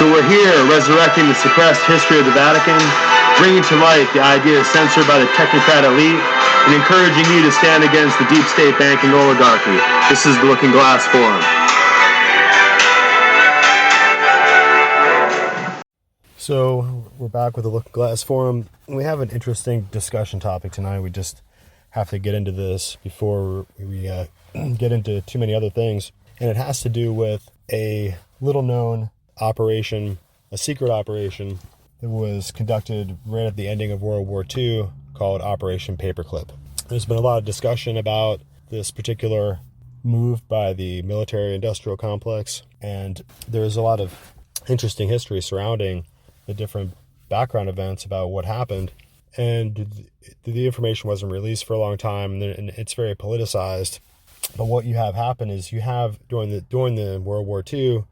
So we're here resurrecting the suppressed history of the Vatican, bringing to light the ideas censored by the technocrat elite, and encouraging you to stand against the deep state banking oligarchy. This is the Looking Glass Forum. So we're back with the Looking Glass Forum. We have an interesting discussion topic tonight. We just have to get into this before we get into too many other things. And it has to do with a little-known operation, a secret operation that was conducted right at the ending of World War II called Operation Paperclip. There's been a lot of discussion about this particular move by the military-industrial complex, and there's a lot of interesting history surrounding the different background events about what happened. And the information wasn't released for a long time, and it's very politicized. But what you have happen is you have during the World War II,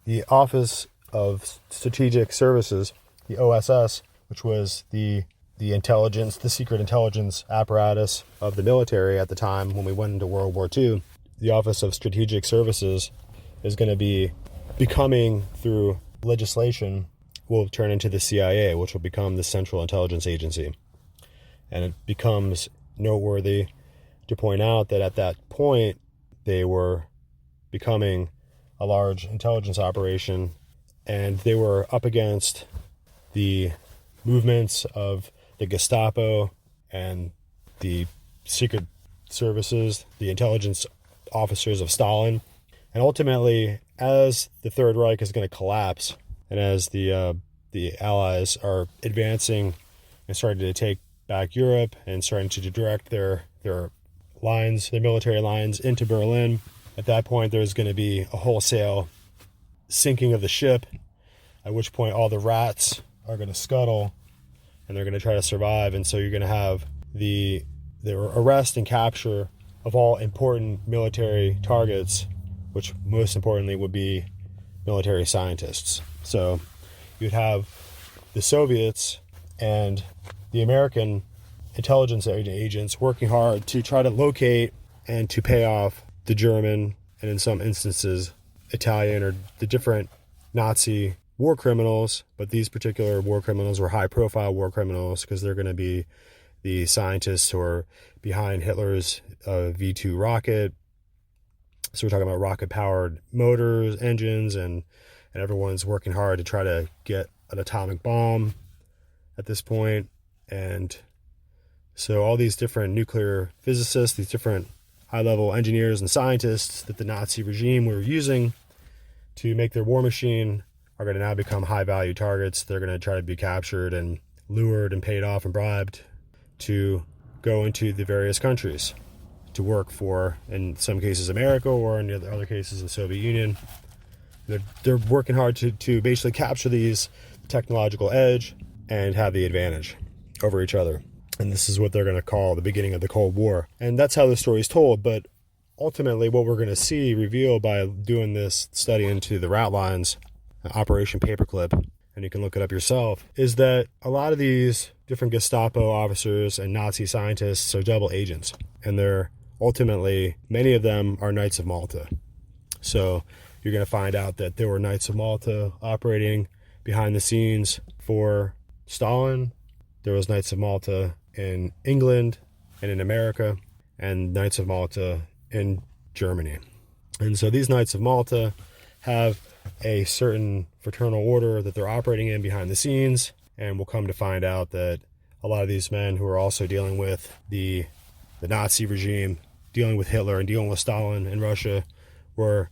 the Office of Strategic Services, the OSS, which was the intelligence, the secret intelligence apparatus of the military at the time when we went into World War II. The Office of Strategic Services is going to be becoming, through legislation, will turn into the CIA, which will become the Central Intelligence Agency. And it becomes noteworthy to point out that at that point, they were becoming a large intelligence operation, and they were up against the movements of the Gestapo and the secret services, the intelligence officers of Stalin. And ultimately, as the Third Reich is going to collapse, and as the Allies are advancing and starting to take back Europe and starting to direct their lines, their military lines into Berlin, at that point there's going to be a wholesale sinking of the ship, at which point all the rats are going to scuttle and they're going to try to survive. And so you're going to have the arrest and capture of all important military targets, which most importantly would be military scientists. So you'd have the Soviets and the American intelligence agents working hard to try to locate and to pay off the German, and in some instances Italian, or the different Nazi war criminals. But these particular war criminals were high profile war criminals because they're going to be the scientists who are behind Hitler's V2 rocket. So we're talking about rocket powered motors, engines, and everyone's working hard to try to get an atomic bomb at this point. And so all these different nuclear physicists, these different high-level engineers and scientists that the Nazi regime were using to make their war machine are going to now become high-value targets. They're going to try to be captured and lured and paid off and bribed to go into the various countries to work for, in some cases, America, or in the other cases, the Soviet Union. They're working hard to basically capture these technological edge and have the advantage over each other. And this is what they're going to call the beginning of the Cold War. And that's how the story is told. But ultimately, what we're going to see revealed by doing this study into the Ratlines, Operation Paperclip, and you can look it up yourself, is that a lot of these different Gestapo officers and Nazi scientists are double agents. And they're ultimately, many of them are Knights of Malta. So you're going to find out that there were Knights of Malta operating behind the scenes for Stalin. There was Knights of Malta in England and in America, and Knights of Malta in Germany. And so these Knights of Malta have a certain fraternal order that they're operating in behind the scenes, and we'll come to find out that a lot of these men who are also dealing with the Nazi regime, dealing with Hitler and dealing with Stalin in Russia, were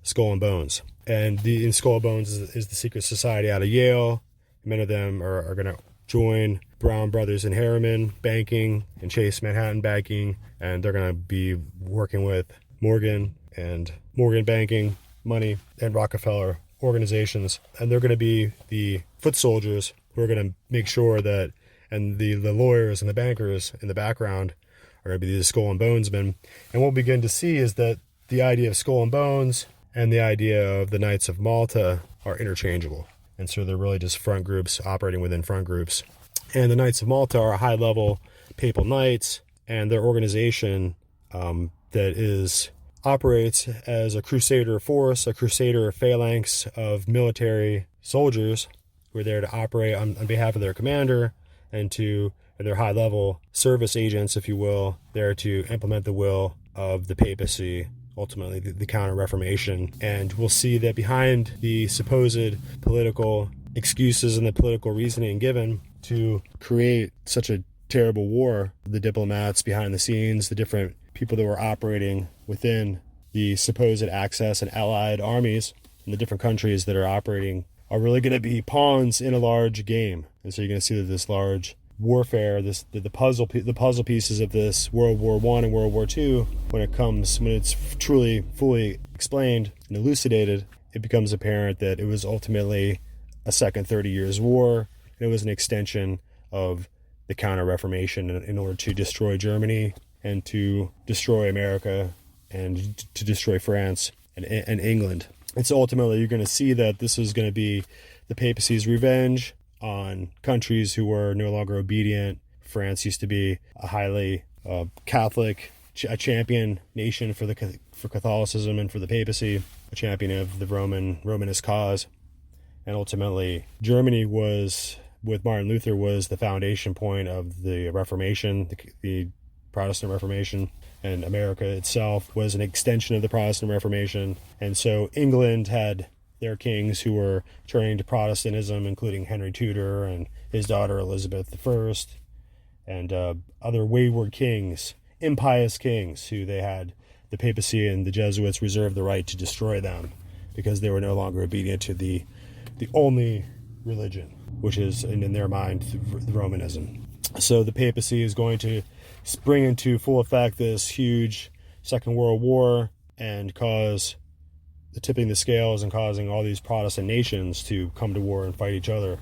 Skull and Bones. And in Skull and Bones is the secret society out of Yale. Many of them are going to join Brown Brothers and Harriman banking and Chase Manhattan banking, and they're going to be working with Morgan and Morgan Banking, Money, and Rockefeller organizations. And they're going to be the foot soldiers who are going to make sure that, and the lawyers and the bankers in the background are going to be the Skull and Bones men. And what we'll begin to see is that the idea of Skull and Bones and the idea of the Knights of Malta are interchangeable. And so they're really just front groups operating within front groups. And the Knights of Malta are high-level papal knights, and their organization that is operates as a crusader force, a crusader phalanx of military soldiers who are there to operate on behalf of their commander and their high-level service agents, if you will, there to implement the will of the papacy, ultimately the Counter-Reformation. And we'll see that behind the supposed political excuses and the political reasoning given to create such a terrible war, the diplomats behind the scenes, the different people that were operating within the supposed Axis and allied armies in the different countries that are operating are really going to be pawns in a large game. And so you're going to see that this large warfare, the puzzle pieces of this World War I and World War II, when it's truly fully explained and elucidated, it becomes apparent that it was ultimately a second 30 Years' War. And it was an extension of the Counter-Reformation in order to destroy Germany and to destroy America and to destroy France and England. And so ultimately you're going to see that this is going to be the papacy's revenge on countries who were no longer obedient. France used to be a highly Catholic, a champion nation for Catholicism and for the papacy, a champion of the Romanist cause. And ultimately Germany was, with Martin Luther, was the foundation point of the Reformation, the Protestant Reformation, and America itself was an extension of the Protestant Reformation. And so England had their kings who were turning to Protestantism, including Henry Tudor and his daughter Elizabeth I, and other wayward kings, impious kings, who they had the papacy and the Jesuits reserved the right to destroy them because they were no longer obedient to the only religion, which is, in their mind, the Romanism. So the papacy is going to bring into full effect this huge Second World War and cause the tipping the scales and causing all these Protestant nations to come to war and fight each other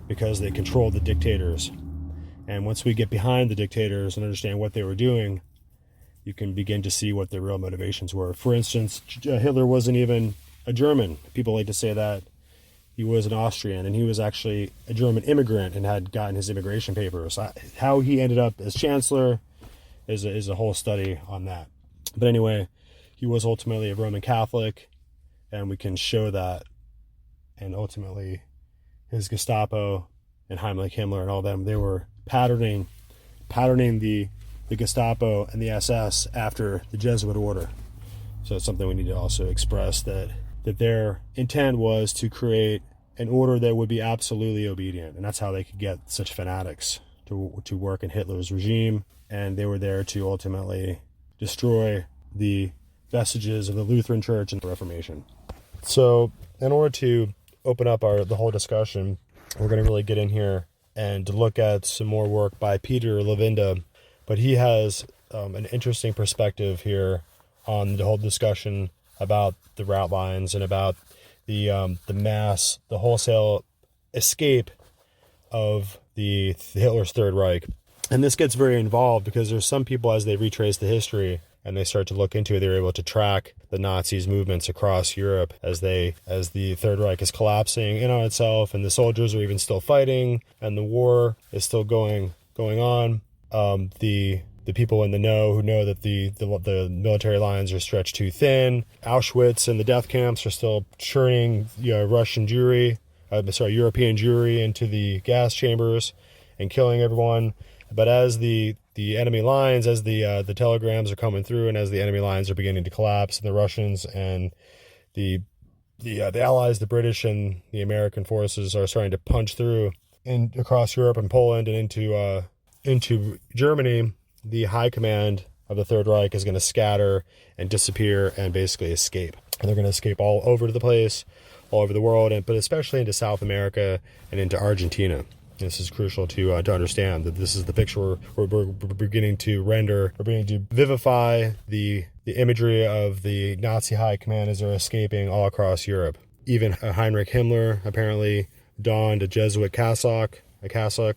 because they control the dictators. And once we get behind the dictators and understand what they were doing, you can begin to see what their real motivations were. For instance, Hitler wasn't even a German. People like to say that. He was an Austrian, and he was actually a German immigrant and had gotten his immigration papers. How he ended up as chancellor is a whole study on that. But anyway, he was ultimately a Roman Catholic, and we can show that. And ultimately, his Gestapo and Heinrich Himmler and all them, they were patterning the Gestapo and the SS after the Jesuit order. So it's something we need to also express, that their intent was to create an order that would be absolutely obedient. And that's how they could get such fanatics to work in Hitler's regime. And they were there to ultimately destroy the vestiges of the Lutheran Church and the Reformation. So in order to open up the whole discussion, we're going to really get in here and look at some more work by Peter Levenda. But he has an interesting perspective here on the whole discussion about the Ratlines and about the wholesale escape of the Hitler's Third Reich. And this gets very involved because there's some people, as they retrace the history and they start to look into it, they're able to track the Nazis' movements across Europe as the Third Reich is collapsing in on itself, and the soldiers are even still fighting, and the war is still going on. The people in the know who know that the military lines are stretched too thin. Auschwitz and the death camps are still churning European Jewry into the gas chambers and killing everyone. But as the enemy lines, as the telegrams are coming through, and as the enemy lines are beginning to collapse, and the Russians and the Allies, the British and the American forces are starting to punch through across Europe and Poland and into Germany, the high command of the Third Reich is going to scatter and disappear and basically escape. And they're going to escape all over the place, all over the world, but especially into South America and into Argentina. This is crucial to understand that this is the picture we're beginning to render. We're beginning to vivify the imagery of the Nazi high command as they're escaping all across Europe. Even Heinrich Himmler apparently donned a Jesuit cassock,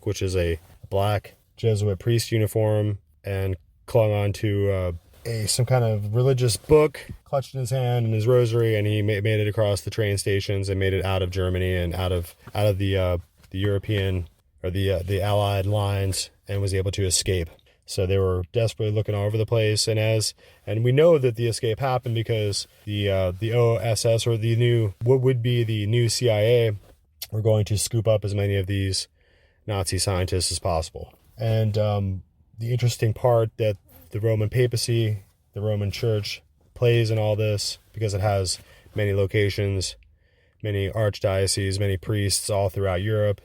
which is a black Jesuit priest uniform, and clung on to some kind of religious book, clutched in his hand and his rosary, and he made it across the train stations and made it out of Germany and out of the European or the Allied lines, and was able to escape. So they were desperately looking all over the place, and we know that the escape happened because the OSS, or what would be the new CIA, were going to scoop up as many of these Nazi scientists as possible. And the interesting part that the Roman papacy, the Roman Church, plays in all this, because it has many locations, many archdioceses, many priests all throughout Europe.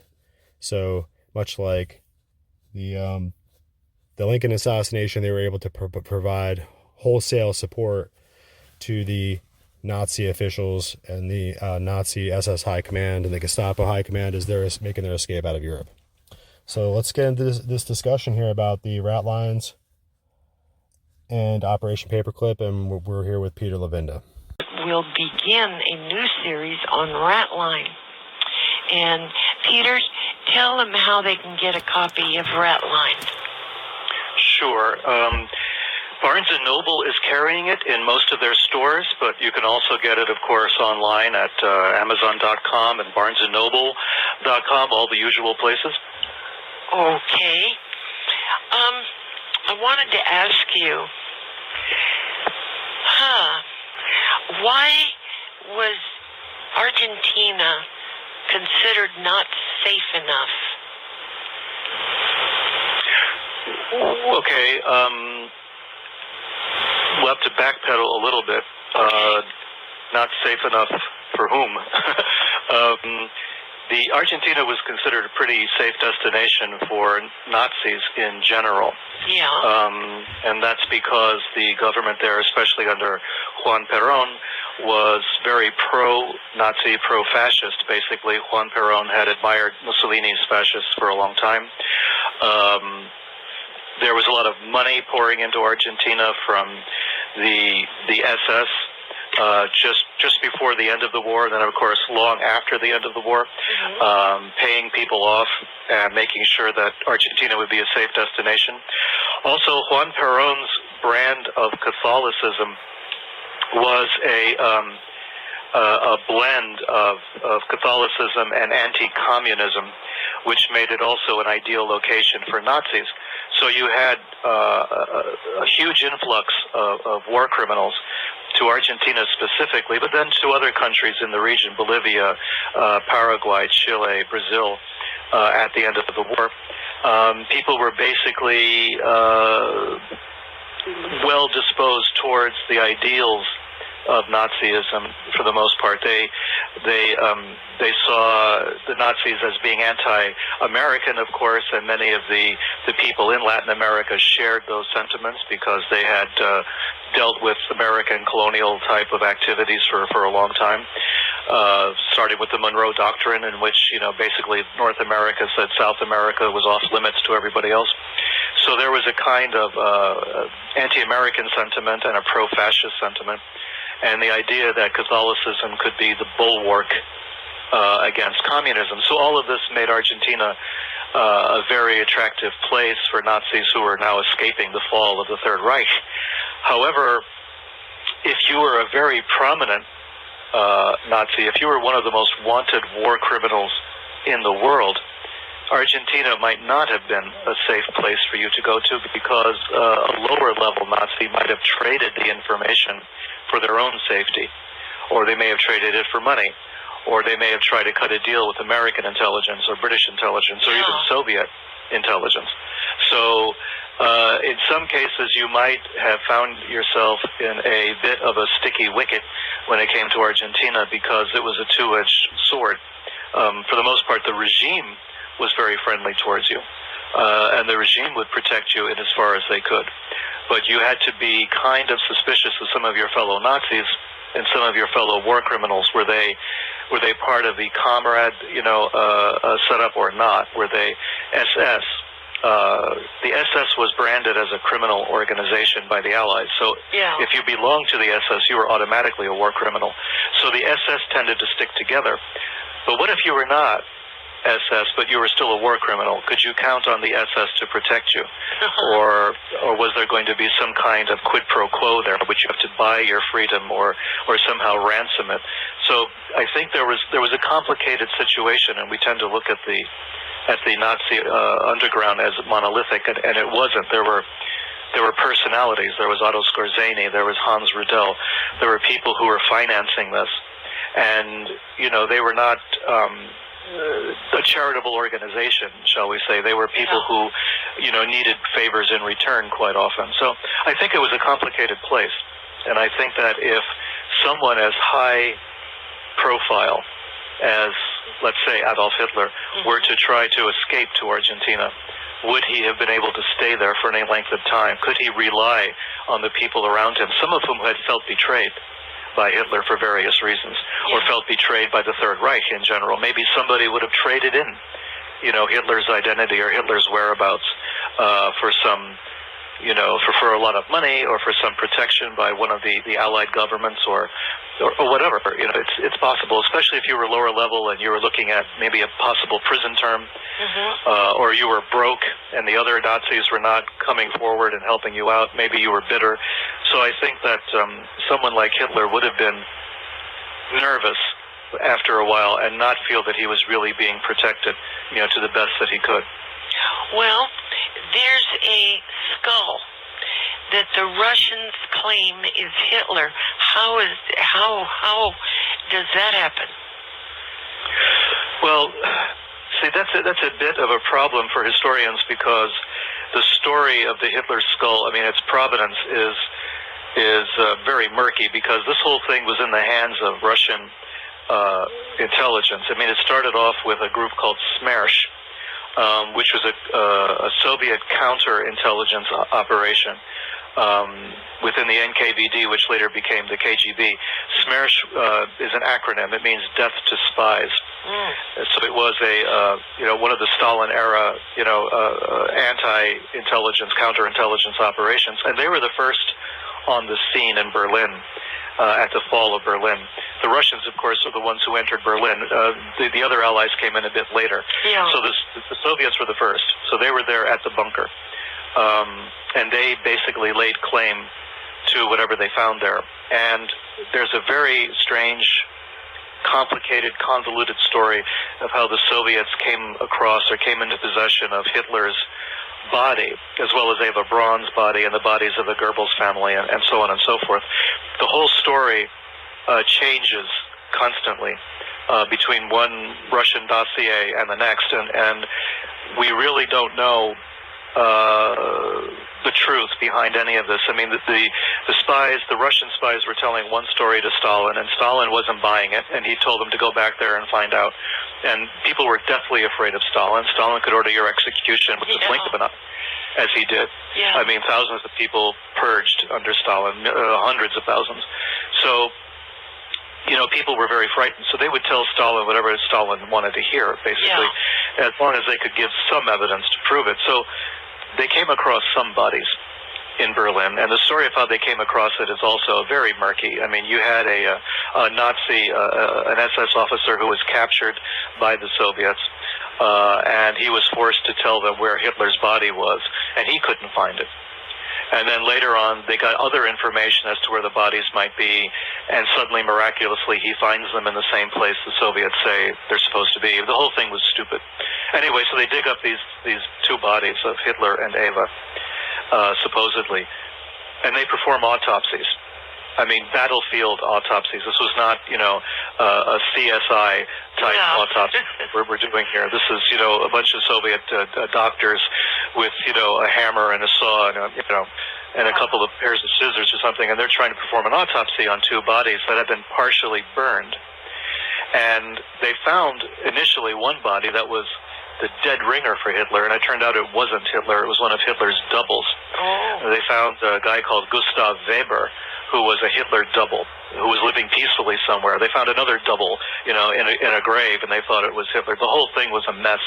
So much like the Lincoln assassination, they were able to provide wholesale support to the Nazi officials and the Nazi SS High Command and the Gestapo High Command as they're making their escape out of Europe. So let's get into this discussion here about the Ratlines and Operation Paperclip, and we're here with Peter Levinda. We'll begin a new series on Ratline. And Peter, tell them how they can get a copy of Ratline. Sure. Barnes & Noble is carrying it in most of their stores, but you can also get it, of course, online at Amazon.com and BarnesandNoble.com, all the usual places. Okay. I wanted to ask you, why was Argentina considered not safe enough? Okay, we'll have to backpedal a little bit. Not safe enough for whom? The Argentina was considered a pretty safe destination for Nazis in general. Yeah. And that's because the government there, especially under Juan Peron, was very pro-Nazi, pro-fascist, basically. Juan Peron had admired Mussolini's fascists for a long time. There was a lot of money pouring into Argentina from the SS, just before the end of the war, and then of course long after the end of the war, paying people off and making sure that Argentina would be a safe destination. Also, Juan Peron's brand of Catholicism was a blend of Catholicism and anti-communism, which made it also an ideal location for Nazis. So you had a huge influx of war criminals to Argentina specifically, but then to other countries in the region, Bolivia, Paraguay, Chile, Brazil, at the end of the war. People were basically well disposed towards the ideals of Nazism for the most part. They saw the Nazis as being anti-American, of course, and many of the people in Latin America shared those sentiments because they had dealt with American colonial type of activities for a long time, starting with the Monroe Doctrine, in which, basically North America said South America was off limits to everybody else. So there was a kind of anti-American sentiment and a pro-fascist sentiment, and the idea that Catholicism could be the bulwark against communism. So all of this made Argentina a very attractive place for Nazis who are now escaping the fall of the Third Reich. However, if you were a very prominent Nazi, if you were one of the most wanted war criminals in the world, Argentina might not have been a safe place for you to go to, because a lower level Nazi might have traded the information for their own safety, or they may have traded it for money, or they may have tried to cut a deal with American intelligence or British intelligence or even Soviet intelligence. So in some cases you might have found yourself in a bit of a sticky wicket when it came to Argentina, because it was a two-edged sword. For the most part, the regime was very friendly towards you, and the regime would protect you in as far as they could. But you had to be kind of suspicious of some of your fellow Nazis and some of your fellow war criminals. Were they part of the comrade, setup or not? Were they SS? The SS was branded as a criminal organization by the Allies. So if you belonged to the SS, you were automatically a war criminal. So the SS tended to stick together. But what if you were not SS, but you were still a war criminal? Could you count on the SS to protect you? Or was there going to be some kind of quid pro quo there, which you have to buy your freedom or somehow ransom it? So I think there was a complicated situation, and we tend to look at the at the Nazi underground as monolithic, and it wasn't. There were personalities. There was Otto Skorzeny. There was Hans Rudel. There were people who were financing this, and they were not a charitable organization, shall we say. They were people who needed favors in return quite often. So I think it was a complicated place, and I think that if someone as high profile as, let's say, Adolf Hitler were to try to escape to Argentina, would he have been able to stay there for any length of time? Could he rely on the people around him, some of whom had felt betrayed by Hitler for various reasons, or felt betrayed by the Third Reich in general? Maybe somebody would have traded in, Hitler's identity or Hitler's whereabouts for some, for a lot of money, or for some protection by one of the Allied governments, or whatever. It's possible, especially if you were lower level and you were looking at maybe a possible prison term, or you were broke and the other Nazis were not coming forward and helping you out. Maybe you were bitter. So I think that someone like Hitler would have been nervous after a while and not feel that he was really being protected, to the best that he could. Well, there's a skull that the Russians claim is Hitler. How does that happen? Well, see, that's a bit of a problem for historians, because the story of the Hitler skull, its provenance is very murky, because this whole thing was in the hands of Russian intelligence. It started off with a group called SMERSH, which was a Soviet counterintelligence operation within the NKVD, which later became the KGB. SMERSH is an acronym. It means death to spies. So it was one of the Stalin era, anti-intelligence, counterintelligence operations, and they were the first on the scene in Berlin at the fall of Berlin. The Russians, of course, are the ones who entered Berlin. The other allies came in a bit later. So the Soviets were the first. So they were there at the bunker. And they basically laid claim to whatever they found there. And there's a very strange, complicated, convoluted story of how the Soviets came across or came into possession of Hitler's body, as well as Eva Braun's body and the bodies of the Goebbels family, and so on and so forth. The whole story changes constantly between one Russian dossier and the next, and we really don't know the truth behind any of this. The spies, the Russian spies, were telling one story to Stalin, and Stalin wasn't buying it, and he told them to go back there and find out. And people were deathly afraid of Stalin. Stalin could order your execution with the blink of an eye, as he did. Thousands of people purged under Stalin, hundreds of thousands. So, people were very frightened. So they would tell Stalin whatever Stalin wanted to hear, basically, as long as they could give some evidence to prove it. So they came across some bodies in Berlin, and the story of how they came across it is also very murky. You had a Nazi, an SS officer who was captured by the Soviets, and he was forced to tell them where Hitler's body was, and he couldn't find it. And then later on, they got other information as to where the bodies might be, and suddenly, miraculously, he finds them in the same place the Soviets say they're supposed to be. The whole thing was stupid. Anyway, so they dig up these two bodies of Hitler and Eva, supposedly, and they perform autopsies. Battlefield autopsies. This was not, a CSI type autopsy we're doing here. This is, a bunch of Soviet doctors with, a hammer and a saw and a couple of pairs of scissors or something, and they're trying to perform an autopsy on two bodies that have been partially burned. And they found initially one body that was the dead ringer for Hitler, and it turned out it wasn't Hitler. It was one of Hitler's doubles. They found a guy called Gustav Weber, who was a Hitler double, who was living peacefully somewhere. They found another double, in a grave, and they thought it was Hitler. The whole thing was a mess.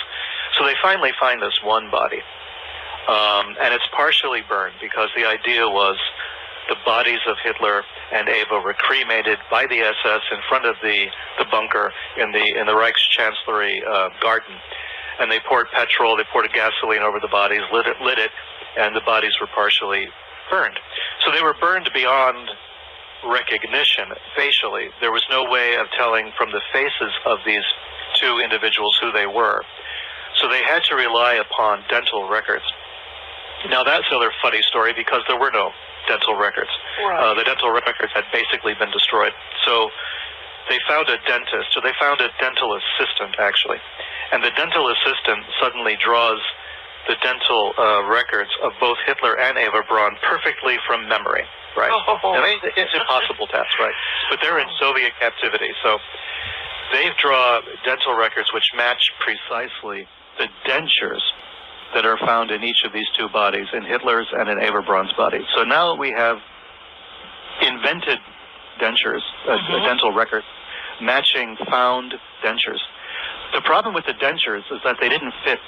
So they finally find this one body, and it's partially burned, because the idea was the bodies of Hitler and Eva were cremated by the SS in front of the bunker in the Reichschancellery garden. And they poured petrol, they poured gasoline over the bodies, lit it, and the bodies were partially burned. So they were burned beyond recognition facially. There was no way of telling from the faces of these two individuals who they were. So they had to rely upon dental records. Now, that's another funny story because there were no dental records. Right. The dental records had basically been destroyed. So they found a dentist, or they found a dental assistant, actually. And the dental assistant suddenly draws the dental records of both Hitler and Eva Braun perfectly from memory, right? Oh. I mean, it's an impossible task, right? But they're in Soviet captivity, so they draw dental records which match precisely the dentures that are found in each of these two bodies, in Hitler's and in Eva Braun's body. So now we have invented dentures, a dental record, matching found dentures. The problem with the dentures is that they didn't fit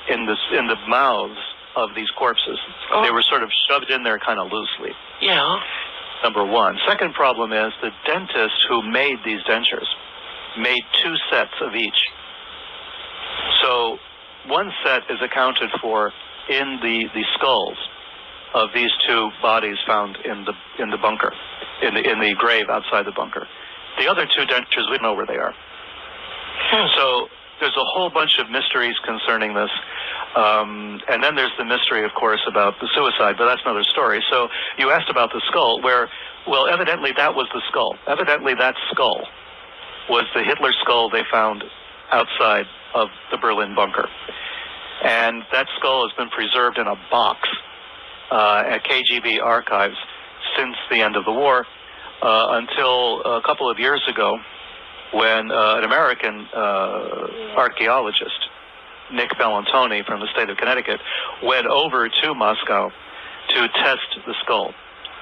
in the mouths of these corpses. Oh. They were sort of shoved in there kind of loosely. Yeah. Number one. Second problem is the dentist who made these dentures made two sets of each. So one set is accounted for in the skulls of these two bodies found in the bunker, in the grave outside the bunker. The other two dentures, we don't know where they are. So there's a whole bunch of mysteries concerning this. And then there's the mystery, of course, about the suicide, but that's another story. So you asked about the skull, well, evidently that was the skull. Evidently that skull was the Hitler skull they found outside of the Berlin bunker. And that skull has been preserved in a box at KGB archives since the end of the war, until a couple of years ago, when an American archaeologist, Nick Bellantoni from the state of Connecticut, went over to Moscow to test the skull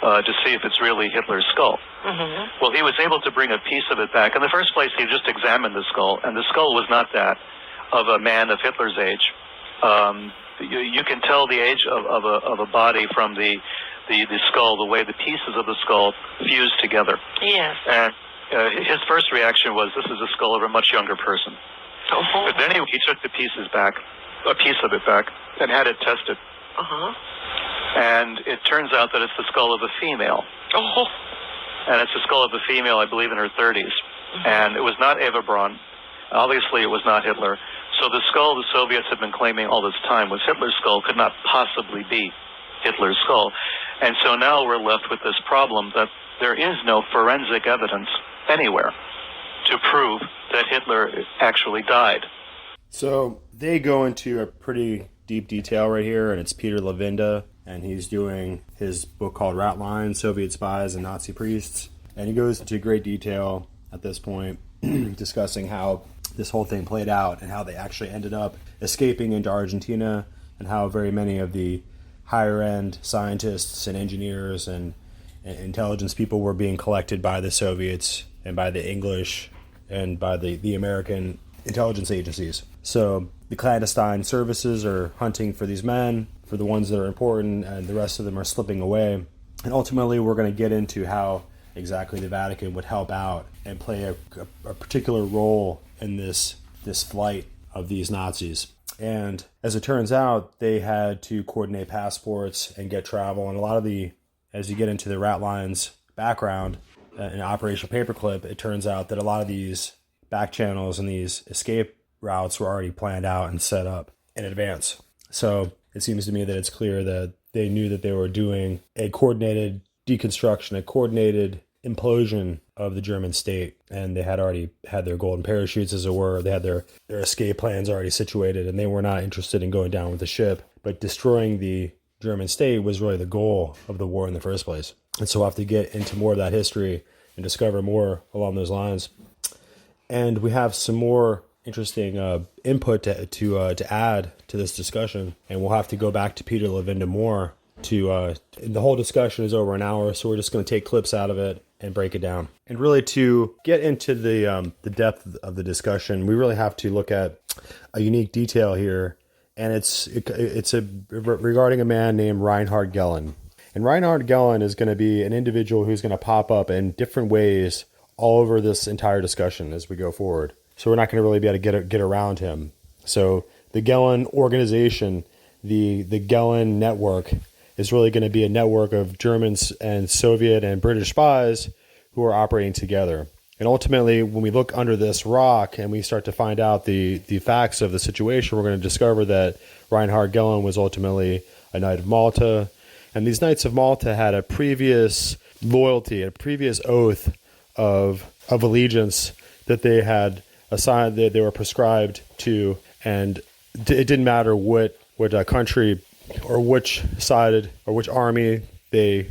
to see if it's really Hitler's skull. Mm-hmm. Well, he was able to bring a piece of it back. In the first place, he just examined the skull, and the skull was not that of a man of Hitler's age. You can tell the age of a body from the skull, the way the pieces of the skull fuse together. Yes. And his first reaction was, this is the skull of a much younger person. Oh. But then he took a piece of it back, and had it tested. Uh-huh. And it turns out that it's the skull of a female. Oh. And it's the skull of a female, I believe, in her 30s. Mm-hmm. And it was not Eva Braun. Obviously, it was not Hitler. So the skull the Soviets have been claiming all this time was Hitler's skull could not possibly be Hitler's skull. And so now we're left with this problem that there is no forensic evidence anywhere to prove that Hitler actually died. So they go into a pretty deep detail right here, and it's Peter Levenda, and he's doing his book called Ratlines, Soviet Spies and Nazi Priests. And he goes into great detail at this point, discussing how this whole thing played out and how they actually ended up escaping into Argentina, and how very many of the higher-end scientists and engineers and intelligence people were being collected by the Soviets and by the English and by the American intelligence agencies. So the clandestine services are hunting for these men, for the ones that are important, and the rest of them are slipping away. And ultimately, we're going to get into how exactly the Vatican would help out and play a particular role in this flight of these Nazis. And as it turns out, they had to coordinate passports and get travel. And a lot of as you get into the Ratlines background in Operation Paperclip, it turns out that a lot of these back channels and these escape routes were already planned out and set up in advance. So it seems to me that it's clear that they knew that they were doing a coordinated deconstruction, a coordinated implosion of the German state, and they had already had their golden parachutes, as it were. They had their escape plans already situated, and they were not interested in going down with the ship. But destroying the German state was really the goal of the war in the first place. And so we'll have to get into more of that history and discover more along those lines. And we have some more interesting input to add to this discussion, and we'll have to go back to Peter Levenda more. The whole discussion is over an hour, so we're just going to take clips out of it and break it down. And really, to get into the depth of the discussion, we really have to look at a unique detail here, and it's regarding a man named Reinhard Gehlen. And Reinhard Gehlen is going to be an individual who's going to pop up in different ways all over this entire discussion as we go forward. So we're not going to really be able to get around him. So the Gehlen organization, the Gehlen network, is really going to be a network of Germans and Soviet and British spies who are operating together. And ultimately, when we look under this rock and we start to find out the facts of the situation, we're going to discover that Reinhard Gehlen was ultimately a Knight of Malta. And these Knights of Malta had a previous loyalty, a previous oath of allegiance that they had assigned, that they were prescribed to. And it didn't matter what country or which side or which army their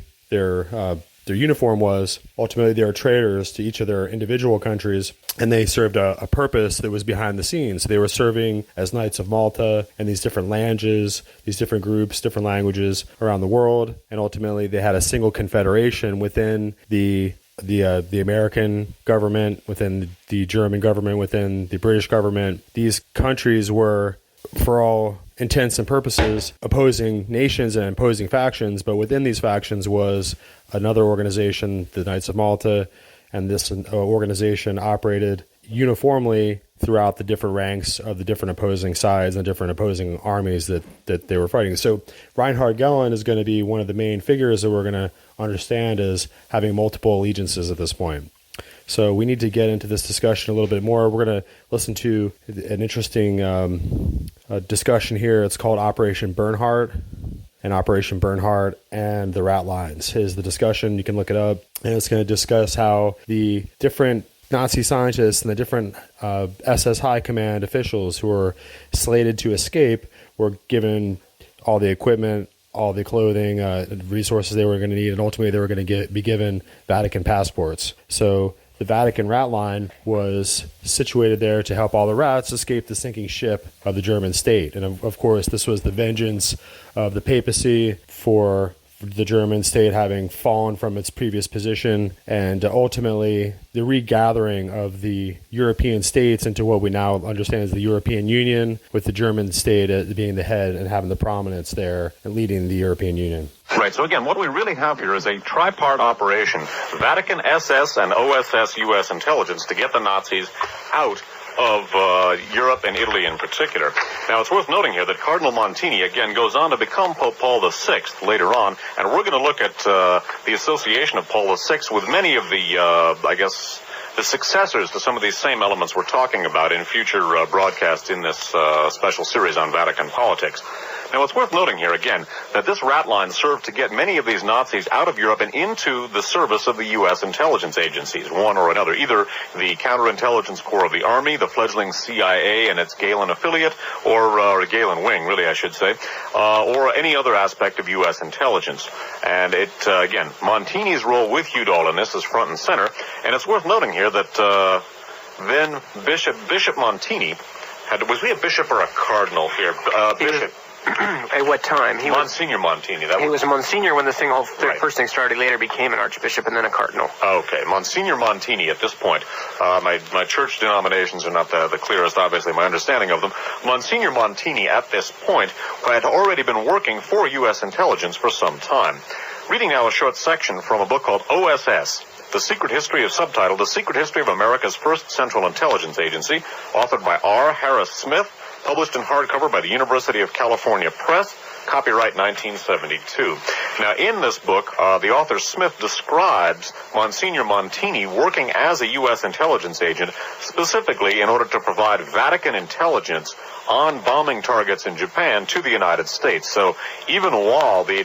uniform was. Ultimately, they were traitors to each of their individual countries, and they served a purpose that was behind the scenes. So they were serving as Knights of Malta in these different lands, these different groups, different languages around the world, and ultimately they had a single confederation within the American government, within the German government, within the British government. These countries were, for all intents and purposes, opposing nations and opposing factions, but within these factions was another organization, the Knights of Malta, and this organization operated uniformly throughout the different ranks of the different opposing sides and different opposing armies that they were fighting. So Reinhard Gehlen is going to be one of the main figures that we're going to understand as having multiple allegiances at this point. So we need to get into this discussion a little bit more. We're going to listen to an interesting discussion here. It's called Operation Bernhardt, and Operation Bernhardt and the Ratlines is the discussion. You can look it up, and it's going to discuss how the different Nazi scientists and the different SS High Command officials who were slated to escape were given all the equipment, all the clothing, resources they were going to need, and ultimately they were going to be given Vatican passports. So the Vatican Ratline was situated there to help all the rats escape the sinking ship of the German state. And of course, this was the vengeance of the papacy for the German state having fallen from its previous position, and ultimately the regathering of the European states into what we now understand as the European Union, with the German state being the head and having the prominence there and leading the European Union. Right. So again, what we really have here is a tripart operation, Vatican SS and OSS U.S. intelligence, to get the Nazis out of Europe and Italy in particular. Now, it's worth noting here that Cardinal Montini, again, goes on to become Pope Paul VI later on, and we're going to look at the association of Paul VI with many of the, the successors to some of these same elements we're talking about in future broadcasts in this special series on Vatican politics. Now, it's worth noting here, again, that this Ratline served to get many of these Nazis out of Europe and into the service of the U.S. intelligence agencies, one or another, either the counterintelligence corps of the Army, the fledgling CIA and its Gehlen affiliate, or Gehlen wing, really, I should say, or any other aspect of U.S. intelligence. And it, again, Montini's role with Udall in this is front and center, and it's worth noting here that then Bishop Montini was he a bishop or a cardinal here? Bishop. At what time? Monsignor Montini. He was a Monsignor when this thing first thing started. He later became an archbishop and then a cardinal. Okay, Monsignor Montini at this point. My church denominations are not the clearest, obviously, my understanding of them. Monsignor Montini at this point had already been working for U.S. intelligence for some time. Reading now a short section from a book called OSS, The Secret History of Subtitled, The Secret History of America's First Central Intelligence Agency, authored by R. Harris Smith, published in hardcover by the University of California Press, copyright 1972. Now, in this book, the author Smith describes Monsignor Montini working as a U.S. intelligence agent, specifically in order to provide Vatican intelligence on bombing targets in Japan to the United States. So even while the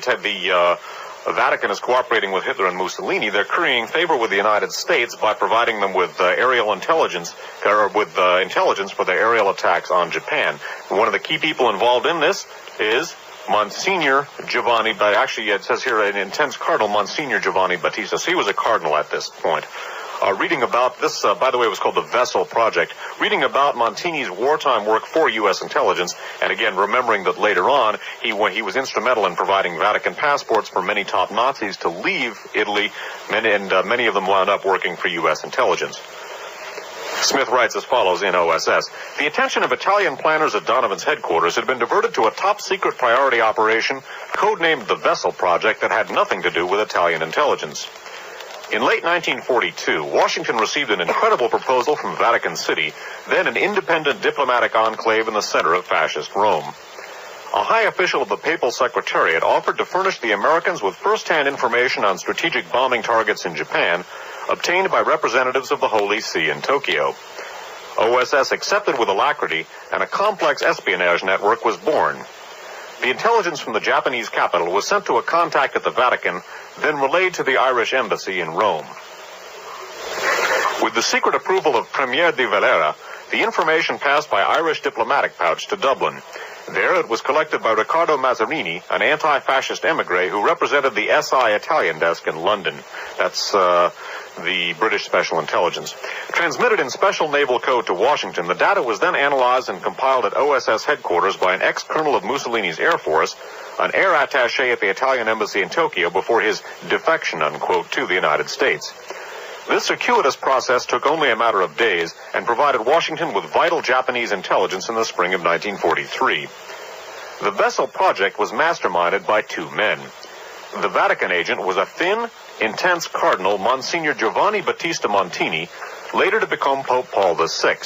Vatican is cooperating with Hitler and Mussolini, they're currying favor with the United States by providing them with aerial intelligence, or with intelligence for their aerial attacks on Japan. One of the key people involved in this is Monsignor Giovanni, actually it says here an intense cardinal, Monsignor Giovanni Battista. So he was a cardinal at this point. Reading about this, by the way, it was called the Vessel Project. Reading about Montini's wartime work for U.S. intelligence, and again, remembering that later on, he was instrumental in providing Vatican passports for many top Nazis to leave Italy, many of them wound up working for U.S. intelligence. Smith writes as follows in OSS. The attention of Italian planners at Donovan's headquarters had been diverted to a top-secret priority operation, codenamed the Vessel Project, that had nothing to do with Italian intelligence. In late 1942, Washington received an incredible proposal from Vatican City, then an independent diplomatic enclave in the center of fascist Rome. A high official of the Papal Secretariat offered to furnish the Americans with first-hand information on strategic bombing targets in Japan, obtained by representatives of the Holy See in Tokyo. OSS accepted with alacrity, and a complex espionage network was born. The intelligence from the Japanese capital was sent to a contact at the Vatican, then relayed to the Irish embassy in Rome. With the secret approval of Premier de Valera, the information passed by Irish diplomatic pouch to Dublin. There it was collected by Riccardo Mazzarini, an anti-fascist emigre who represented the SI Italian desk in London. That's the British Special Intelligence. Transmitted in special naval code to Washington, the data was then analyzed and compiled at OSS headquarters by an ex-colonel of Mussolini's Air Force, an air attaché at the Italian embassy in Tokyo before his defection, unquote, to the United States. This circuitous process took only a matter of days and provided Washington with vital Japanese intelligence in the spring of 1943. The vessel project was masterminded by two men. The Vatican agent was a thin, intense cardinal, Monsignor Giovanni Battista Montini, later to become Pope Paul VI.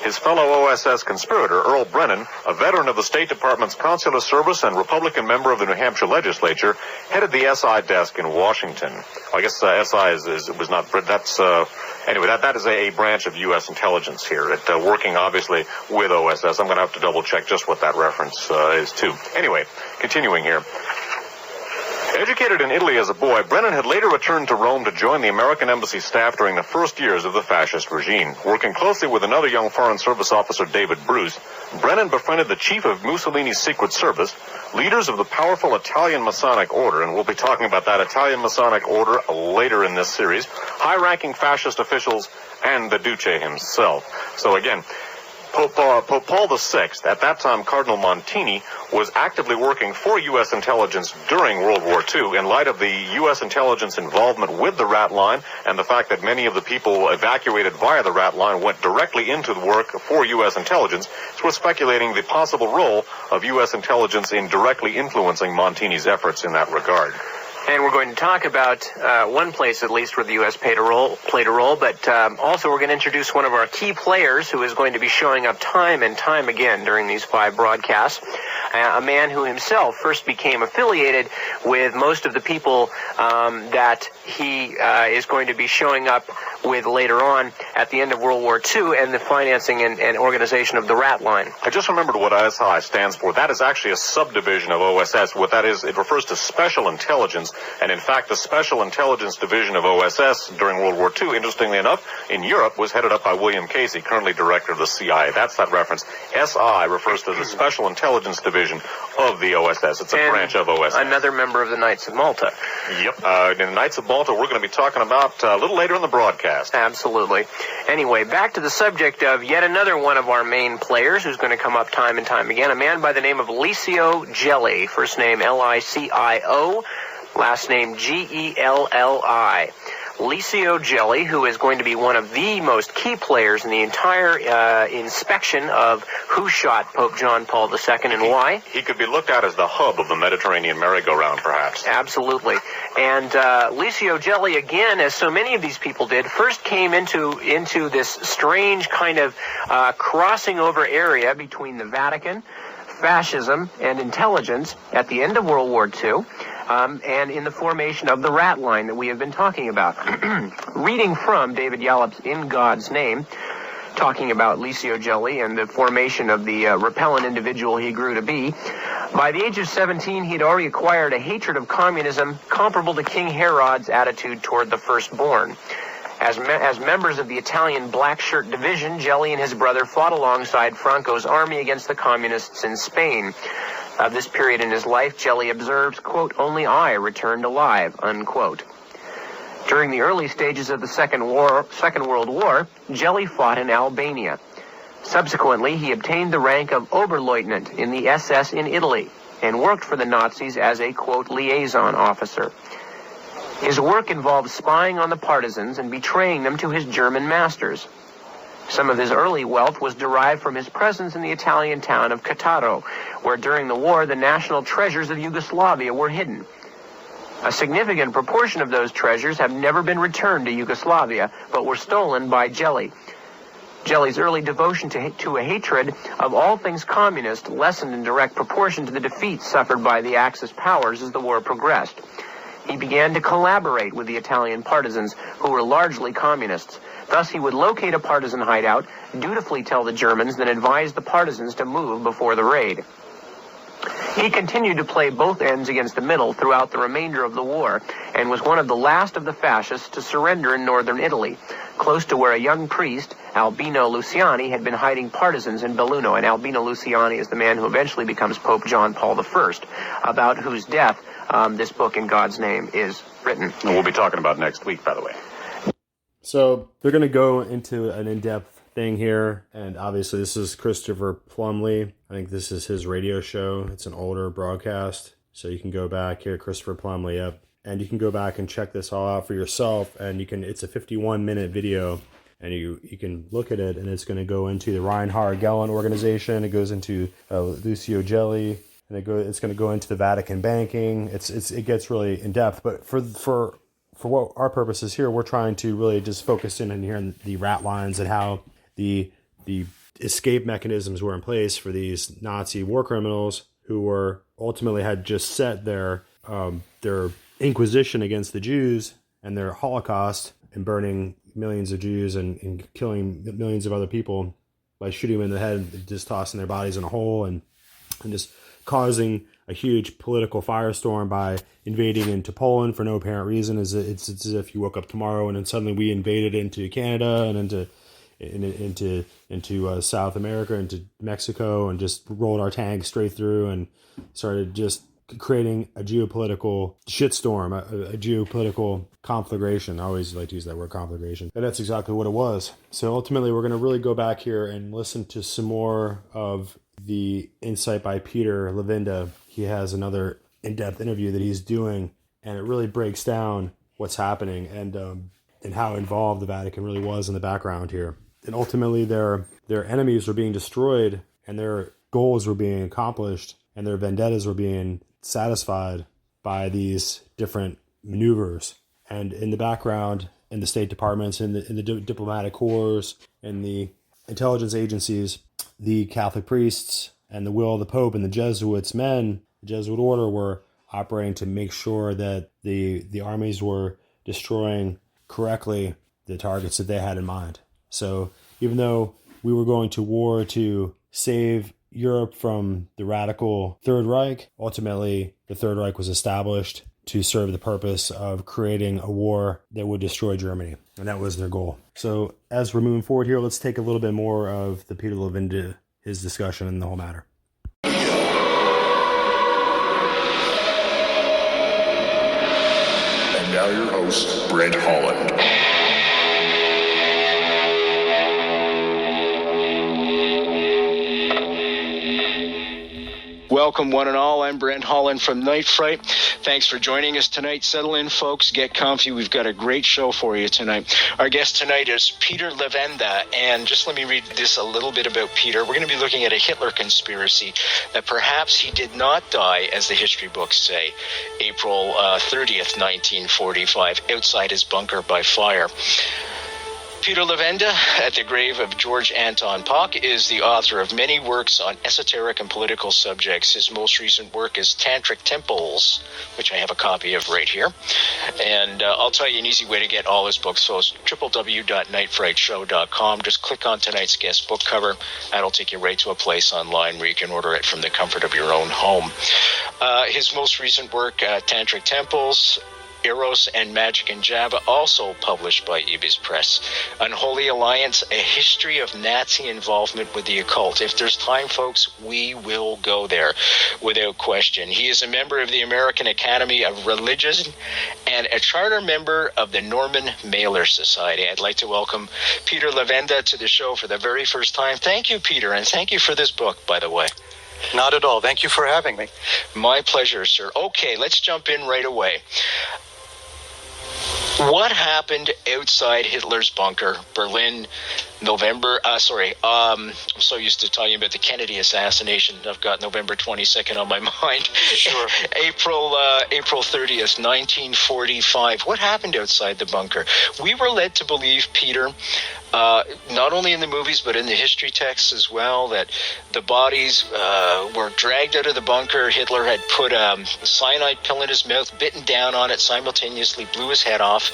His fellow OSS conspirator, Earl Brennan, a veteran of the State Department's consular service and Republican member of the New Hampshire legislature, headed the SI desk in Washington. I guess SI was not, that's, anyway, that is a branch of U.S. intelligence here, working obviously with OSS. I'm going to have to double check just what that reference is too. Anyway, continuing here. Educated in Italy as a boy, Brennan had later returned to Rome to join the American embassy staff during the first years of the fascist regime. Working closely with another young Foreign Service officer, David Bruce, Brennan befriended the chief of Mussolini's Secret Service, leaders of the powerful Italian Masonic Order, and we'll be talking about that Italian Masonic Order later in this series, high-ranking fascist officials, and the Duce himself. So again, Pope Paul VI, at that time Cardinal Montini, was actively working for U.S. intelligence during World War II in light of the U.S. intelligence involvement with the Rat Line and the fact that many of the people evacuated via the Rat Line went directly into the work for U.S. intelligence. So we're speculating the possible role of U.S. intelligence in directly influencing Montini's efforts in that regard. And we're going to talk about one place, at least, where the U.S. played a role, but also we're going to introduce one of our key players who is going to be showing up time and time again during these 5 broadcasts, a man who himself first became affiliated with most of the people that he is going to be showing up with later on at the end of World War II and the financing and organization of the Rat Line. I just remembered what SI stands for. That is actually a subdivision of OSS. What that is, it refers to Special Intelligence. And in fact, the Special Intelligence Division of OSS during World War II, interestingly enough, in Europe was headed up by William Casey, currently director of the CIA. That's that reference. SI refers to the Special Intelligence Division of the OSS. It's a branch of OSS. Another member of the Knights of Malta. Yep. In the Knights of Malta, we're going to be talking about a little later in the broadcast. Absolutely. Anyway, back to the subject of yet another one of our main players who's going to come up time and time again, a man by the name of Licio Gelli, first name Licio, last name Gelli. Licio Gelli, who is going to be one of the most key players in the entire inspection of who shot Pope John Paul II and why. He could be looked at as the hub of the Mediterranean merry-go-round, perhaps. Absolutely. And Licio Gelli, again, as so many of these people did, first came into this strange kind of crossing over area between the Vatican, fascism, and intelligence at the end of World War II. And in the formation of the Rat Line that we have been talking about. Reading from David Yallop's In God's Name, talking about Licio Gelli and the formation of the repellent individual he grew to be. By the age of 17, he had already acquired a hatred of communism comparable to King Herod's attitude toward the firstborn. As members of the Italian Black Shirt Division, Gelli and his brother fought alongside Franco's army against the communists in Spain. Of this period in his life, Gelli observes, quote, "Only I returned alive," unquote. During the early stages of the Second World War, Gelli fought in Albania. Subsequently, he obtained the rank of Oberleutnant in the SS in Italy and worked for the Nazis as a, quote, liaison officer. His work involved spying on the partisans and betraying them to his German masters. Some of his early wealth was derived from his presence in the Italian town of Cattaro, where during the war the national treasures of Yugoslavia were hidden. A significant proportion of those treasures have never been returned to Yugoslavia, but were stolen by Gelli. Gelli's early devotion to a hatred of all things communist lessened in direct proportion to the defeats suffered by the Axis powers as the war progressed. he began to collaborate with the Italian partisans, who were largely communists. Thus, he would locate a partisan hideout, dutifully tell the Germans, then advise the partisans to move before the raid. He continued to play both ends against the middle throughout the remainder of the war, and was one of the last of the fascists to surrender in northern Italy, close to where a young priest, Albino Luciani, had been hiding partisans in Belluno. And Albino Luciani is the man who eventually becomes Pope John Paul I, about whose death this book, In God's Name, is written. And we'll be talking about next week, by the way. So they're going to go into an in-depth thing here, and obviously this is Christopher Plumley. I think this is his radio show. It's an older broadcast, so you can go back here, Christopher Plumley, up, and you can go back and check this all out for yourself. And it's a 51-minute video, and you can look at it, and it's going to go into the Reinhard Gehlen organization. It goes into Lucio Gelli, and it's going to go into the Vatican banking. It gets really in depth, but for what our purpose is here, we're trying to really just focus in here on the Ratlines and how the escape mechanisms were in place for these Nazi war criminals who were ultimately had just set their inquisition against the Jews and their Holocaust and burning millions of Jews and killing millions of other people by shooting them in the head and just tossing their bodies in a hole and just causing a huge political firestorm by invading into Poland for no apparent reason. It's as if you woke up tomorrow and then suddenly we invaded into Canada and into South America, into Mexico, and just rolled our tanks straight through and started just creating a geopolitical shitstorm, a geopolitical conflagration. I always like to use that word, conflagration. And that's exactly what it was. So ultimately, we're going to really go back here and listen to some more of the insight by Peter Levenda. He has another in-depth interview that he's doing, and it really breaks down what's happening and how involved the Vatican really was in the background here. And ultimately, their enemies were being destroyed, and their goals were being accomplished, and their vendettas were being satisfied by these different maneuvers. And in the background, in the State Departments, in the diplomatic corps, in the intelligence agencies, the Catholic priests and the will of the Pope and the Jesuits men, the Jesuit order, were operating to make sure that the armies were destroying correctly the targets that they had in mind. So even though we were going to war to save Europe from the radical Third Reich, ultimately the Third Reich was established to serve the purpose of creating a war that would destroy Germany. And that was their goal. So as we're moving forward here, let's take a little bit more of the Peter Levenda, his discussion and the whole matter. And now your host, Brent Holland. Welcome, one and all. I'm Brent Holland from Night Fright. Thanks for joining us tonight. Settle in, folks. Get comfy. We've got a great show for you tonight. Our guest tonight is Peter Levenda, and just let me read this a little bit about Peter. We're going to be looking at a Hitler conspiracy that perhaps he did not die, as the history books say, April 30th, 1945, outside his bunker by fire. Peter Levenda, at the grave of George Anton Pock, is the author of many works on esoteric and political subjects. His most recent work is Tantric Temples, which I have a copy of right here. And I'll tell you an easy way to get all his books. So it's www.nightfrightshow.com. Just click on tonight's guest book cover. That'll take you right to a place online where you can order it from the comfort of your own home. His most recent work, Tantric Temples, Eros and Magic in Java, also published by Ibis Press. Unholy Alliance, a history of Nazi involvement with the occult. If there's time, folks, we will go there without question. He is a member of the American Academy of Religion and a charter member of the Norman Mailer Society. I'd like to welcome Peter Levenda to the show for the very first time. Thank you, Peter, and thank you for this book, by the way. Not at all. Thank you for having me. My pleasure, sir. Okay, let's jump in right away. What happened outside Hitler's bunker, Berlin, I'm so used to talking about the Kennedy assassination. I've got November 22nd on my mind. Sure. April 30th, 1945. What happened outside the bunker? We were led to believe, Peter, not only in the movies but in the history texts as well, that the bodies were dragged out of the bunker. Hitler had put a cyanide pill in his mouth, bitten down on it, simultaneously blew his head off.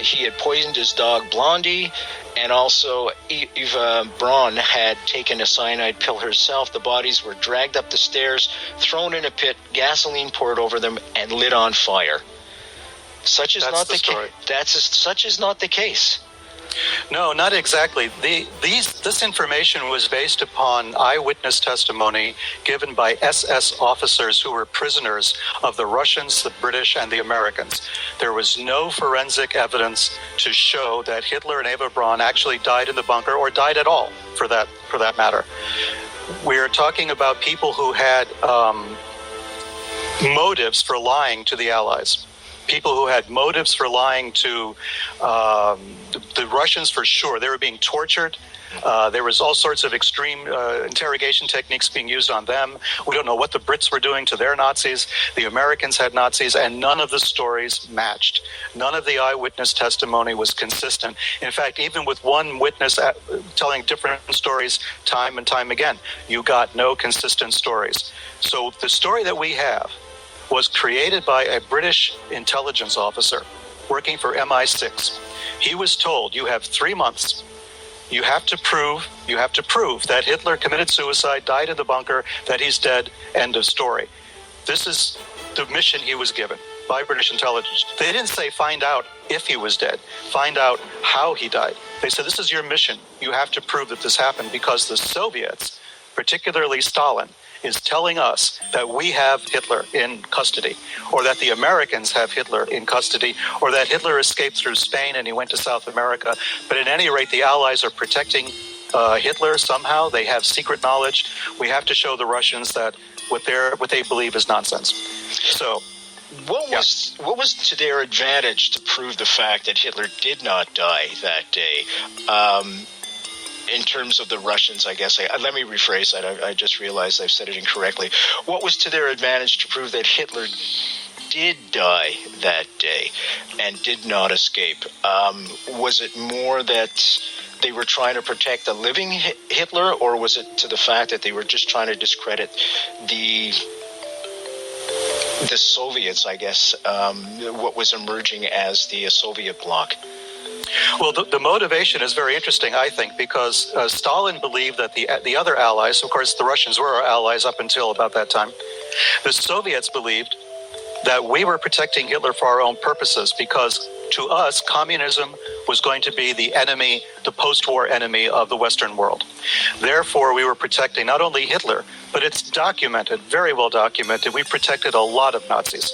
He had poisoned his dog Blondie, and also Eva Braun had taken a cyanide pill herself. The bodies were dragged up the stairs, thrown in a pit, gasoline poured over them, and lit on fire. Such is not the case. Such is not the case. No, not exactly. This information was based upon eyewitness testimony given by SS officers who were prisoners of the Russians, the British, and the Americans. There was no forensic evidence to show that Hitler and Eva Braun actually died in the bunker, or died at all, for that matter. We're talking about people who had motives for lying to the Allies. People who had motives for lying to the Russians, for sure. They were being tortured. There was all sorts of extreme interrogation techniques being used on them. We don't know what the Brits were doing to their Nazis. The Americans had Nazis, and none of the stories matched. None of the eyewitness testimony was consistent. In fact, even with one witness telling different stories time and time again, you got no consistent stories. So the story that we have was created by a British intelligence officer working for MI6. He was told, you have 3 months. You have to prove that Hitler committed suicide, died in the bunker, that he's dead, end of story. This is the mission he was given by British intelligence. They didn't say find out if he was dead, find out how he died. They said, this is your mission. You have to prove that this happened, because the Soviets, particularly Stalin, is telling us that we have Hitler in custody, or that the Americans have Hitler in custody, or that Hitler escaped through Spain and he went to South America. But at any rate, the Allies are protecting Hitler somehow. They have secret knowledge. We have to show the Russians that what they believe is nonsense. So, what was to their advantage to prove the fact that Hitler did not die that day? In terms of the Russians, I guess. Let me rephrase that. I just realized I've said it incorrectly. What was to their advantage to prove that Hitler did die that day and did not escape? Was it more that they were trying to protect the living Hitler, or was it to the fact that they were just trying to discredit the Soviets, I guess, what was emerging as the Soviet bloc? Well, the motivation is very interesting, I think, because Stalin believed that the other allies, of course, the Russians were our allies up until about that time. The Soviets believed that we were protecting Hitler for our own purposes, because to us, communism was going to be the enemy, the post-war enemy of the Western world. Therefore, we were protecting not only Hitler, but it's documented, very well documented. We protected a lot of Nazis.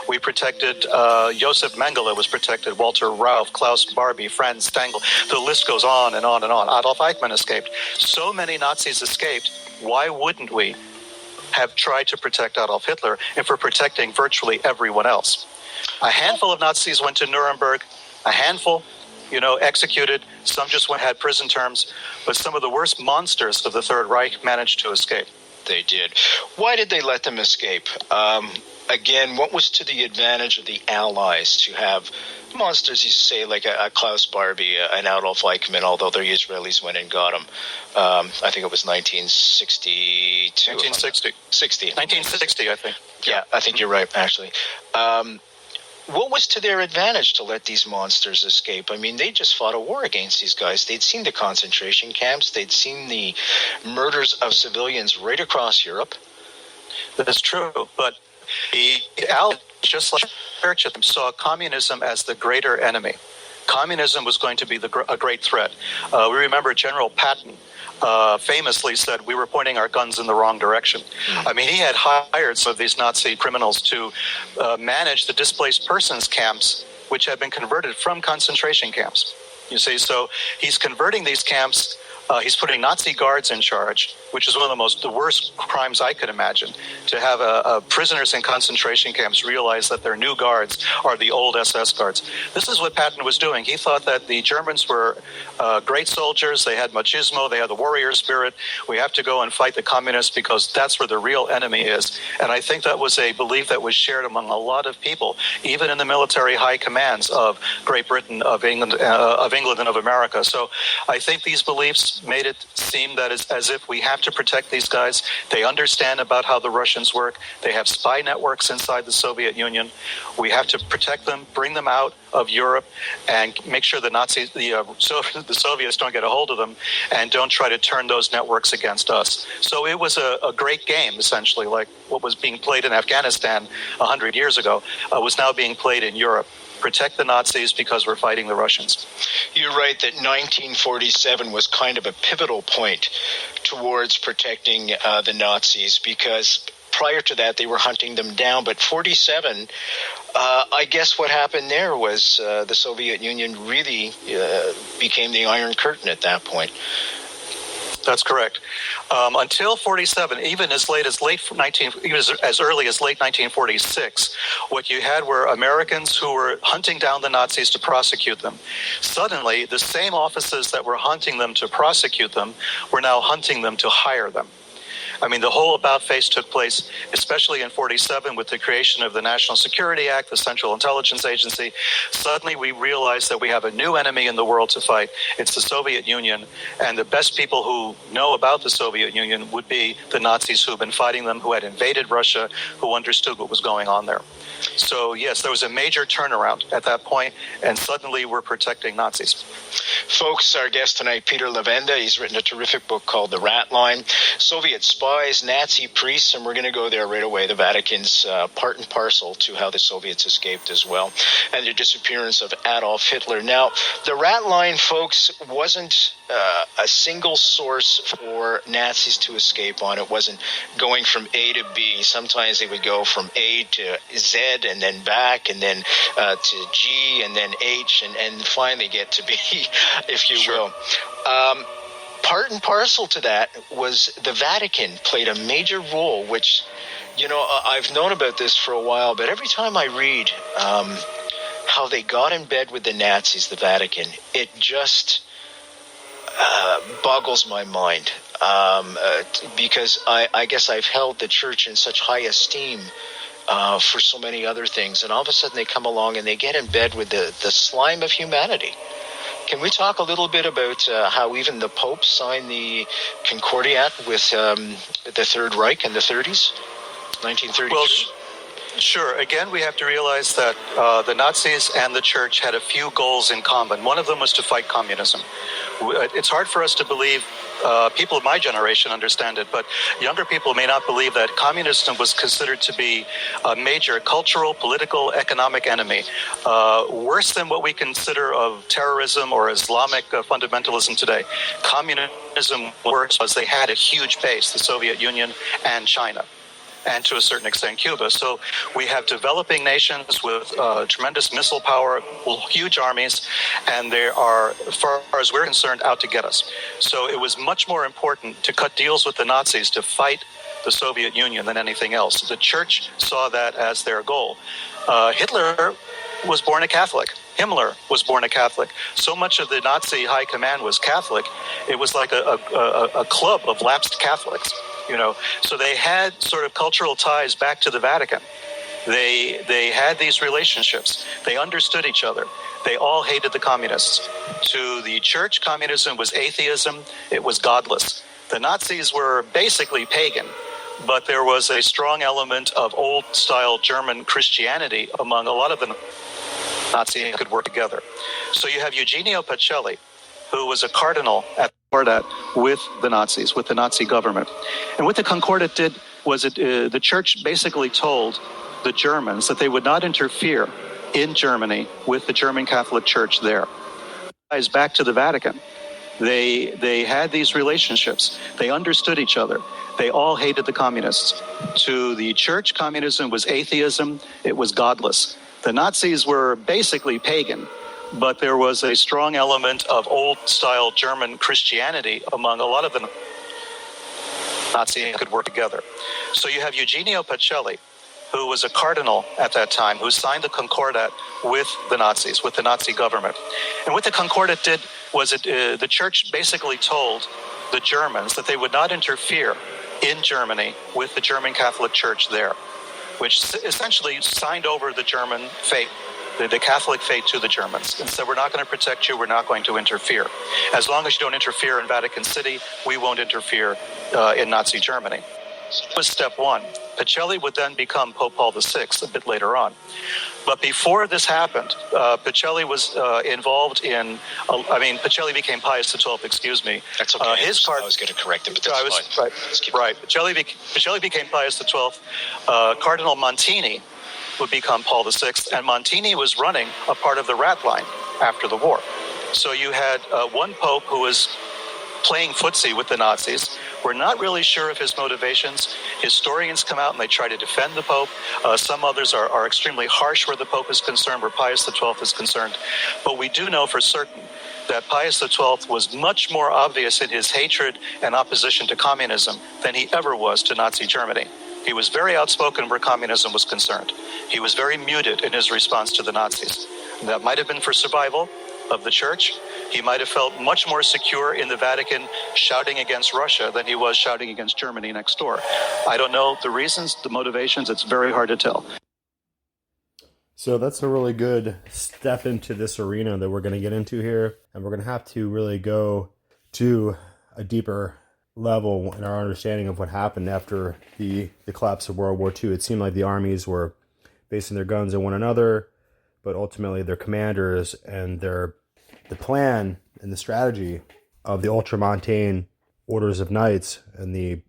We protected, Josef Mengele was protected, Walter Rauff, Klaus Barbie, Franz Stangl. The list goes on and on and on. Adolf Eichmann escaped. So many Nazis escaped. Why wouldn't we have tried to protect Adolf Hitler if we're protecting virtually everyone else? A handful of Nazis went to Nuremberg, a handful, executed. Some just had prison terms, but some of the worst monsters of the Third Reich managed to escape. They did. Why did they let them escape? Again, what was to the advantage of the Allies to have monsters, you say, like a Klaus Barbie, an Adolf Eichmann, although the Israelis went and got him. I think it was 1962. 1960, I think. Yeah, I think you're right, actually. What was to their advantage to let these monsters escape? I mean, they just fought a war against these guys. They'd seen the concentration camps. They'd seen the murders of civilians right across Europe. That's true, but the Allies, just like the Church at them, saw communism as the greater enemy. Communism was going to be a great threat. We remember General Patton famously said we were pointing our guns in the wrong direction. I mean, he had hired some of these Nazi criminals to manage the displaced persons camps, which had been converted from concentration camps. You see, so he's converting these camps He's putting Nazi guards in charge, which is one of the worst crimes I could imagine, to have prisoners in concentration camps realize that their new guards are the old SS guards. This is what Patton was doing. He thought that the Germans were great soldiers. They had machismo. They had the warrior spirit. We have to go and fight the communists because that's where the real enemy is. And I think that was a belief that was shared among a lot of people, even in the military high commands of Great Britain, of England, and of America. So I think these beliefs made it seem that it's as if we have to protect these guys. They understand about how the Russians work. They have spy networks inside the Soviet Union. We have to protect them, bring them out of Europe, and make sure the Nazis, the Soviets don't get a hold of them and don't try to turn those networks against us. So it was a great game, essentially, like what was being played in Afghanistan 100 years ago was now being played in Europe. Protect the Nazis because we're fighting the Russians. You're right that 1947 was kind of a pivotal point towards protecting the Nazis, because prior to that they were hunting them down. But 47, I guess what happened there was the Soviet Union really became the Iron Curtain at that point. That's correct. Until 47, even as early as late 1946, what you had were Americans who were hunting down the Nazis to prosecute them. Suddenly, the same offices that were hunting them to prosecute them were now hunting them to hire them. I mean, the whole about-face took place, especially in 47, with the creation of the National Security Act, the Central Intelligence Agency. Suddenly, we realized that we have a new enemy in the world to fight. It's the Soviet Union, and the best people who know about the Soviet Union would be the Nazis who have been fighting them, who had invaded Russia, who understood what was going on there. So, yes, there was a major turnaround at that point, and suddenly we're protecting Nazis. Folks, our guest tonight, Peter Levenda, he's written a terrific book called The Ratline, Soviet Spies, Nazi Priests, and we're going to go there right away. The Vatican's part and parcel to how the Soviets escaped as well, and the disappearance of Adolf Hitler. Now, The Ratline, folks, wasn't a single source for Nazis to escape on. It wasn't going from A to B. Sometimes they would go from A to Z and then back and then to G and then H and finally get to B, if you will. Part and parcel to that was the Vatican played a major role, which, you know, I've known about this for a while, but every time I read how they got in bed with the Nazis, the Vatican, it just boggles my mind, because I guess I've held the church in such high esteem for so many other things, and all of a sudden they come along and they get in bed with the slime of humanity. Can we talk a little bit about how even the Pope signed the Concordiat with the Third Reich in the 30s, 1933? Well, sure. Again, we have to realize that the Nazis and the church had a few goals in common. One of them was to fight communism. It's hard for us to believe, people of my generation understand it, but younger people may not believe that communism was considered to be a major cultural, political, economic enemy, worse than what we consider of terrorism or Islamic fundamentalism today. Communism works because they had a huge base, the Soviet Union and China, and to a certain extent Cuba. So we have developing nations with tremendous missile power, huge armies, and they are, as far as we're concerned, out to get us. So it was much more important to cut deals with the Nazis to fight the Soviet Union than anything else. The church saw that as their goal. Hitler was born a Catholic. Himmler was born a Catholic. So much of the Nazi high command was Catholic. It was like a club of lapsed Catholics. You know, so they had sort of cultural ties back to the Vatican. They had these relationships. They understood each other. They all hated the communists. To the church, communism was atheism. It was godless. The Nazis were basically pagan, but there was a strong element of old-style German Christianity among a lot of the Nazis who could work together. So you have Eugenio Pacelli, who was a cardinal at Concordat with the Nazis, with the Nazi government. And what the Concordat did was the church basically told the Germans that they would not interfere in Germany with the German Catholic Church there. Back to the Vatican. They had these relationships. They understood each other. They all hated the communists. To the church, communism was atheism. It was godless. The Nazis were basically pagan, but there was a strong element of old-style German Christianity among a lot of the Nazi could work together. So you have Eugenio Pacelli, who was a cardinal at that time, who signed the Concordat with the Nazis, with the Nazi government. And what the Concordat did was the church basically told the Germans that they would not interfere in Germany with the German Catholic Church there, which essentially signed over the German faith, the Catholic faith, to the Germans, and said, we're not going to protect you, we're not going to interfere. As long as you don't interfere in Vatican City, we won't interfere in Nazi Germany. That was step one. Pacelli would then become Pope Paul VI a bit later on. But before this happened, Pacelli was involved in, Pacelli became Pius XII, excuse me. That's okay. I was going to correct him, but that's fine. Right. Pacelli became Pius XII. Cardinal Montini would become Paul VI, and Montini was running a part of the Ratline after the war. So you had one pope who was playing footsie with the Nazis. We're not really sure of his motivations. Historians come out and they try to defend the Pope. Some others are extremely harsh where the Pope is concerned, where Pius XII is concerned. But we do know for certain that Pius XII was much more obvious in his hatred and opposition to communism than he ever was to Nazi Germany. He was very outspoken where communism was concerned. He was very muted in his response to the Nazis. That might have been for survival of the church. He might have felt much more secure in the Vatican shouting against Russia than he was shouting against Germany next door. I don't know the reasons, the motivations. It's very hard to tell. So that's a really good step into this arena that we're going to get into here. And we're going to have to really go to a deeper level in our understanding of what happened after the collapse of World War II. It seemed like the armies were basing their guns on one another, but ultimately their commanders and the plan and the strategy of the Ultramontane Orders of Knights and the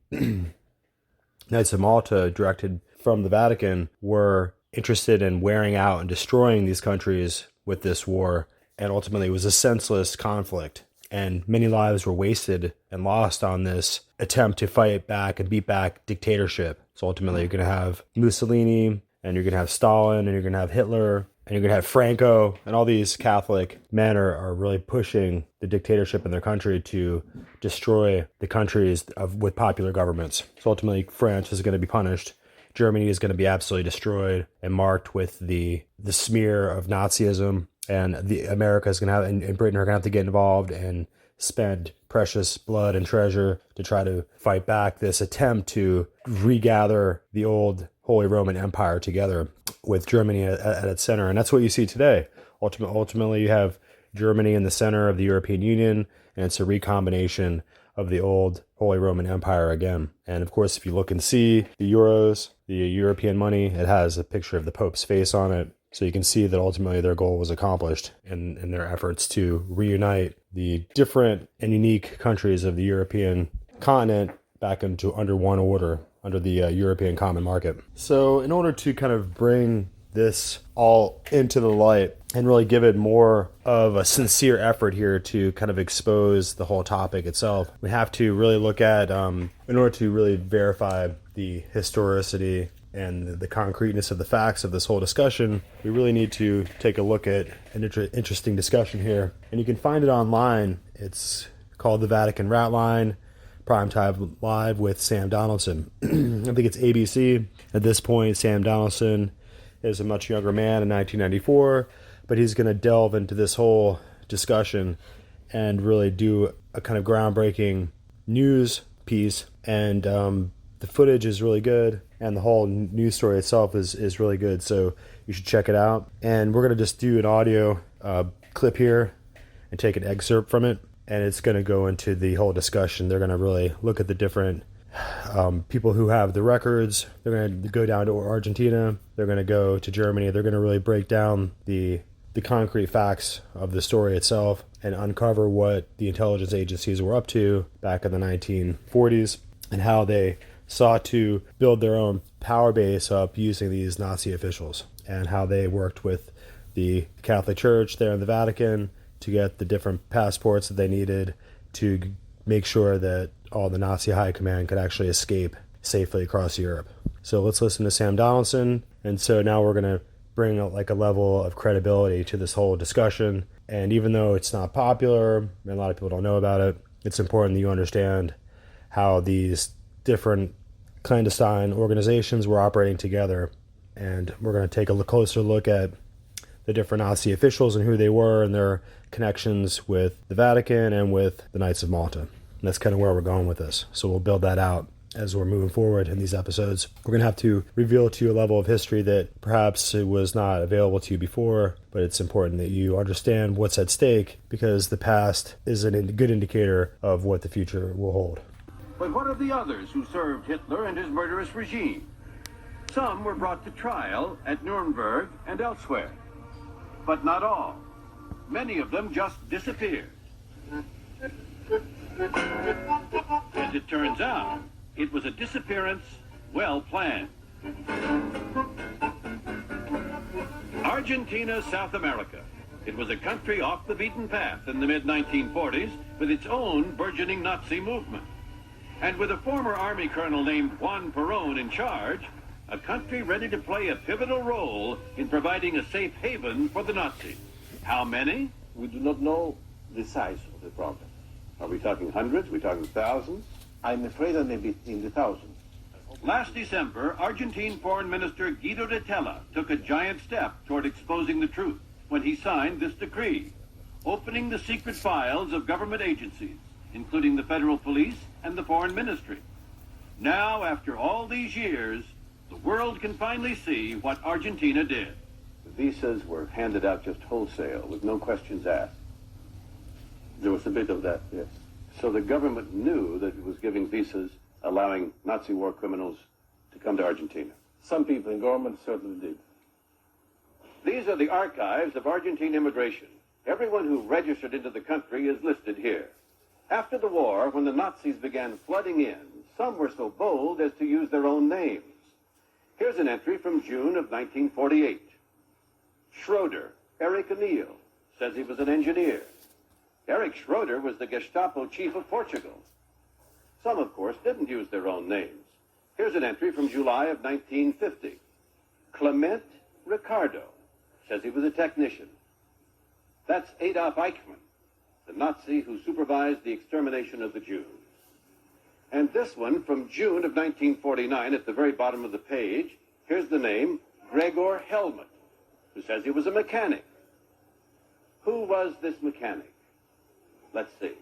Knights of Malta, directed from the Vatican, were interested in wearing out and destroying these countries with this war. And ultimately it was a senseless conflict. And many lives were wasted and lost on this attempt to fight back and beat back dictatorship. So ultimately you're going to have Mussolini, and you're going to have Stalin, and you're going to have Hitler, and you're going to have Franco, and all these Catholic men are really pushing the dictatorship in their country to destroy the countries with popular governments. So ultimately, France is going to be punished. Germany is going to be absolutely destroyed and marked with the smear of Nazism. And America is going to have, and Britain are going to have to get involved and spend precious blood and treasure to try to fight back this attempt to regather the old Holy Roman Empire together with Germany at its center. And that's what you see today. Ultimately, you have Germany in the center of the European Union, and it's a recombination of the old Holy Roman Empire again. And of course, if you look and see the euros, the European money, it has a picture of the Pope's face on it. So you can see that ultimately their goal was accomplished in their efforts to reunite the different and unique countries of the European continent back under one order, under the European common market. So in order to kind of bring this all into the light and really give it more of a sincere effort here to kind of expose the whole topic itself, we have to really look at, in order to really verify the historicity and the concreteness of the facts of this whole discussion, we really need to take a look at an interesting discussion here. And you can find it online. It's called the Vatican Ratlines, Primetime Live with Sam Donaldson. I think it's ABC. At this point, Sam Donaldson is a much younger man in 1994, but he's going to delve into this whole discussion and really do a kind of groundbreaking news piece. And the footage is really good, and the whole news story itself is really good, so you should check it out. And we're going to just do an audio clip here and take an excerpt from it, and it's going to go into the whole discussion. They're going to really look at the different people who have the records. They're going to go down to Argentina. They're going to go to Germany. They're going to really break down the concrete facts of the story itself and uncover what the intelligence agencies were up to back in the 1940s and how they sought to build their own power base up using these Nazi officials, and how they worked with the Catholic Church there in the Vatican to get the different passports that they needed to make sure that all the Nazi high command could actually escape safely across Europe. So let's listen to Sam Donaldson. And so now we're going to bring like a level of credibility to this whole discussion. And even though it's not popular and a lot of people don't know about it, it's important that you understand how these different clandestine organizations were operating together. And we're going to take a closer look at the different Nazi officials and who they were and their connections with the Vatican and with the Knights of Malta. And that's kind of where we're going with this. So we'll build that out as we're moving forward in these episodes. We're going to have to reveal to you a level of history that perhaps it was not available to you before, but it's important that you understand what's at stake, because the past is a good indicator of what the future will hold. But what of the others who served Hitler and his murderous regime? Some were brought to trial at Nuremberg and elsewhere, but not all. Many of them just disappeared. As it turns out, it was a disappearance well planned. Argentina, South America. It was a country off the beaten path in the mid-1940s with its own burgeoning Nazi movement. And with a former army colonel named Juan Peron in charge, a country ready to play a pivotal role in providing a safe haven for the Nazis. How many? We do not know the size of the problem. Are we talking hundreds? Are we talking thousands? I'm afraid I may be in the thousands. Last December, Argentine Foreign Minister Guido de Tella took a giant step toward exposing the truth when he signed this decree, opening the secret files of government agencies, including the federal police and the foreign ministry. Now, after all these years, the world can finally see what Argentina did. The visas were handed out just wholesale with no questions asked. There was a bit of that, yes. So the government knew that it was giving visas, allowing Nazi war criminals to come to Argentina. Some people in government certainly did. These are the archives of Argentine immigration. Everyone who registered into the country is listed here. After the war, when the Nazis began flooding in, some were so bold as to use their own names. Here's an entry from June of 1948. Schroeder, Eric O'Neill, says he was an engineer. Erich Schroeder was the Gestapo chief of Portugal. Some, of course, didn't use their own names. Here's an entry from July of 1950. Clement Ricardo says he was a technician. That's Adolf Eichmann, the Nazi who supervised the extermination of the Jews. And this one from June of 1949, at the very bottom of the page, here's the name, Gregor Helmut, who says he was a mechanic. Who was this mechanic? Let's see.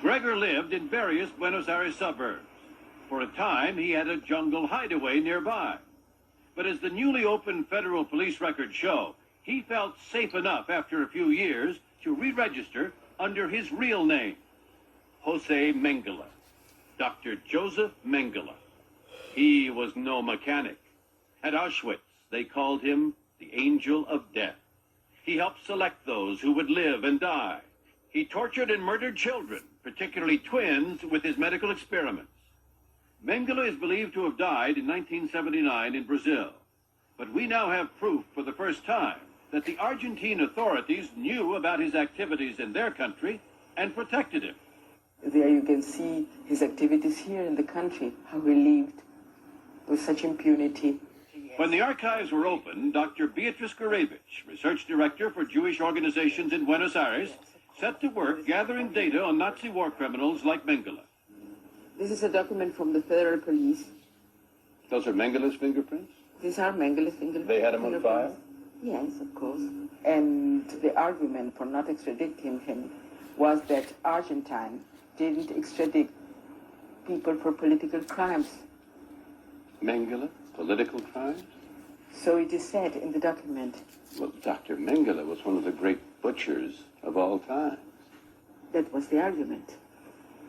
Gregor lived in various Buenos Aires suburbs. For a time, he had a jungle hideaway nearby. But as the newly opened federal police records show, he felt safe enough after a few years to re-register under his real name, Jose Mengele, Dr. Joseph Mengele. He was no mechanic. At Auschwitz, they called him the Angel of Death. He helped select those who would live and die. He tortured and murdered children, particularly twins, with his medical experiments. Mengele is believed to have died in 1979 in Brazil. But we now have proof for the first time that the Argentine authorities knew about his activities in their country and protected him. There you can see his activities here in the country, how he lived with such impunity. When the archives were opened, Dr. Beatrice Gurevich, research director for Jewish organizations in Buenos Aires, set to work gathering data on Nazi war criminals like Mengele. This is a document from the federal police. Those are Mengele's fingerprints? These are Mengele's fingerprints. They had him on file? Yes, of course. And the argument for not extraditing him was that Argentina didn't extradite people for political crimes. Mengele? Political crimes? So it is said in the document. Well, Dr. Mengele was one of the great butchers of all times. That was the argument.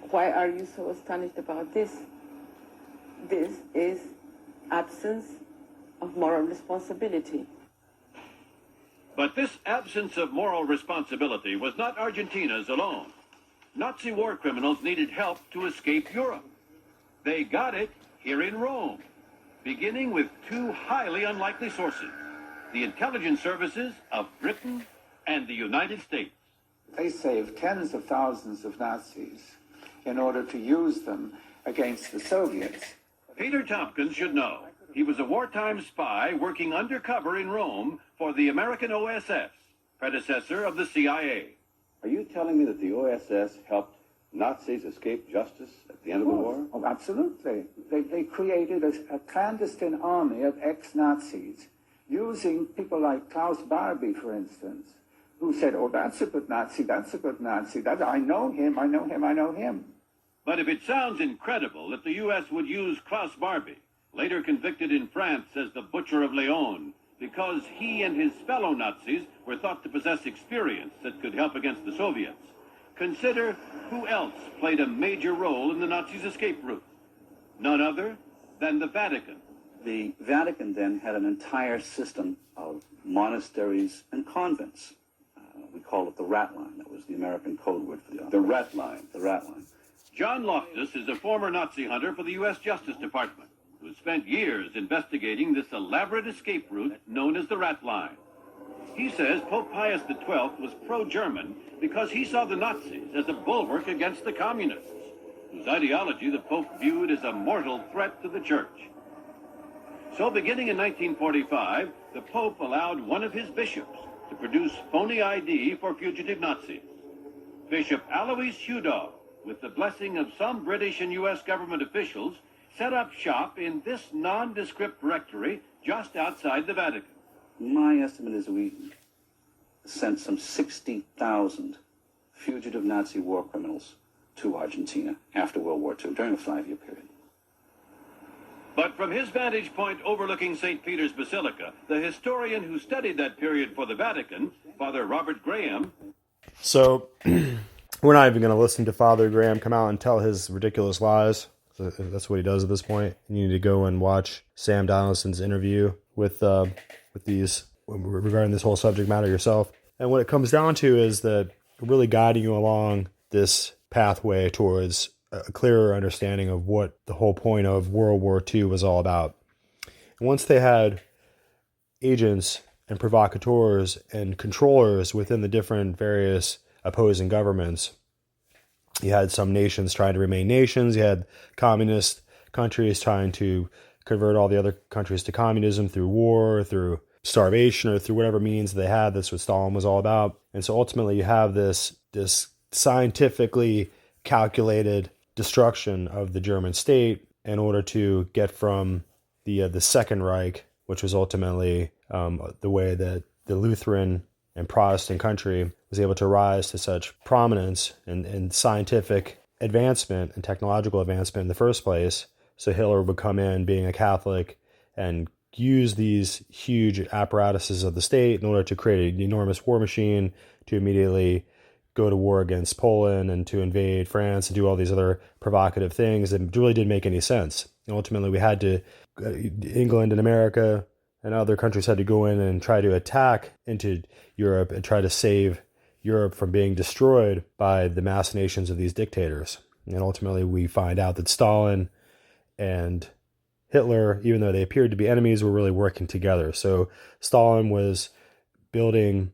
Why are you so astonished about this? This is absence of moral responsibility. But this absence of moral responsibility was not Argentina's alone. Nazi war criminals needed help to escape Europe. They got it here in Rome, beginning with two highly unlikely sources, the intelligence services of Britain and the United States. They saved tens of thousands of Nazis in order to use them against the Soviets. Peter Tompkins should know He was a wartime spy working undercover in Rome for the American OSS, predecessor of the CIA. Are you telling me that the OSS helped Nazis escape justice at the end of the war? Oh, absolutely. They created a clandestine army of ex-Nazis, using people like Klaus Barbie, for instance, who said, oh, that's a good Nazi, that's a good Nazi, I know him, I know him, I know him. But if it sounds incredible that the U.S. would use Klaus Barbie, later convicted in France as the Butcher of Lyon, because he and his fellow Nazis were thought to possess experience that could help against the Soviets, consider who else played a major role in the Nazis' escape route. None other than the Vatican. The Vatican then had an entire system of monasteries and convents. We call it the Ratline. That was the American code word for the Ratline. The Ratline. John Loftus is a former Nazi hunter for the U.S. Justice Department, who spent years investigating this elaborate escape route known as the Ratline. He says Pope Pius XII was pro-German because he saw the Nazis as a bulwark against the communists, whose ideology the Pope viewed as a mortal threat to the Church. So beginning in 1945, the Pope allowed one of his bishops to produce phony ID for fugitive Nazis. Bishop Alois Hudol, with the blessing of some British and U.S. government officials, set up shop in this nondescript rectory just outside the Vatican. My estimate is we sent some 60,000 fugitive Nazi war criminals to Argentina after World War II during a 5-year period. But from his vantage point overlooking St. Peter's Basilica, the historian who studied that period for the Vatican, Father Robert Graham... So, we're not even going to listen to Father Graham come out and tell his ridiculous lies. So that's what he does at this point. You need to go and watch Sam Donaldson's interview with these regarding this whole subject matter yourself. And what it comes down to is that really guiding you along this pathway towards a clearer understanding of what the whole point of World War II was all about. And once they had agents and provocateurs and controllers within the different various opposing governments, you had some nations trying to remain nations. You had communist countries trying to convert all the other countries to communism through war, through starvation, or through whatever means they had. That's what Stalin was all about. And so ultimately you have this scientifically calculated destruction of the German state in order to get from the Second Reich, which was ultimately the way that the Lutheran and Protestant country was able to rise to such prominence and scientific advancement and technological advancement in the first place. So Hitler would come in being a Catholic and use these huge apparatuses of the state in order to create an enormous war machine to immediately go to war against Poland and to invade France and do all these other provocative things that really didn't make any sense. And ultimately we had to, England and America and other countries had to go in and try to attack into Europe and try to save Europe from being destroyed by the machinations of these dictators. And ultimately we find out that Stalin and Hitler, even though they appeared to be enemies, were really working together. So Stalin was building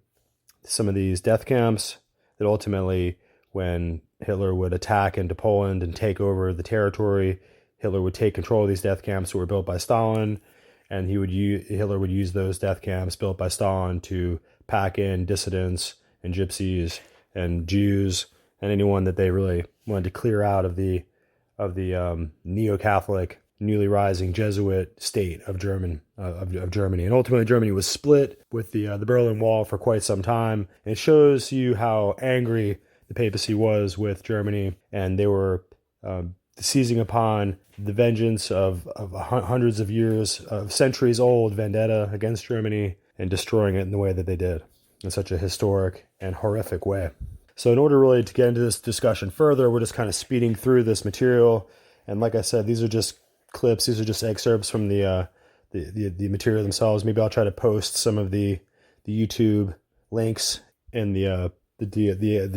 some of these death camps that ultimately, when Hitler would attack into Poland and take over the territory, Hitler would take control of these death camps that were built by Stalin, and Hitler would use those death camps built by Stalin to pack in dissidents and gypsies and Jews and anyone that they really wanted to clear out of the neo-Catholic, newly rising Jesuit state of Germany. And ultimately Germany was split with the Berlin Wall for quite some time. And it shows you how angry the papacy was with Germany, and they were seizing upon the vengeance of hundreds of years, of centuries old vendetta against Germany and destroying it in the way that they did, in such a historic and horrific way. So in order really to get into this discussion further, we're just kind of speeding through this material. And like I said, these are just clips. These are just excerpts from the material themselves. Maybe I'll try to post some of the YouTube links in the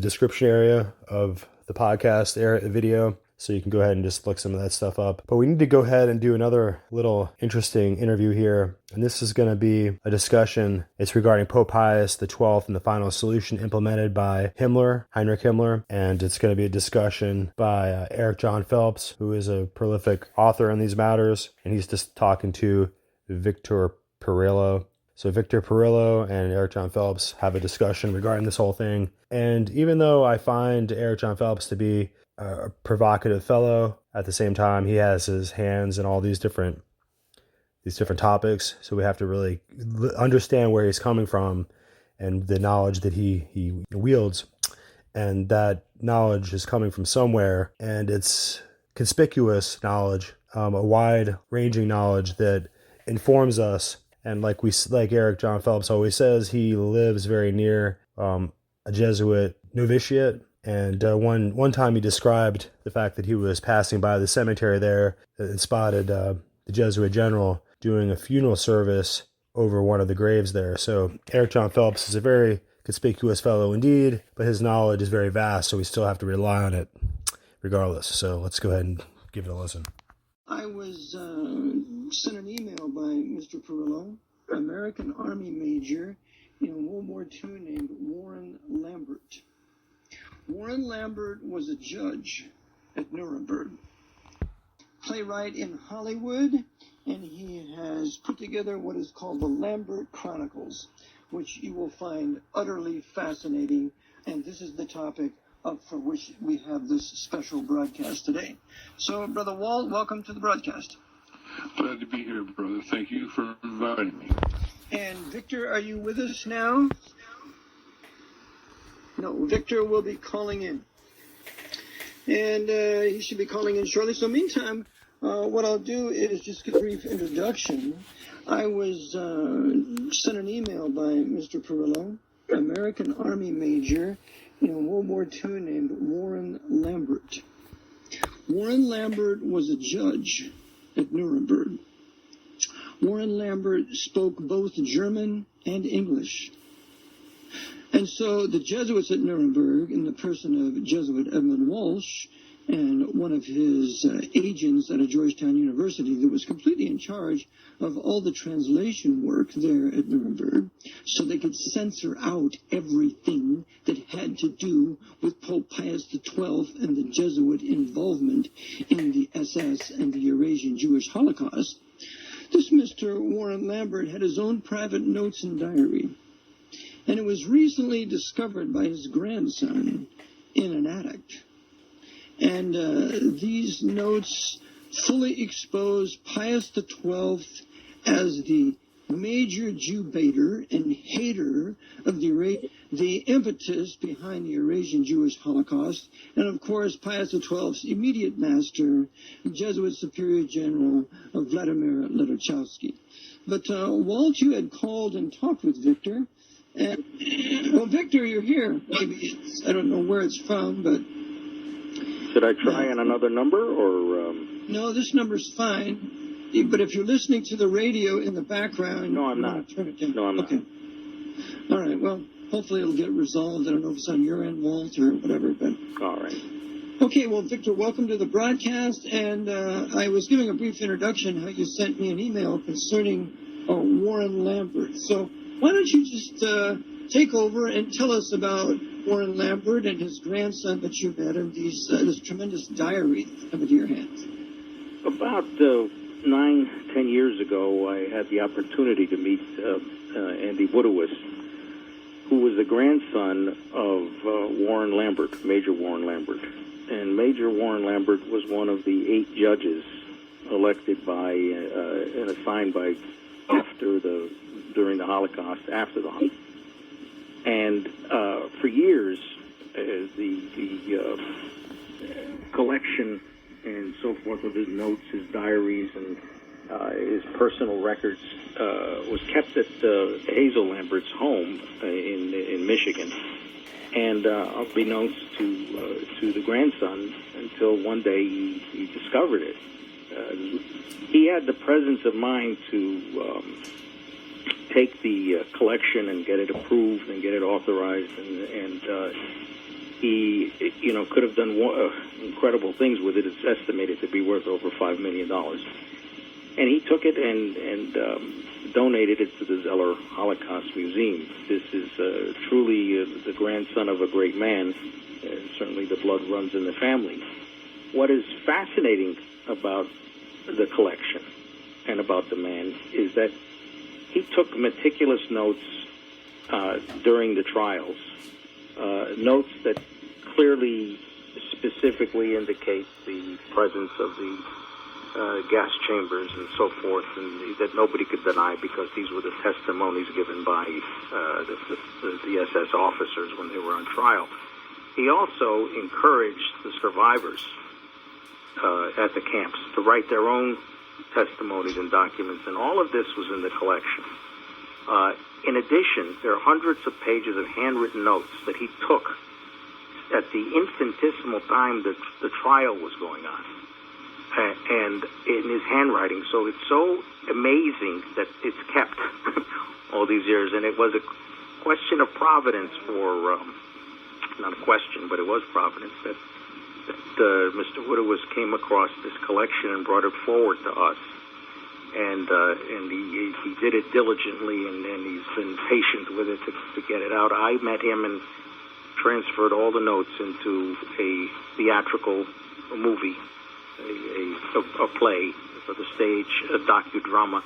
description area of the podcast video, So you can go ahead and just look some of that stuff up. But we need to go ahead and do another little interesting interview here. And this is going to be a discussion. It's regarding Pope Pius XII and the final solution implemented by Heinrich Himmler. And it's going to be a discussion by Eric John Phelps, who is a prolific author on these matters. And he's just talking to Victor Perillo. So Victor Perillo and Eric John Phelps have a discussion regarding this whole thing. And even though I find Eric John Phelps to be a provocative fellow, at the same time he has his hands in all these different topics, so we have to really understand where he's coming from and the knowledge that he wields, and that knowledge is coming from somewhere, and it's conspicuous knowledge, a wide-ranging knowledge that informs us. And like Eric John Phelps always says, he lives very near a Jesuit novitiate. And one time he described the fact that he was passing by the cemetery there and spotted the Jesuit general doing a funeral service over one of the graves there. So Eric John Phelps is a very conspicuous fellow indeed, but his knowledge is very vast, so we still have to rely on it regardless. So let's go ahead and give it a listen. I was sent an email by Mr. Perillo, American Army major in World War II named Warren Lambert. Warren Lambert was a judge at Nuremberg, playwright in Hollywood, and he has put together what is called the Lambert Chronicles, which you will find utterly fascinating, and this is the topic for which we have this special broadcast today. So, Brother Walt, welcome to the broadcast. Glad to be here, brother. Thank you for inviting me. And Victor, are you with us now? No, Victor will be calling in. And he should be calling in shortly. So meantime, what I'll do is just give a brief introduction. I was sent an email by Mr. Perillo, American Army major in World War II named Warren Lambert. Warren Lambert was a judge at Nuremberg. Warren Lambert spoke both German and English. And so the Jesuits at Nuremberg, in the person of Jesuit Edmund Walsh and one of his agents at a Georgetown University that was completely in charge of all the translation work there at Nuremberg, so they could censor out everything that had to do with Pope Pius XII and the Jesuit involvement in the SS and the Eurasian Jewish Holocaust. This Mr. Warren Lambert had his own private notes and diary. And it was recently discovered by his grandson in an attic. And these notes fully expose Pius XII as the major Jew baiter and hater of the impetus behind the Eurasian Jewish Holocaust, and of course Pius XII's immediate master, Jesuit Superior General Vladimir Ledochowski. But Walt, you had called and talked with Victor. And, well, Victor, you're here. Maybe I don't know where it's from, but... Should I try on another number, or... No, this number's fine. But if you're listening to the radio in the background... No, I'm not. Turn it down. No, I'm not. Okay. All right, well, hopefully it'll get resolved. I don't know if it's on your end, Walt, or whatever, but... All right. Okay, well, Victor, welcome to the broadcast. And I was giving a brief introduction how you sent me an email concerning Warren Lambert. So... why don't you just take over and tell us about Warren Lambert and his grandson that you met and this tremendous diary that come into your hands? About 9-10 years ago, I had the opportunity to meet Andy Woodowis, who was the grandson of Warren Lambert, Major Warren Lambert. And Major Warren Lambert was one of the 8 judges elected by and assigned by during the Holocaust, after the Holocaust. And for years, the collection and so forth of his notes, his diaries, and his personal records was kept at Hazel Lambert's home in Michigan. And unbeknownst to the grandson, until one day he discovered it. He had the presence of mind to take the collection and get it approved and get it authorized, and he, could have done incredible things with it. It's estimated to be worth over $5 million. And he took it and donated it to the Zeller Holocaust Museum. This is truly the grandson of a great man. Certainly the blood runs in the family. What is fascinating about the collection and about the man is that he took meticulous notes during the trials, notes that clearly, specifically indicate the presence of the gas chambers and so forth, and that nobody could deny because these were the testimonies given by the SS officers when they were on trial. He also encouraged the survivors at the camps to write their own testimonies and documents, and all of this was in the collection. In addition, there are hundreds of pages of handwritten notes that he took at the infinitesimal time that the trial was going on, and in his handwriting. So it's so amazing that it's kept all these years, and it was a question of providence for, not a question, but it was providence that Mr. Woodowis came across this collection and brought it forward to us. And he did it diligently, and he's been patient with it to get it out. I met him and transferred all the notes into a theatrical movie, a play for the stage, a docudrama,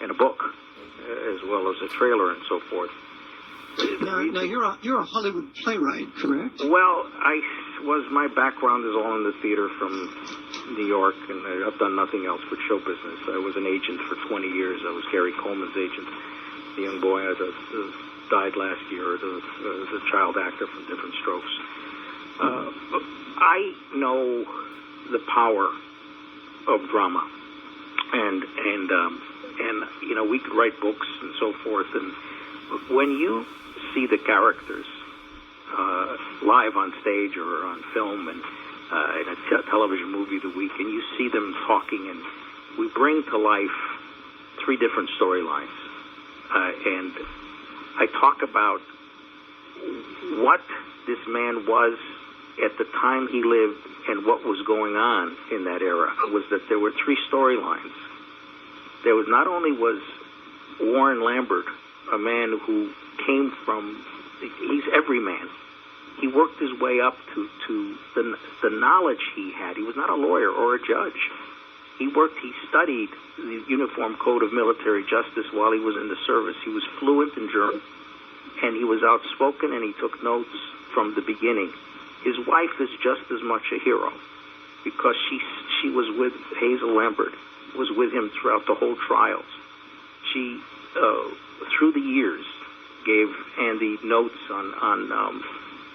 and a book, as well as a trailer and so forth. Now you're a Hollywood playwright, correct? Well, my background is all in the theater from New York, and I've done nothing else but show business. I was an agent for 20 years. I was Gary Coleman's agent. The young boy died last year as a child actor from Different Strokes. I know the power of drama, and we could write books and so forth, and when you see the characters live on stage or on film and in a television movie of the week, and you see them talking, and we bring to life three different storylines. And I talk about what this man was at the time he lived and what was going on in that era, was that there were three storylines. There was not only was Warren Lambert, a man who came from, he's every man. He worked his way up to the knowledge he had. He was not a lawyer or a judge. He studied the Uniform Code of Military Justice while he was in the service. He was fluent in German, and he was outspoken, and he took notes from the beginning. His wife is just as much a hero because she was with Hazel Lambert, was with him throughout the whole trials. She, through the years, gave Andy notes on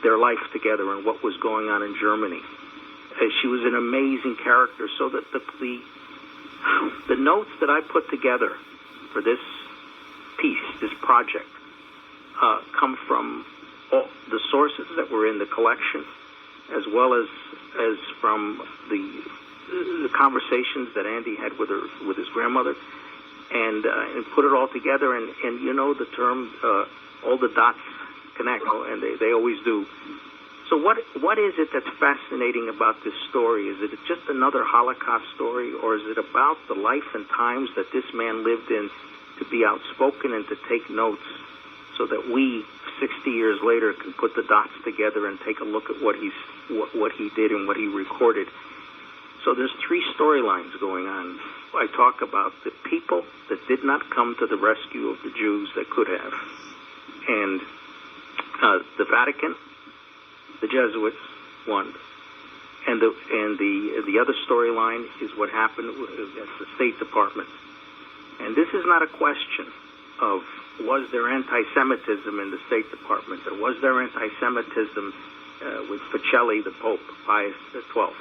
their life together and what was going on in Germany. She was an amazing character. So that the notes that I put together for this piece, this project, come from all the sources that were in the collection, as well as from the conversations that Andy had with his grandmother, and put it all together. And you know the term, all the dots connect, and they always do. So what is it that's fascinating about this story? Is it just another Holocaust story, or is it about the life and times that this man lived in, to be outspoken and to take notes, so that we, 60 years later, can put the dots together and take a look at what he did and what he recorded? So there's three storylines going on. I talk about the people that did not come to the rescue of the Jews that could have, and the Vatican, the Jesuits, one, and the other storyline is what happened at the State Department. And this is not a question of was there anti-Semitism in the State Department, or was there anti-Semitism with Pacelli, the Pope, Pius XII.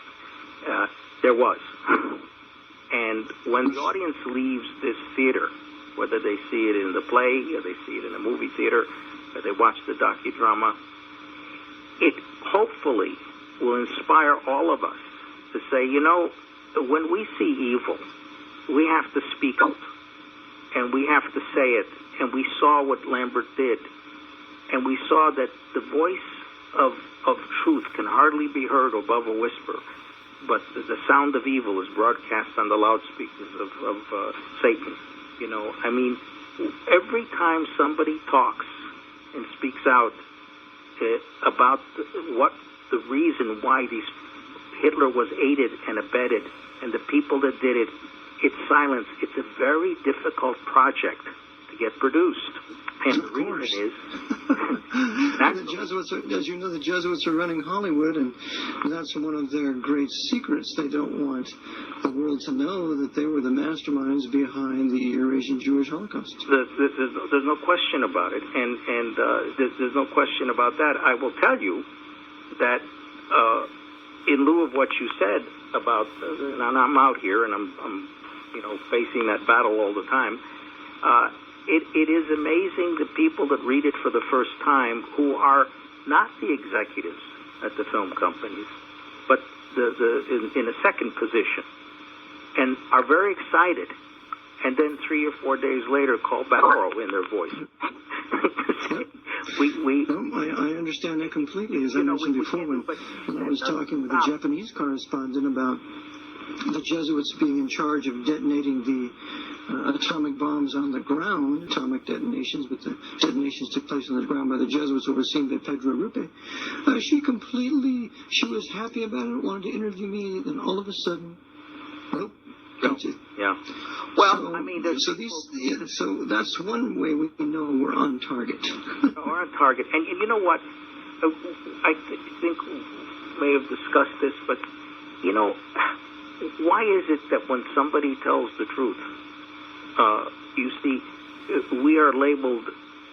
There was. And when the audience leaves this theater, whether they see it in the play, or they see it in a movie theater, or they watch the docudrama, it hopefully will inspire all of us to say, when we see evil, we have to speak out, and we have to say it. And we saw what Lambert did, and we saw that the voice of truth can hardly be heard above a whisper, but the sound of evil is broadcast on the loudspeakers of Satan. You know, I mean, every time somebody talks and speaks out about what the reason why Hitler was aided and abetted, and the people that did it, it's silence. It's a very difficult project to get produced. And the reason is, the Jesuits, as you know, the Jesuits are running Hollywood, and that's one of their great secrets. They don't want the world to know that they were the masterminds behind the Eurasian Jewish Holocaust. There's no question about it, and there's no question about that. I will tell you that in lieu of what you said about, and I'm out here and I'm facing that battle all the time. It is amazing the people that read it for the first time, who are not the executives at the film companies, but in a second position, and are very excited, and then 3 or 4 days later call back in their voice. I understand that completely. As I mentioned before, when I was talking with a Japanese correspondent about the Jesuits being in charge of detonating the atomic bombs on the ground, atomic detonations, but the detonations took place on the ground by the Jesuits overseen by Pedro Rupe. She was happy about it, wanted to interview me, and all of a sudden, nope, got you. Yeah. Well, so, I mean, so that's one way we know we're on target. We're on target. And you know what? I think we may have discussed this, but, you know, why is it that when somebody tells the truth, you see, we are labeled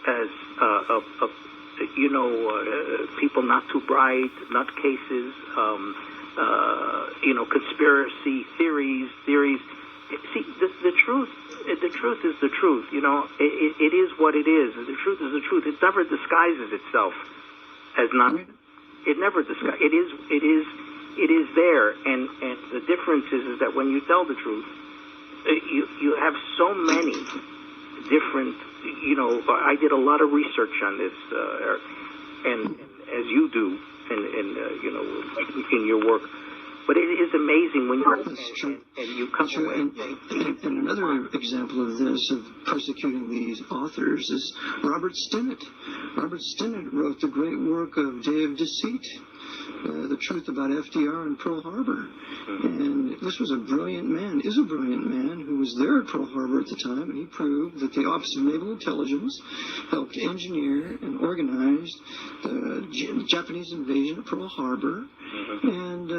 as, people not too bright, nutcases, conspiracy theories. See, the truth is the truth. You know, it is what it is. The truth is the truth. It never disguises itself as not. It never disguises. It is there, and the difference is that when you tell the truth, you have so many different. You know, I did a lot of research on this, and as you do, and in your work. But it is amazing when you come away. And another example of this, of persecuting these authors, is Robert Stinnett. Robert Stinnett wrote the great work of Day of Deceit, the truth about FDR and Pearl Harbor. And this was a brilliant man, who was there at Pearl Harbor at the time, and he proved that the Office of Naval Intelligence helped engineer and organize the Japanese invasion of Pearl Harbor, and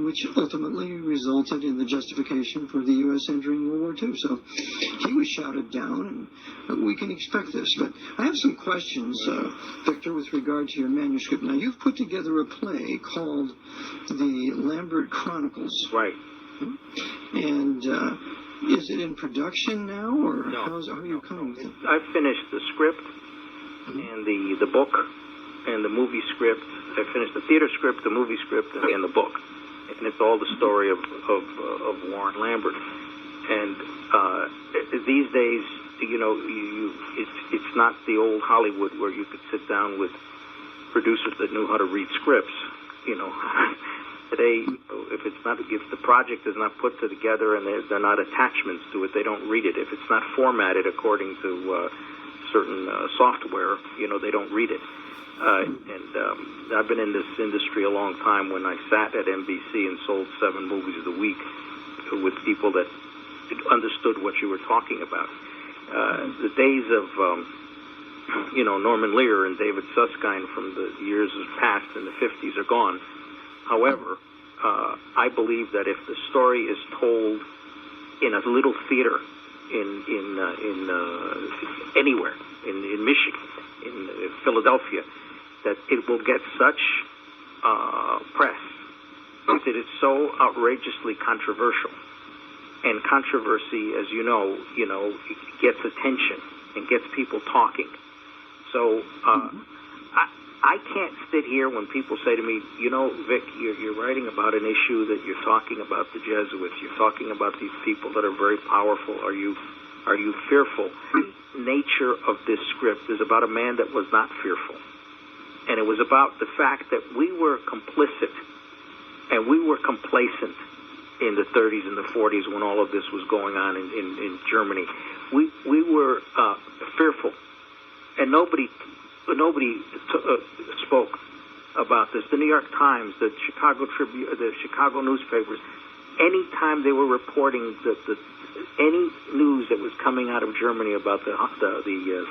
which ultimately resulted in the justification for the U.S. entering World War II. So he was shouted down, and we can expect this. But I have some questions, Victor, with regard to your manuscript. Now, you've put together a play called The Lambert Chronicles. Right. And is it in production now, or how are you coming with it? I've finished the script and the book and the movie script. I finished the theater script, the movie script, and the book. And it's all the story of Warren Lambert. And these days, you know, it's not the old Hollywood where you could sit down with producers that knew how to read scripts. You know, today, if the project is not put together and they're not attachments to it, they don't read it. If it's not formatted according to certain software, you know, they don't read it. And I've been in this industry a long time. When I sat at NBC and sold 7 movies a week with people that understood what you were talking about. The days of, Norman Lear and David Susskind from the years past in the 50s are gone. However, I believe that if the story is told in a little theater in anywhere, in Michigan, in Philadelphia, that it will get such press because it is so outrageously controversial. And controversy, as you know, gets attention and gets people talking. So I can't sit here when people say to me, you know, Vic, you're writing about an issue that you're talking about the Jesuits. You're talking about these people that are very powerful. Are you fearful? The nature of this script is about a man that was not fearful. And it was about the fact that we were complicit and we were complacent in the 30s and the 40s when all of this was going on in Germany. We were fearful, and nobody spoke about this. The New York Times, the Chicago Tribune, the Chicago newspapers, anytime they were reporting any news that was coming out of Germany about the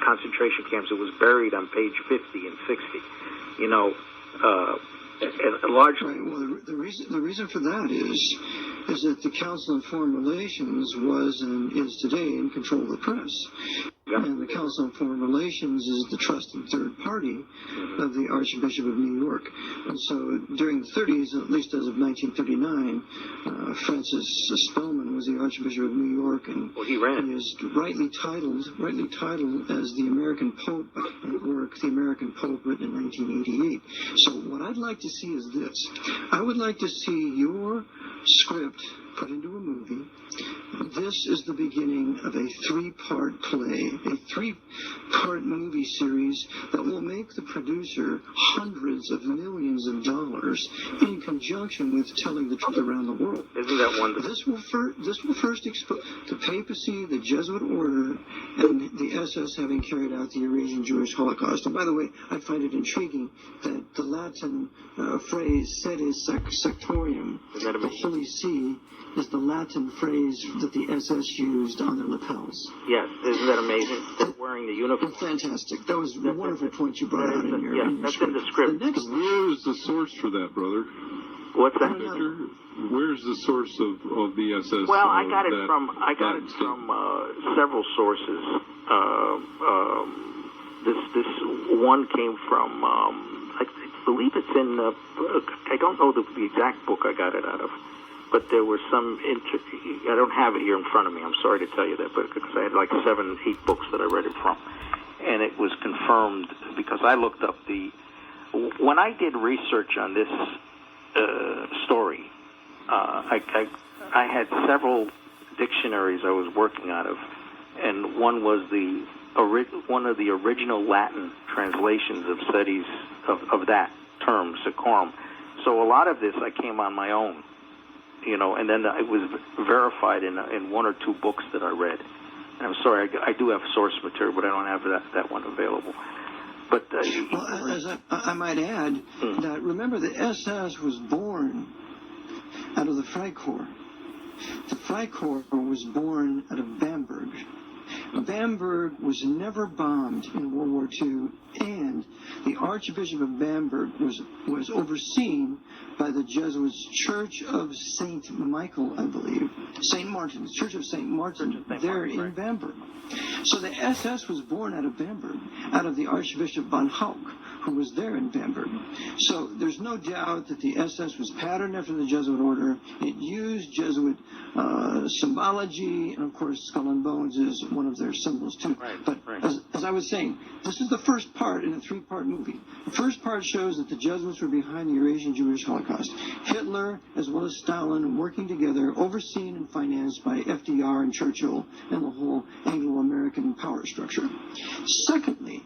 concentration camps, it was buried on page 50 and 60. You know, and largely. Right. Well, the reason for that is that the Council of Foreign Relations was and is today in control of the press. Yeah. And the Council of Foreign Relations is the trusted third party of the Archbishop of New York. And so during the 30s, at least as of 1939, Francis Spellman was the Archbishop of New York, and he is rightly titled as the American Pope, or the American Pope, written in 1988. So what I'd like to see is this. I would like to see your script put into a movie. This is the beginning of a three-part play, a three-part movie series that will make the producer hundreds of millions of dollars in conjunction with telling the truth around the world. Isn't that wonderful? This will first expose the papacy, the Jesuit order, and the SS having carried out the Eurasian Jewish Holocaust. And by the way, I find it intriguing that the Latin phrase sede sectorium, the Holy See, is the Latin phrase that the SS used on their lapels. Yes, isn't that amazing? They're wearing the uniform. Fantastic. That was a wonderful point you brought out in your that's in the script. Where is the source for that, brother? What's that? Where's the source of the SS? Well, I got it from several sources. This one came from I believe it's in I don't know the exact book I got it out of. But there were some, I don't have it here in front of me, I'm sorry to tell you that, but because I had like 7, 8 books that I read it from. And it was confirmed because I looked up when I did research on this story, I had several dictionaries I was working out of, and one was one of the original Latin translations of SETI's, of that term, secorum. So a lot of this I came on my own. You know, and then it was verified in 1 or 2 books that I read. And I'm sorry, I do have source material, but I don't have that one available. But well, as I might add, that remember the SS was born out of the Freikorps. The Freikorps was born out of Bamberg. Bamberg was never bombed in World War II, and the Archbishop of Bamberg was overseen by the Jesuits' Church of St. Michael, I believe, St. Martin's, Church of St. Martin, there in Bamberg. So the SS was born out of Bamberg, out of the Archbishop von Hauck, who was there in Bamberg. So there's no doubt that the SS was patterned after the Jesuit order. It used Jesuit symbology, and of course skull and bones is one of their symbols too. But as I was saying, this is the first part in a 3-part movie. The first part shows that the Jesuits were behind the Eurasian Jewish Holocaust. Hitler, as well as Stalin, working together, overseen and financed by FDR and Churchill and the whole Anglo-American power structure. Secondly,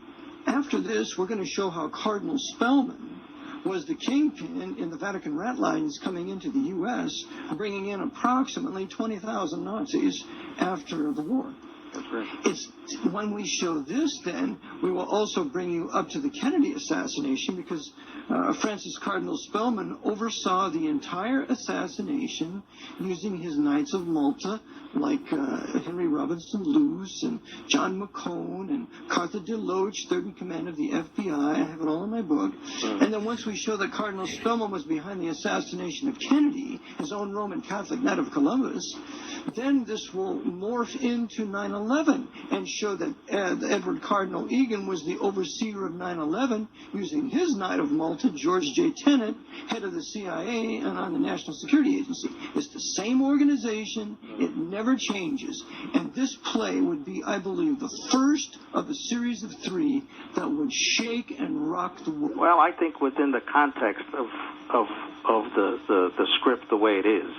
after this, we're going to show how Cardinal Spellman was the kingpin in the Vatican Ratlines coming into the U.S., bringing in approximately 20,000 Nazis after the war. That's right. It's when we show this, then we will also bring you up to the Kennedy assassination, because Francis Cardinal Spellman oversaw the entire assassination using his Knights of Malta, like Henry Robinson Luce and John McCone and Cartha DeLoach, third in command of the FBI. I have it all in my book. And then once we show that Cardinal Spellman was behind the assassination of Kennedy, his own Roman Catholic Knight of Columbus, then this will morph into 9/11 and show that Edward Cardinal Egan was the overseer of 9/11 using his Knight of Malta, George J. Tenet, head of the CIA and on the National Security Agency. It's the same organization. It never changes. And this play would be, I believe, the first of a series of 3 that would shake and rock the world. Well, I think within the context of the script the way it is,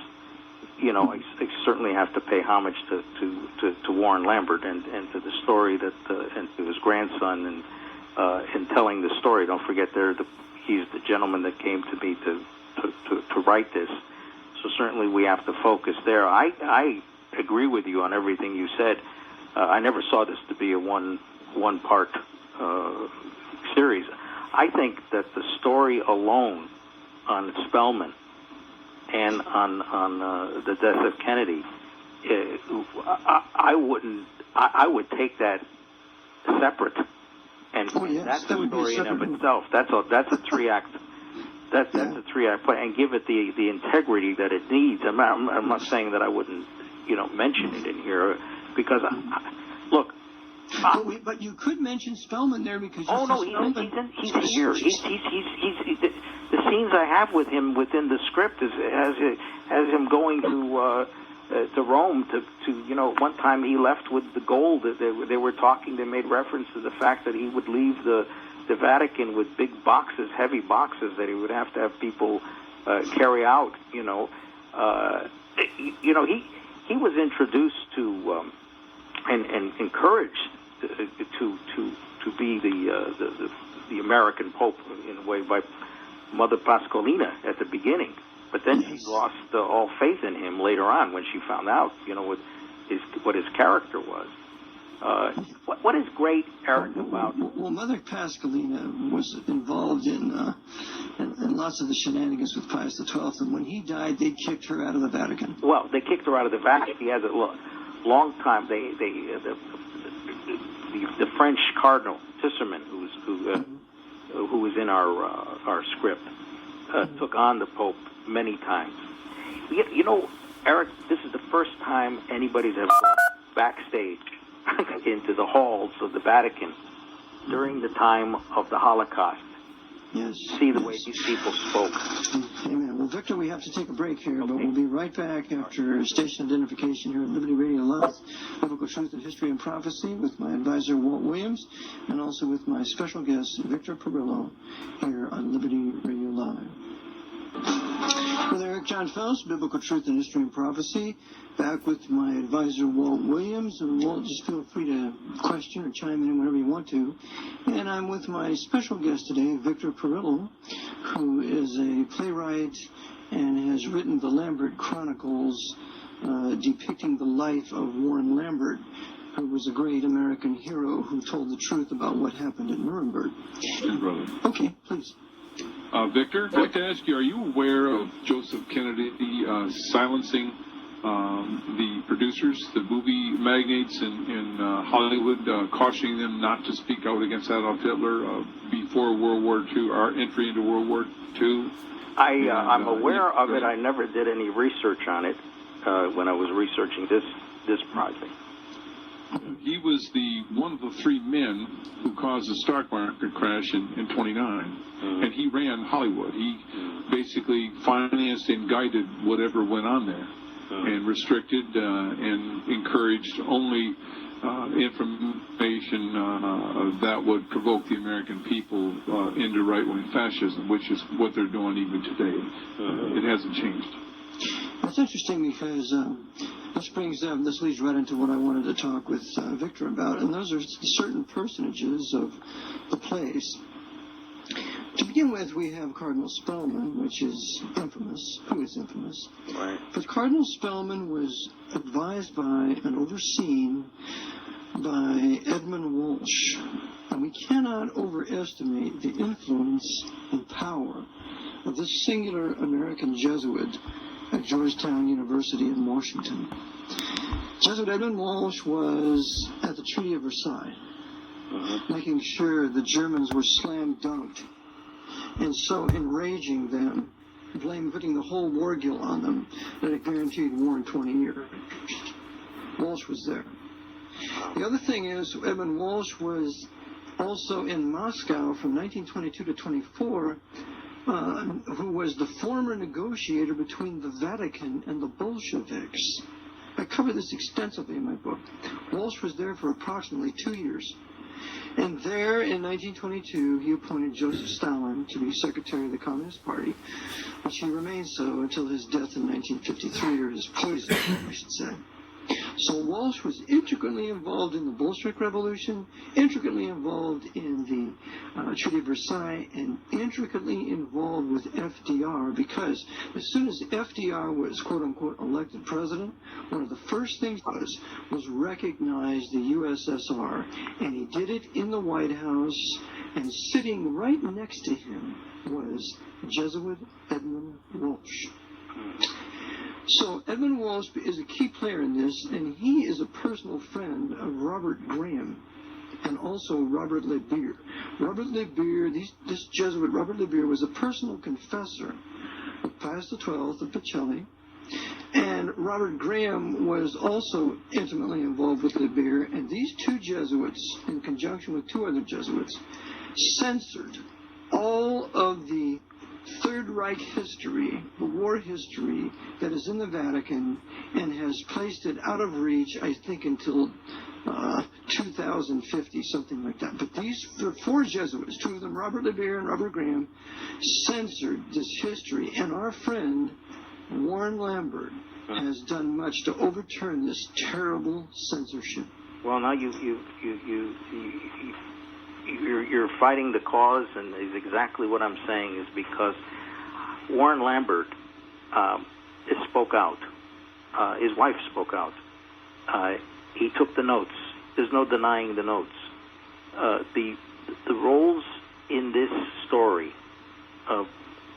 you know, I certainly have to pay homage to Warren Lambert and to the story that and to his grandson in telling the story. Don't forget, he's the gentleman that came to me to write this. So certainly we have to focus there. I agree with you on everything you said. I never saw this to be a one-part series. I think that the story alone on Spellman and on the death of Kennedy, I would take that separate, and that's a story in of itself. That's a three-act. That's a three-act play, and give it the integrity that it needs. I'm not saying that I wouldn't, mention it in here, because look. But you could mention Spellman there because. Oh no, he's here. He's the scenes I have with him within the script has him going to Rome to one time he left with the gold. They were talking. They made reference to the fact that he would leave the Vatican with big boxes, heavy boxes that he would have to have people carry out. He was introduced to and encouraged to be the American Pope in a way by Mother Pasqualina at the beginning, but then she lost all faith in him later on when she found out what his character was. What is great, Eric, about... Well, Mother Pasqualina was involved in lots of the shenanigans with Pius XII, and when he died, they kicked her out of the Vatican. Well, they kicked her out of the Vatican. He had a long time. The French Cardinal Tisserman, who was in our script, took on the Pope many times. Eric, this is the first time anybody's ever gone backstage into the halls of the Vatican during the time of the Holocaust. Yes. See the way these people spoke. Amen. Well, Victor, we have to take a break here, but we'll be right back after station identification here at Liberty Radio Live, Biblical Truth and History and Prophecy, with my advisor, Walt Williams, and also with my special guest, Victor Perillo, here on Liberty Radio Live. With Eric John Faust, Biblical Truth and History and Prophecy, back with my advisor, Walt Williams. And Walt, just feel free to question or chime in whenever you want to. And I'm with my special guest today, Victor Perillo, who is a playwright and has written the Lambert Chronicles, depicting the life of Warren Lambert, who was a great American hero who told the truth about what happened at Nuremberg. Yes, brother. Okay, please. Victor, I'd like to ask you, are you aware of Joseph Kennedy silencing the producers, the movie magnates in Hollywood, cautioning them not to speak out against Adolf Hitler before World War II, our entry into World War II? I'm aware of it. I never did any research on it when I was researching this project. He was one of the three men who caused the stock market crash in 29, and he ran Hollywood. He basically financed and guided whatever went on there, and restricted and encouraged only information that would provoke the American people into right-wing fascism, which is what they're doing even today. It hasn't changed. That's interesting because this leads right into what I wanted to talk with Victor about, and those are certain personages of the plays. To begin with, we have Cardinal Spellman, which is infamous. Who is infamous? Right. But Cardinal Spellman was advised by and overseen by Edmund Walsh, and we cannot overestimate the influence and power of this singular American Jesuit at Georgetown University in Washington. Jesuit Edmund Walsh was at the Treaty of Versailles, making sure the Germans were slam dunked, and so enraging them, putting the whole war guilt on them, that it guaranteed war in 20 years. Walsh was there. The other thing is, Edmund Walsh was also in Moscow from 1922 to 24, who was the former negotiator between the Vatican and the Bolsheviks. I cover this extensively in my book. Walsh was there for approximately 2 years. And there, in 1922, he appointed Joseph Stalin to be Secretary of the Communist Party, which he remained so until his death in 1953, or his poisoning, I should say. So Walsh was intricately involved in the Bolshevik Revolution, intricately involved in the Treaty of Versailles, and intricately involved with FDR, because as soon as FDR was, quote-unquote, elected president, one of the first things was recognize the USSR, and he did it in the White House, and sitting right next to him was Jesuit Edmund Walsh. So Edmund Walsh is a key player in this, and he is a personal friend of Robert Graham and also Robert Le Beer. Robert Le Beer, this Jesuit Robert Le Beer, was a personal confessor of Pius XII of Pacelli, and Robert Graham was also intimately involved with Le Beer, and these two Jesuits, in conjunction with two other Jesuits, censored all of the Third Reich history, the war history that is in the Vatican, and has placed it out of reach, I think, until 2050, something like that. But these four Jesuits, two of them, Robert Le Beer and Robert Graham, censored this history, and our friend Warren Lambert has done much to overturn this terrible censorship. Well, now you're fighting the cause, and is exactly what I'm saying is because Warren Lambert spoke out. His wife spoke out. He took the notes. There's no denying the notes. The roles in this story of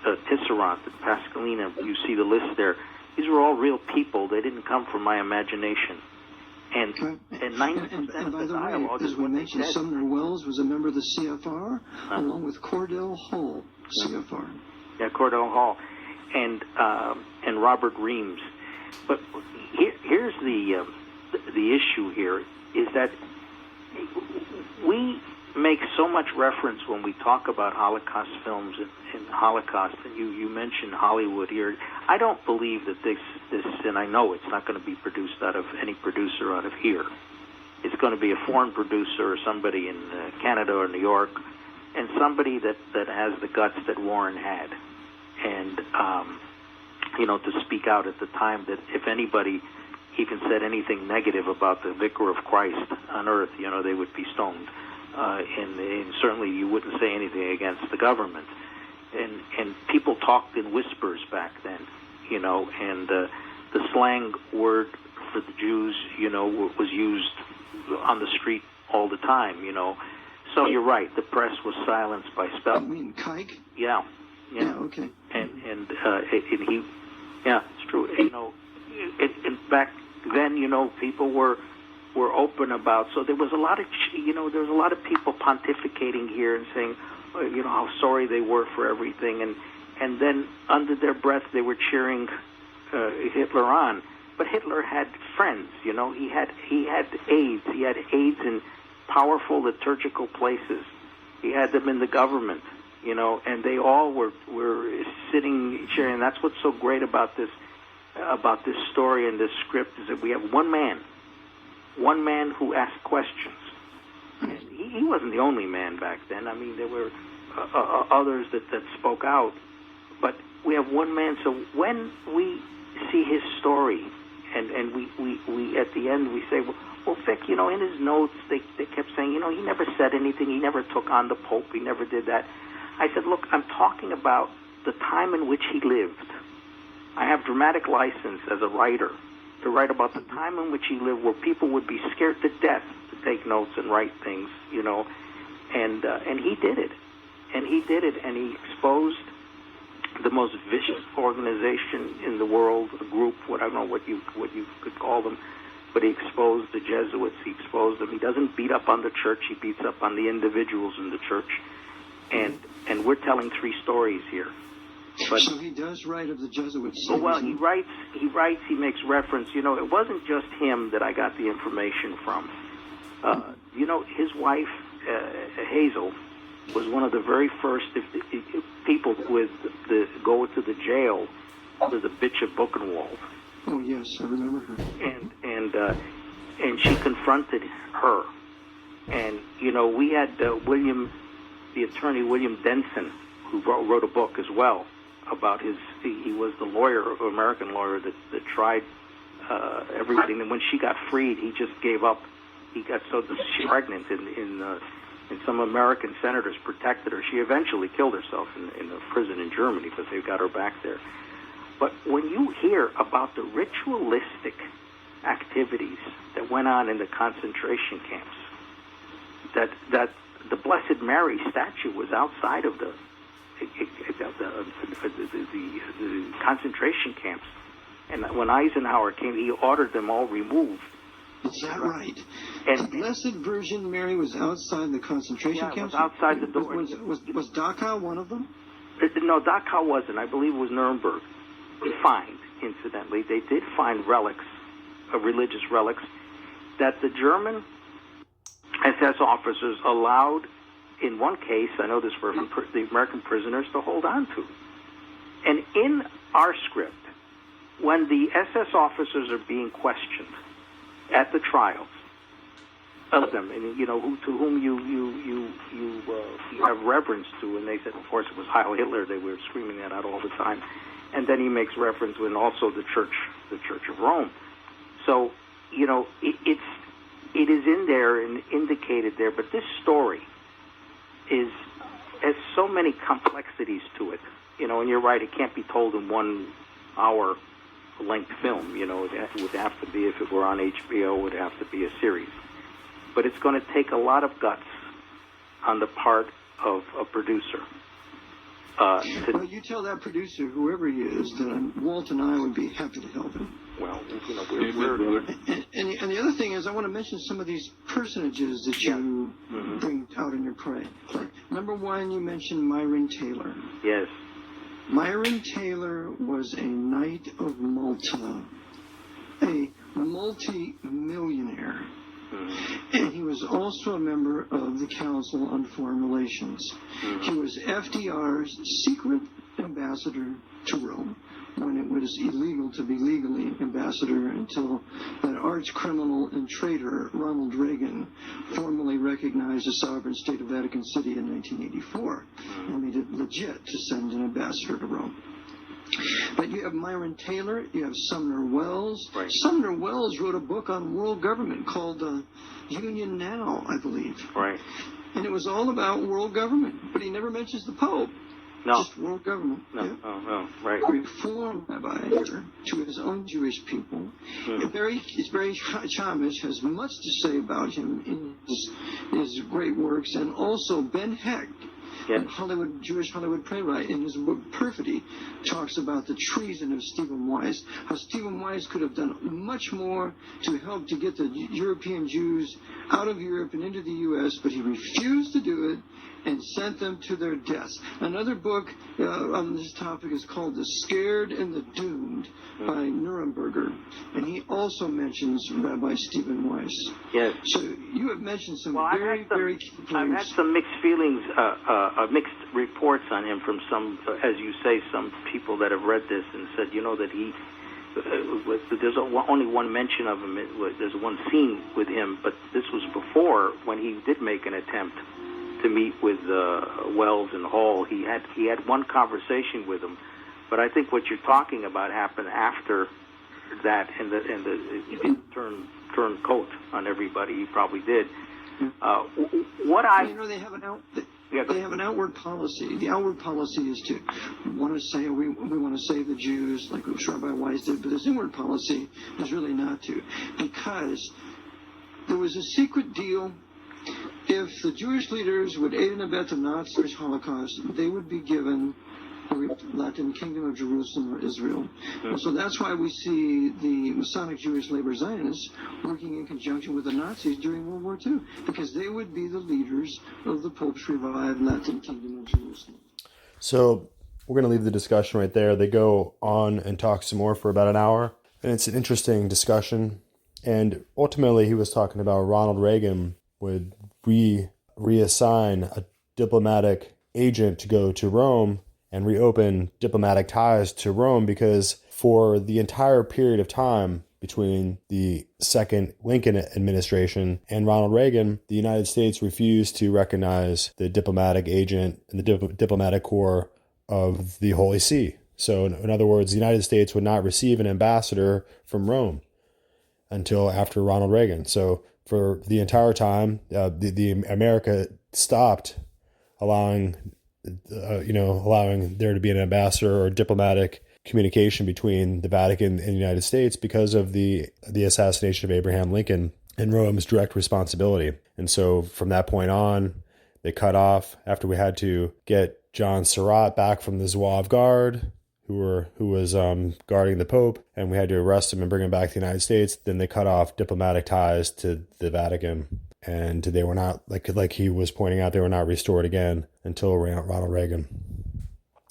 Tisserant and Pascalina, you see the list there. These were all real people. They didn't come from my imagination. And 90% of by the dialogue way, is as we what they mentioned, said. Sumner Wells was a member of the CFR, along with Cordell Hull, CFR. Yeah, Cordell Hall, and Robert Reams. But here's the issue here is that we make so much reference when we talk about Holocaust films and Holocaust, and you mentioned Hollywood here. I don't believe that this, and I know it's not going to be produced out of any producer out of here. It's going to be a foreign producer or somebody in Canada or New York, and somebody that has the guts that Warren had, and to speak out at the time that if anybody even said anything negative about the Vicar of Christ on earth, they would be stoned. And certainly you wouldn't say anything against the government. And people talked in whispers back then, and the slang word for the Jews, was used on the street all the time, So you're right, the press was silenced by spell. You mean kike? Yeah. Okay. And he, yeah, it's true. In back then, people were open about. So there was a lot of, there was a lot of people pontificating here and saying, how sorry they were for everything, and then under their breath they were cheering Hitler on. But Hitler had friends, He had aides. He had aides in powerful liturgical places. He had them in the government, and they all were sitting cheering. And that's what's so great about this story and this script is that we have one man who asked questions. And he wasn't the only man back then. I mean, there were others that spoke out. But we have one man. So when we see his story, and we at the end we say, well, Vic, in his notes they kept saying, he never said anything. He never took on the Pope. He never did that. I said, look, I'm talking about the time in which he lived. I have dramatic license as a writer to write about the time in which he lived, where people would be scared to death to take notes and write things, and he did it, and he exposed the most vicious organization in the world, a group, I don't know what you could call them, but he exposed the Jesuits. He exposed them. He doesn't beat up on the church. He beats up on the individuals in the church, and we're telling three stories here. But, so he does write of the Jesuits. Well, he writes, he makes reference. It wasn't just him that I got the information from. His wife, Hazel, was one of the very first people with go to the jail with the bitch of Buchenwald. Oh yes, I remember her. And she confronted her, and we had the attorney William Denson, who wrote a book as well about he was the lawyer, American lawyer that tried everything. And when she got freed, he just gave up. He got so pregnant, and some American senators protected her. She eventually killed herself in a prison in Germany, but they got her back there. But when you hear about the ritualistic activities that went on in the concentration camps, that the Blessed Mary statue was outside of the concentration camps, and when Eisenhower came, he ordered them all removed. Is that right? And the Blessed Virgin Mary was outside the concentration camps? Was outside the door. Was Dachau one of them? No, Dachau wasn't. I believe it was Nuremberg. Incidentally, they did find relics, religious relics, that the German SS officers allowed, in one case, I know this for the American prisoners, to hold on to. And in our script, when the SS officers are being questioned at the trials of them, and to whom you have reverence to, and they said, of course, it was Heil Hitler. They were screaming that out all the time. And then he makes reference when also the Church of Rome. So it is in there and indicated there. But this story has so many complexities to it. And you're right, it can't be told in 1 hour length film. It would have to be, if it were on HBO, it would have to be a series. But it's going to take a lot of guts on the part of a producer. Well, you tell that producer, whoever he is, that Walt and I would be happy to help him. Well, we're and the other thing is, I want to mention some of these personages that you bring out in your play. Number one, you mentioned Myron Taylor. Yes. Myron Taylor was a Knight of Malta, a multi-millionaire. And he was also a member of the Council on Foreign Relations. He was FDR's secret ambassador to Rome when it was illegal to be legally ambassador until that arch criminal and traitor Ronald Reagan formally recognized the sovereign state of Vatican City in 1984 and made it legit to send an ambassador to Rome. But you have Myron Taylor, you have Sumner Wells. Right. Sumner Wells wrote a book on world government called Union Now, I believe. Right. And it was all about world government, but he never mentions the Pope. No. Just world government. No. Yeah. Oh, right. Reform rabbi to his own Jewish people. It's very Chamish has much to say about him in his great works, and also Ben Hecht. Yeah. Jewish Hollywood playwright, in his book Perfidy, talks about the treason of Stephen Wise, how Stephen Wise could have done much more to help to get the European Jews out of Europe and into the U.S., but he refused to do it and sent them to their deaths. Another book on this topic is called The Scared and the Doomed by Nuremberger, and he also mentions Rabbi Stephen Wise. Yes. So you have mentioned some very key players. I've had some mixed feelings, mixed reports on him from some, as you say, some people that have read this and said, that he, there's only one mention of him, there's one scene with him, but this was before when he did make an attempt to meet with Wells and Hall. He had one conversation with him, but I think what you're talking about happened after that, and he didn't turn coat on everybody. He probably did. They have an outward policy. The outward policy is to want to say we want to save the Jews, like Rabbi Wise did, but his inward policy is really not to, because there was a secret deal. If the Jewish leaders would aid and abet the Nazi Holocaust, they would be given the Latin Kingdom of Jerusalem or Israel. And so that's why we see the Masonic Jewish Labor Zionists working in conjunction with the Nazis during World War II, because they would be the leaders of the Pope's revived Latin Kingdom of Jerusalem. So we're going to leave the discussion right there. They go on and talk some more for about an hour, and it's an interesting discussion. And ultimately, he was talking about Ronald Reagan would reassign a diplomatic agent to go to Rome and reopen diplomatic ties to Rome, because for the entire period of time between the second Lincoln administration and Ronald Reagan, the United States refused to recognize the diplomatic agent and the diplomatic corps of the Holy See. So in other words, the United States would not receive an ambassador from Rome. until after Ronald Reagan. So for the entire time, the America stopped allowing there to be an ambassador or diplomatic communication between the Vatican and the United States because of the assassination of Abraham Lincoln and Rome's direct responsibility. And so from that point on, they cut off after we had to get John Surratt back from the Zouave Guard, who was guarding the Pope, and we had to arrest him and bring him back to the United States. Then they cut off diplomatic ties to the Vatican, and they were not, like he was pointing out, they were not restored again until Ronald Reagan.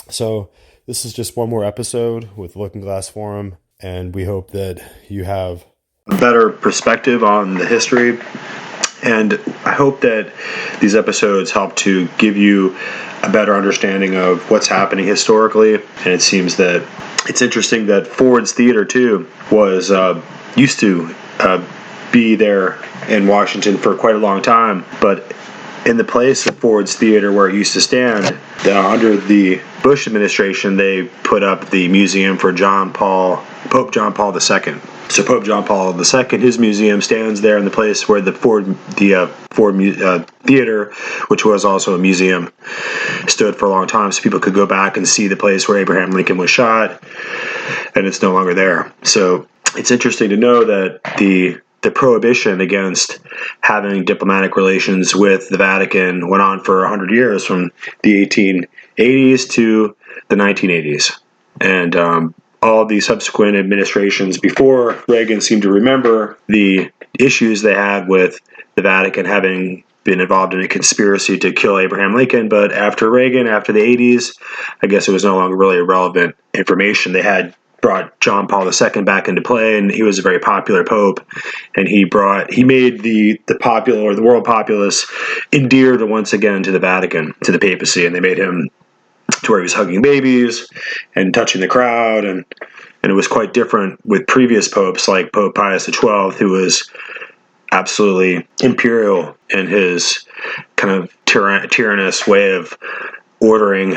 So this is just one more episode with Looking Glass Forum, and we hope that you have a better perspective on the history. And I hope that these episodes help to give you a better understanding of what's happening historically. And it seems that it's interesting that Ford's Theater, too, was used to be there in Washington for quite a long time. But in the place of Ford's Theater where it used to stand, under the Bush administration, they put up the museum for Pope John Paul II. So Pope John Paul II, his museum stands there in the place where the Ford Theater, which was also a museum, stood for a long time. So people could go back and see the place where Abraham Lincoln was shot, and it's no longer there. So it's interesting to know that the prohibition against having diplomatic relations with the Vatican went on for 100 years, from the 1880s to the 1980s. And all the subsequent administrations before Reagan seem to remember the issues they had with the Vatican having been involved in a conspiracy to kill Abraham Lincoln. But after Reagan, after the 80s, I guess it was no longer really relevant information. They had brought John Paul II back into play, and he was a very popular pope, and he made the world populace endeared once again to the Vatican, to the papacy, and they made him to where he was hugging babies and touching the crowd, and it was quite different with previous popes like Pope Pius XII, who was absolutely imperial in his kind of tyrannous way of ordering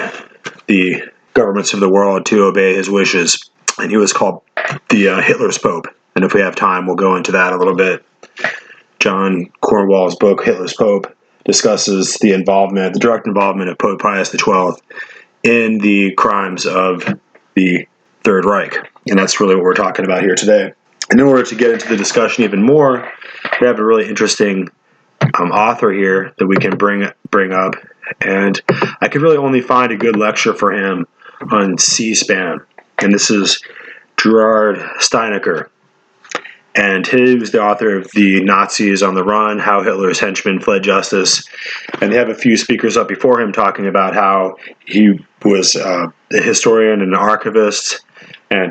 the governments of the world to obey his wishes. And he was called the Hitler's Pope. And if we have time, we'll go into that a little bit. John Cornwall's book, Hitler's Pope, discusses the direct involvement of Pope Pius XII in the crimes of the Third Reich. And that's really what we're talking about here today. And in order to get into the discussion even more, we have a really interesting author here that we can bring up. And I could really only find a good lecture for him on C-SPAN. And this is Gerard Steinecker. And he was the author of The Nazis on the Run, How Hitler's Henchmen Fled Justice. And they have a few speakers up before him talking about how he was a historian and an archivist, and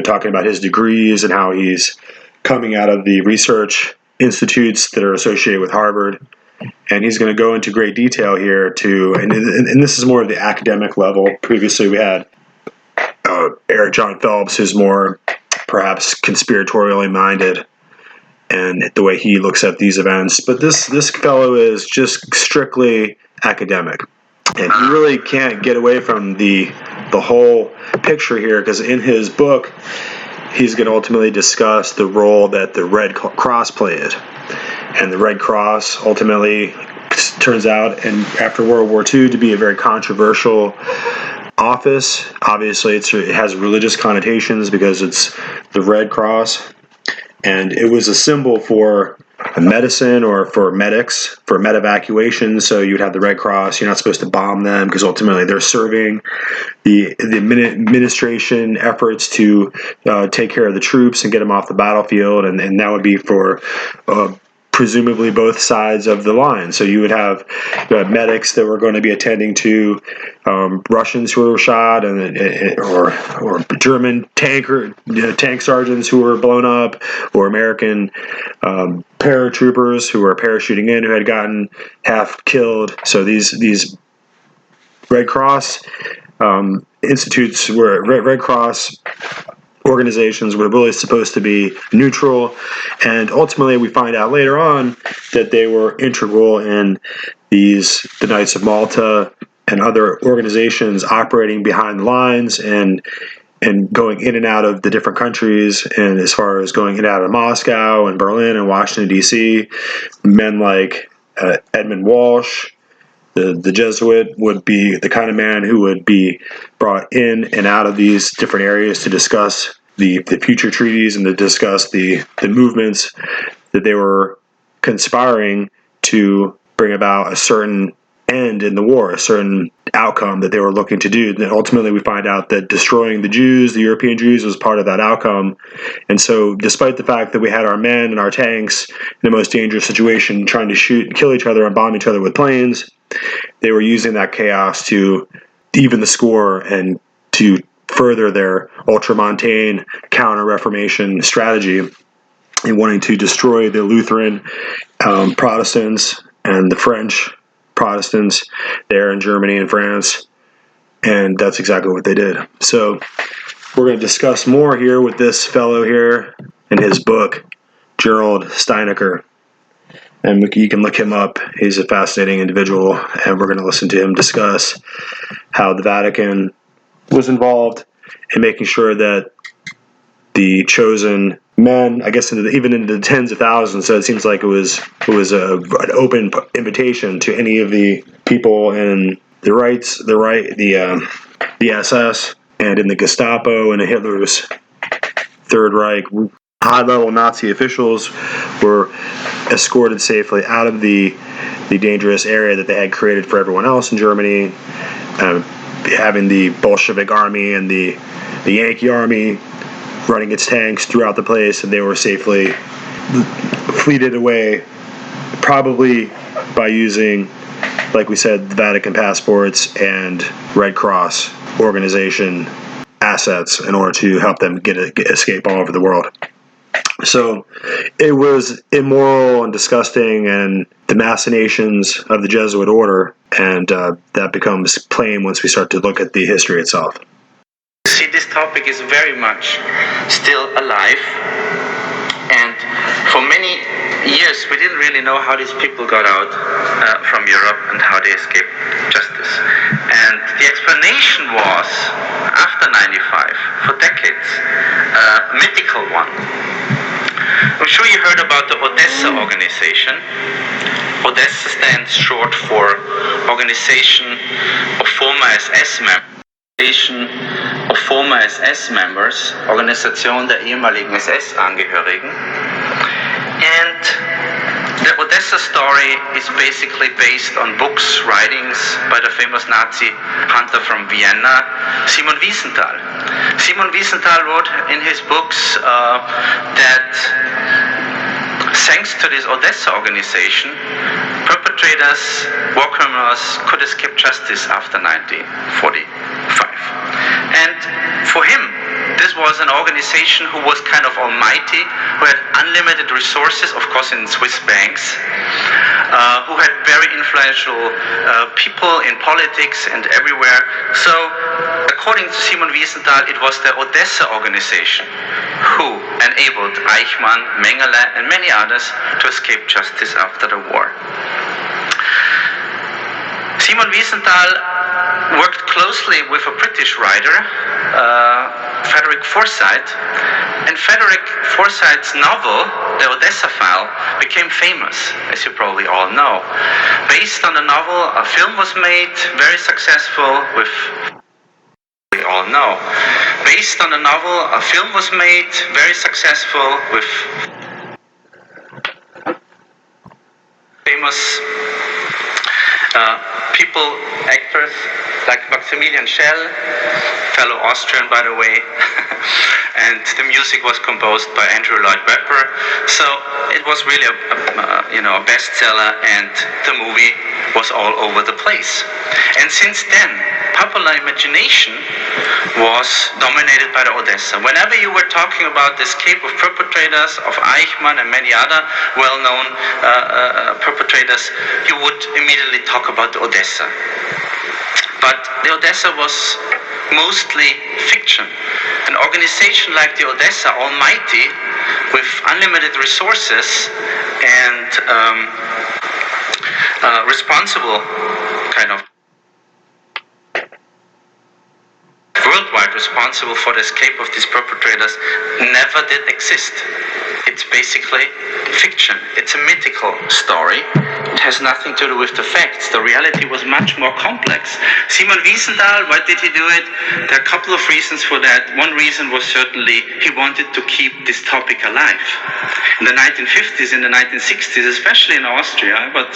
talking about his degrees and how he's coming out of the research institutes that are associated with Harvard. And he's going to go into great detail here and this is more of the academic level. Previously we had Eric John Phelps, who's more perhaps conspiratorially minded, and the way he looks at these events. But this fellow is just strictly academic, and he really can't get away from the whole picture here, because in his book he's going to ultimately discuss the role that the Red Cross played. And the Red Cross ultimately turns out, and after World War II, to be a very controversial office. Obviously, it has religious connotations because it's the Red Cross, and it was a symbol for medicine or for medics, for med evacuation. So you'd have the Red Cross. You're not supposed to bomb them because ultimately they're serving the administration efforts to take care of the troops and get them off the battlefield, and that would be for presumably both sides of the line. So you would have medics that were going to be attending to Russians who were shot, or German tank sergeants who were blown up, or American paratroopers who were parachuting in who had gotten half killed. So these Red Cross institutes were Red Cross organizations were really supposed to be neutral, and ultimately we find out later on that they were integral in the Knights of Malta and other organizations operating behind the lines and and going in and out of the different countries, and as far as going in and out of Moscow and Berlin and Washington, D.C., men like Edmund Walsh, the Jesuit, would be the kind of man who would be brought in and out of these different areas to discuss the future treaties and to discuss the movements that they were conspiring to bring about a certain end in the war, a certain outcome that they were looking to do. And ultimately we find out that destroying the Jews, the European Jews, was part of that outcome. And so despite the fact that we had our men and our tanks in the most dangerous situation trying to shoot and kill each other and bomb each other with planes, they were using that chaos to even the score and to further their ultramontane counter-Reformation strategy in wanting to destroy the Lutheran Protestants and the French Protestants there in Germany and France, and that's exactly what they did. So we're going to discuss more here with this fellow here in his book, Gerald Steinecker, and you can look him up. He's a fascinating individual, and we're going to listen to him discuss how the Vatican was involved in making sure that the chosen men, I guess even into the tens of thousands, so it seems like it was an open invitation to any of the people in the SS and in the Gestapo and in Hitler's Third Reich. High-level Nazi officials were escorted safely out of the dangerous area that they had created for everyone else in Germany, having the Bolshevik army and the Yankee army running its tanks throughout the place, and they were safely fleeted away, probably by using, like we said, the Vatican passports and Red Cross organization assets in order to help them escape all over the world. So it was immoral and disgusting, and the machinations of the Jesuit order, and that becomes plain once we start to look at the history itself. See, this topic is very much still alive, and for many years we didn't really know how these people got out from Europe and how they escaped justice. And the explanation was, after 95, for decades, a mythical one. I'm sure you heard about the Odessa organization. Odessa stands short for Organization of Former SS Members. Organisation der ehemaligen SS-Angehörigen. And the Odessa story is basically based on books, writings by the famous Nazi hunter from Vienna, Simon Wiesenthal. Simon Wiesenthal wrote in his books that thanks to this Odessa organization, perpetrators, war criminals could escape justice after 1945. And for him, this was an organization who was kind of almighty, who had unlimited resources, of course in Swiss banks, who had very influential people in politics and everywhere. So, according to Simon Wiesenthal, it was the Odessa organization who enabled Eichmann, Mengele, and many others to escape justice after the war. Simon Wiesenthal worked closely with a British writer, Frederick Forsyth, and Frederick Forsyth's novel, The Odessa File, became famous, as you probably all know. Based on the novel, a film was made, very successful, with we all know. Based on the novel, a film was made, very successful, with famous people, actors like Maximilian Schell, fellow Austrian by the way, and the music was composed by Andrew Lloyd Webber. So it was really a bestseller, and the movie was all over the place. And since then, popular imagination was dominated by the Odessa. Whenever you were talking about the escape of perpetrators, of Eichmann and many other well-known perpetrators, you would immediately talk about the Odessa. But the Odessa was mostly fiction. An organization like the Odessa, almighty, with unlimited resources and responsible kind of world worldwide responsible for the escape of these perpetrators never did exist. It's basically fiction. It's a mythical story. It has nothing to do with the facts. The reality was much more complex. Simon Wiesenthal, why did he do it? There are a couple of reasons for that. One reason was certainly he wanted to keep this topic alive. In the 1950s, in the 1960s, especially in Austria, but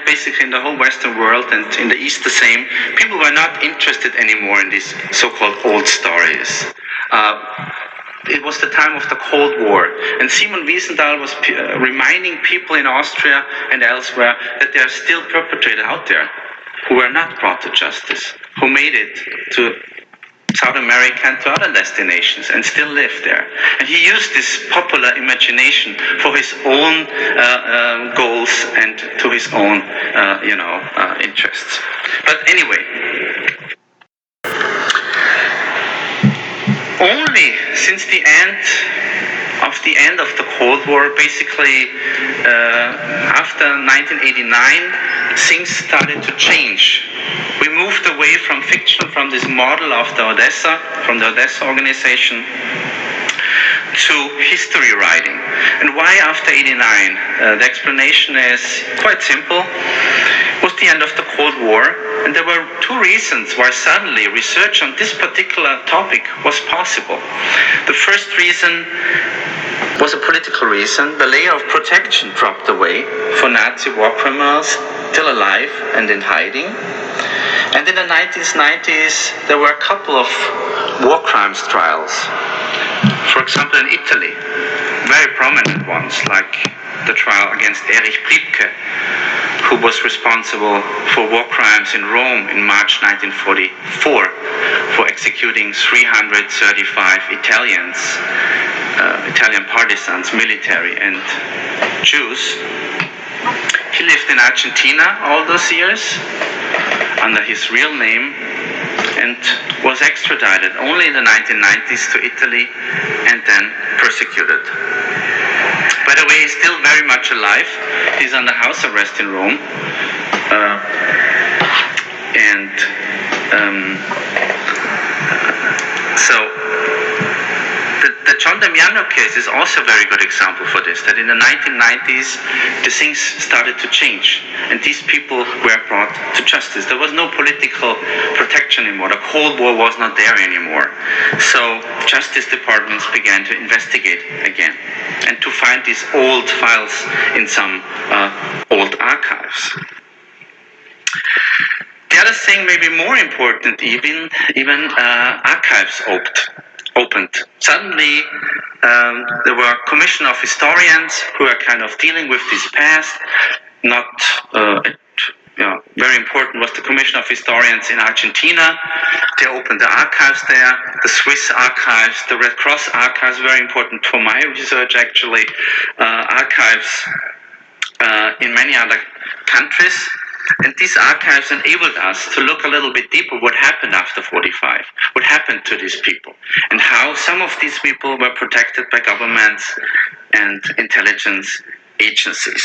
basically in the whole Western world and in the East the same, people were not interested anymore in these so-called old stories. It was the time of the Cold War, and Simon Wiesenthal was reminding people in Austria and elsewhere that there are still perpetrators out there who were not brought to justice, who made it to South America and to other destinations and still live there. And he used this popular imagination for his own goals and to his own, interests. But anyway, only since the end of the Cold War, basically after 1989, things started to change. We moved away from fiction, from this model of the Odessa organization, to history writing. And why after 89? The explanation is quite simple. It was the end of the Cold War, and there were two reasons why suddenly research on this particular topic was possible. The first reason was a political reason. The layer of protection dropped away for Nazi war criminals still alive and in hiding. And in the 1990s, there were a couple of war crimes trials. For example, in Italy, very prominent ones, like the trial against Erich Priebke, who was responsible for war crimes in Rome in March 1944 for executing 335 Italian partisans, military and Jews. He lived in Argentina all those years under his real name and was extradited only in the 1990s to Italy and then persecuted. By the way, he's still very much alive. He's under house arrest in Rome. The John Damiano case is also a very good example for this, that in the 1990s, the things started to change, and these people were brought to justice. There was no political protection anymore. The Cold War was not there anymore. So justice departments began to investigate again, and to find these old files in some old archives. The other thing, maybe more important even archives opened. Suddenly, there were a commission of historians who are kind of dealing with this past. Very important was the commission of historians in Argentina. They opened the archives there, the Swiss archives, the Red Cross archives, very important for my research actually, archives in many other countries. And these archives enabled us to look a little bit deeper what happened after 45, what happened to these people, and how some of these people were protected by governments and intelligence agencies.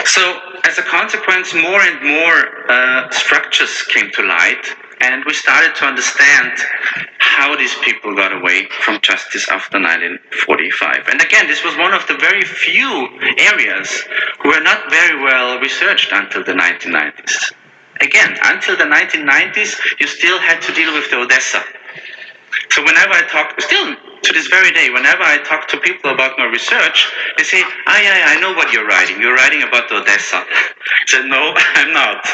So, as a consequence, more and more structures came to light, and we started to understand how these people got away from justice after 1945. And again, this was one of the very few areas who were not very well researched until the 1990s. Again, until the 1990s, you still had to deal with the Odessa. So whenever I talk, still to this very day, whenever I talk to people about my research, they say, I know what you're writing. You're writing about the Odessa. I said, no, I'm not.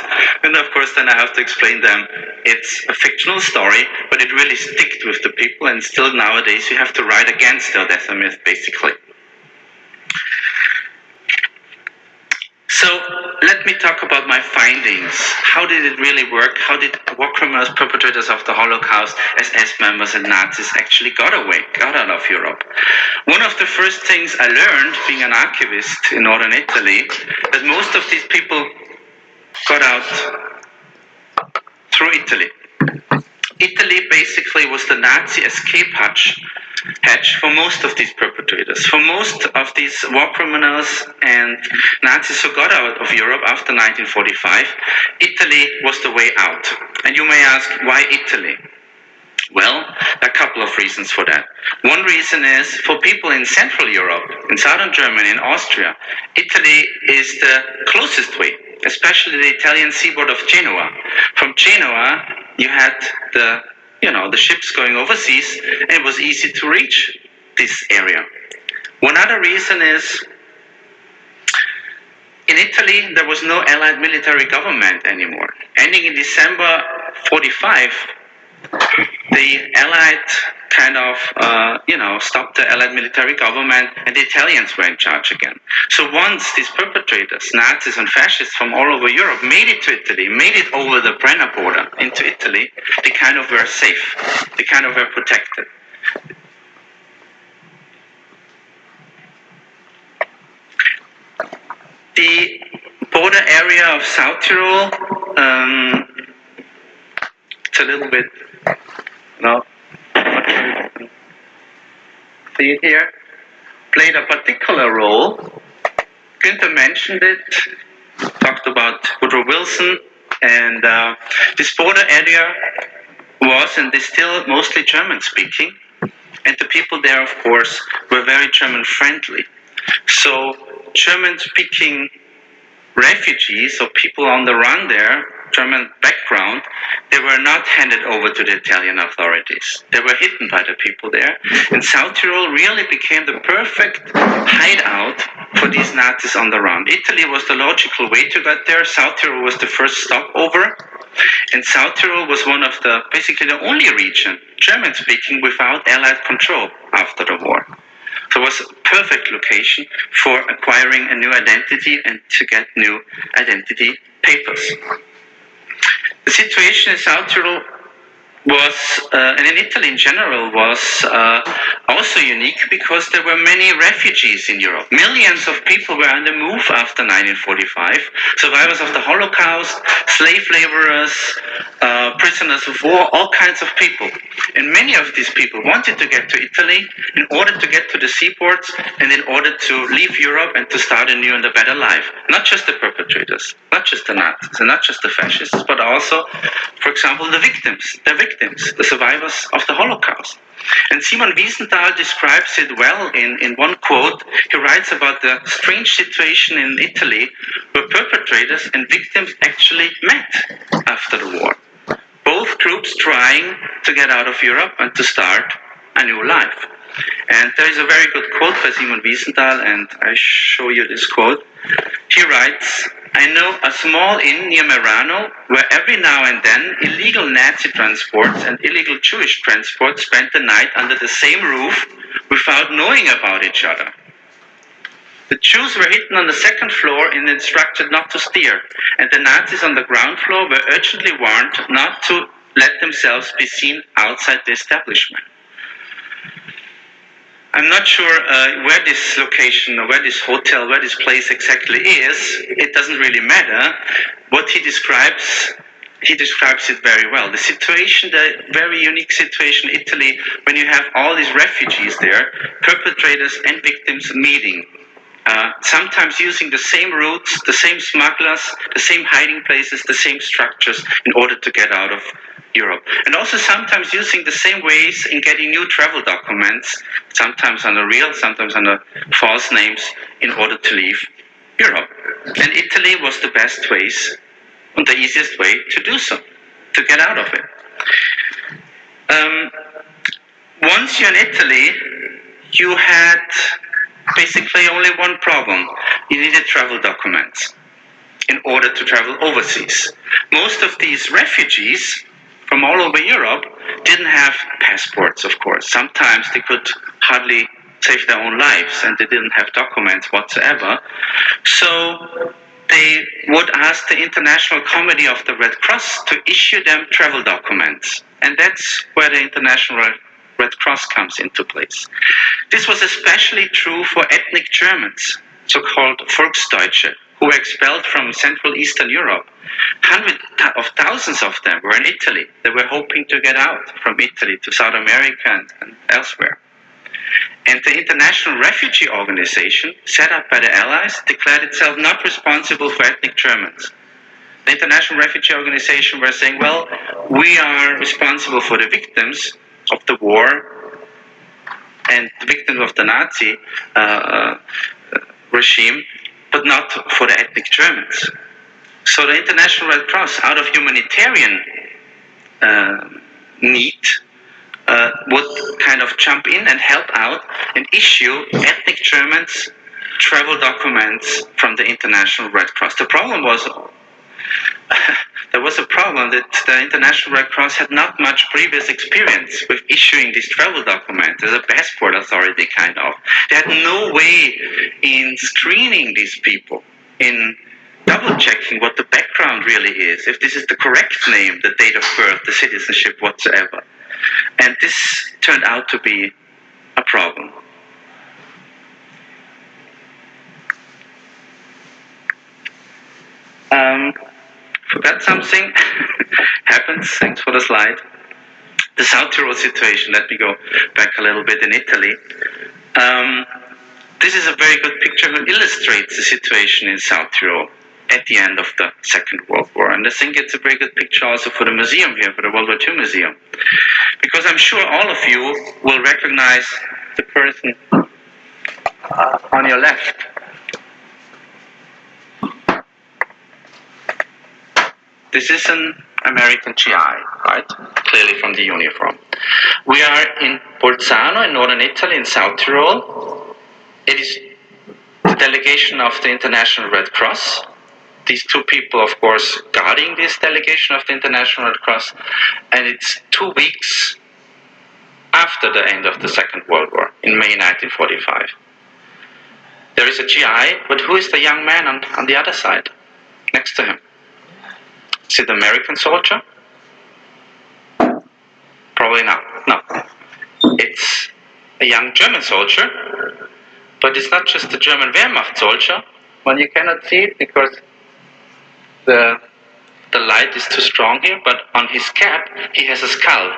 And of course, then I have to explain them, it's a fictional story, but it really sticked with the people, and still nowadays you have to write against the Odessa myth, basically. So let me talk about my findings. How did it really work? How did war criminals, perpetrators of the Holocaust, SS members and Nazis actually got out of Europe? One of the first things I learned, being an archivist in northern Italy, that most of these people got out through Italy. Italy basically was the Nazi escape hatch hedge for most of these perpetrators. For most of these war criminals and Nazis who got out of Europe after 1945, Italy was the way out. And you may ask, why Italy? Well, there are a couple of reasons for that. One reason is for people in Central Europe, in Southern Germany, in Austria, Italy is the closest way, especially the Italian seaboard of Genoa. From Genoa, you had the ships going overseas, and it was easy to reach this area. One other reason is, in Italy, there was no Allied military government anymore. Ending in December 45, the Allied stopped the Allied military government, and the Italians were in charge again. So once these perpetrators, Nazis and fascists from all over Europe, made it to Italy, made it over the Brenner border into Italy, they kind of were safe. They kind of were protected. The border area of South Tyrol, it's a little bit, see it here, played a particular role. Günther mentioned it, talked about Woodrow Wilson, and this border area was and is still mostly German-speaking, and the people there, of course, were very German-friendly. So German-speaking refugees or people on the run there, German background, they were not handed over to the Italian authorities. They were hidden by the people there. And South Tyrol really became the perfect hideout for these Nazis on the run. Italy was the logical way to get there. South Tyrol was the first stopover. And South Tyrol was basically the only region, German-speaking, without Allied control after the war. So it was a perfect location for acquiring a new identity and to get new identity papers. The situation in South Tyrol was, and in Italy in general, was also unique because there were many refugees in Europe. Millions of people were on the move after 1945. Survivors of the Holocaust, slave laborers, prisoners of war, all kinds of people. And many of these people wanted to get to Italy in order to get to the seaports and in order to leave Europe and to start a new and a better life. Not just the perpetrators, not just the Nazis, and not just the fascists, but also, for example, the victims, the survivors of the Holocaust. And Simon Wiesenthal describes it well in one quote. He writes about the strange situation in Italy where perpetrators and victims actually met after the war. Both groups trying to get out of Europe and to start a new life. And there is a very good quote by Simon Wiesenthal, and I show you this quote. He writes, "I know a small inn near Merano where every now and then illegal Nazi transports and illegal Jewish transports spent the night under the same roof without knowing about each other. The Jews were hidden on the second floor and instructed not to steer, and the Nazis on the ground floor were urgently warned not to let themselves be seen outside the establishment." I'm not sure where this location, or where this hotel, where this place exactly is. It doesn't really matter. What he describes it very well. The situation, the very unique situation in Italy, when you have all these refugees there, perpetrators and victims meeting. Sometimes using the same routes, the same smugglers, the same hiding places, the same structures in order to get out of Europe. And also sometimes using the same ways in getting new travel documents, sometimes under real, sometimes under false names, in order to leave Europe. And Italy was the best ways, and the easiest way to do so, to get out of it. Once you're in Italy, you had basically only one problem. You needed travel documents in order to travel overseas. Most of these refugees from all over Europe didn't have passports, of course. Sometimes they could hardly save their own lives and they didn't have documents whatsoever. So they would ask the International Committee of the Red Cross to issue them travel documents. And that's where the International Red Cross comes into place. This was especially true for ethnic Germans, so-called Volksdeutsche, who were expelled from Central Eastern Europe. Hundreds of thousands of them were in Italy. They were hoping to get out from Italy to South America and elsewhere. And the International Refugee Organization, set up by the Allies, declared itself not responsible for ethnic Germans. The International Refugee Organization were saying, well, we are responsible for the victims of the war and the victims of the Nazi regime, but not for the ethnic Germans. So the International Red Cross, out of humanitarian need, would kind of jump in and help out and issue ethnic Germans travel documents from the International Red Cross. The problem was, there was a problem that the International Red Cross had not much previous experience with issuing these travel documents as a passport authority, kind of. They had no way in screening these people, in double-checking what the background really is, if this is the correct name, the date of birth, the citizenship, whatsoever. And this turned out to be a problem. Forgot something. Happens. Thanks for the slide. The South Tyrol situation. Let me go back a little bit in Italy. This is a very good picture that illustrates the situation in South Tyrol at the end of the Second World War. And I think it's a very good picture also for the museum here, for the World War II Museum. Because I'm sure all of you will recognize the person on your left. This is an American GI, right? Clearly from the uniform. We are in Bolzano, in northern Italy, in South Tyrol. It is the delegation of the International Red Cross. These two people, of course, guarding this delegation of the International Red Cross. And it's 2 weeks after the end of the Second World War, in May 1945. There is a GI, but who is the young man on the other side, next to him? Is it an American soldier? Probably not. No. It's a young German soldier, but it's not just a German Wehrmacht soldier. Well, you cannot see it because the light is too strong here, but on his cap, he has a skull,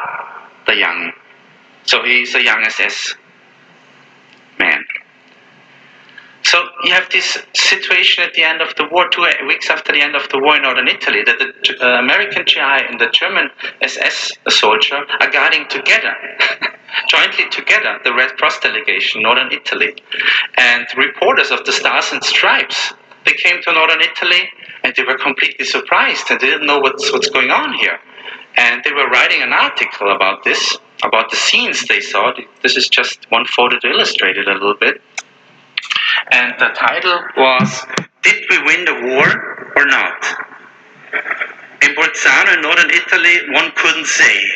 the young. So he's a young SS man. So you have this situation at the end of the war, 2 weeks after the end of the war in northern Italy, that the American GI and the German SS soldier are guarding together, jointly together, the Red Cross delegation in northern Italy. And reporters of the Stars and Stripes, they came to northern Italy and they were completely surprised and they didn't know what's going on here. And they were writing an article about this, about the scenes they saw. This is just one photo to illustrate it a little bit. And the title was, "Did we win the war or not?" In Bolzano, in northern Italy, one couldn't say.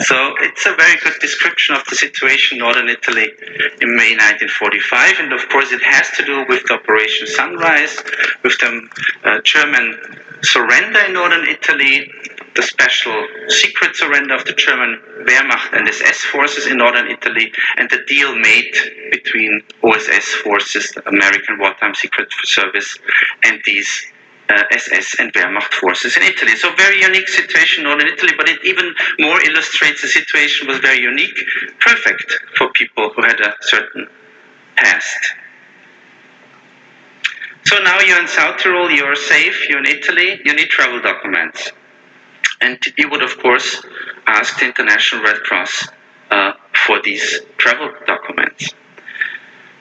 So it's a very good description of the situation in northern Italy in May 1945. And of course it has to do with the Operation Sunrise, with the German surrender in northern Italy, the special secret surrender of the German Wehrmacht and SS forces in northern Italy, and the deal made between OSS forces, the American Wartime Secret Service, and these SS and Wehrmacht forces in Italy. So very unique situation in northern Italy, but it even more illustrates the situation was very unique, perfect for people who had a certain past. So now you're in South Tyrol, you're safe, you're in Italy, you need travel documents. And you would, of course, ask the International Red Cross for these travel documents.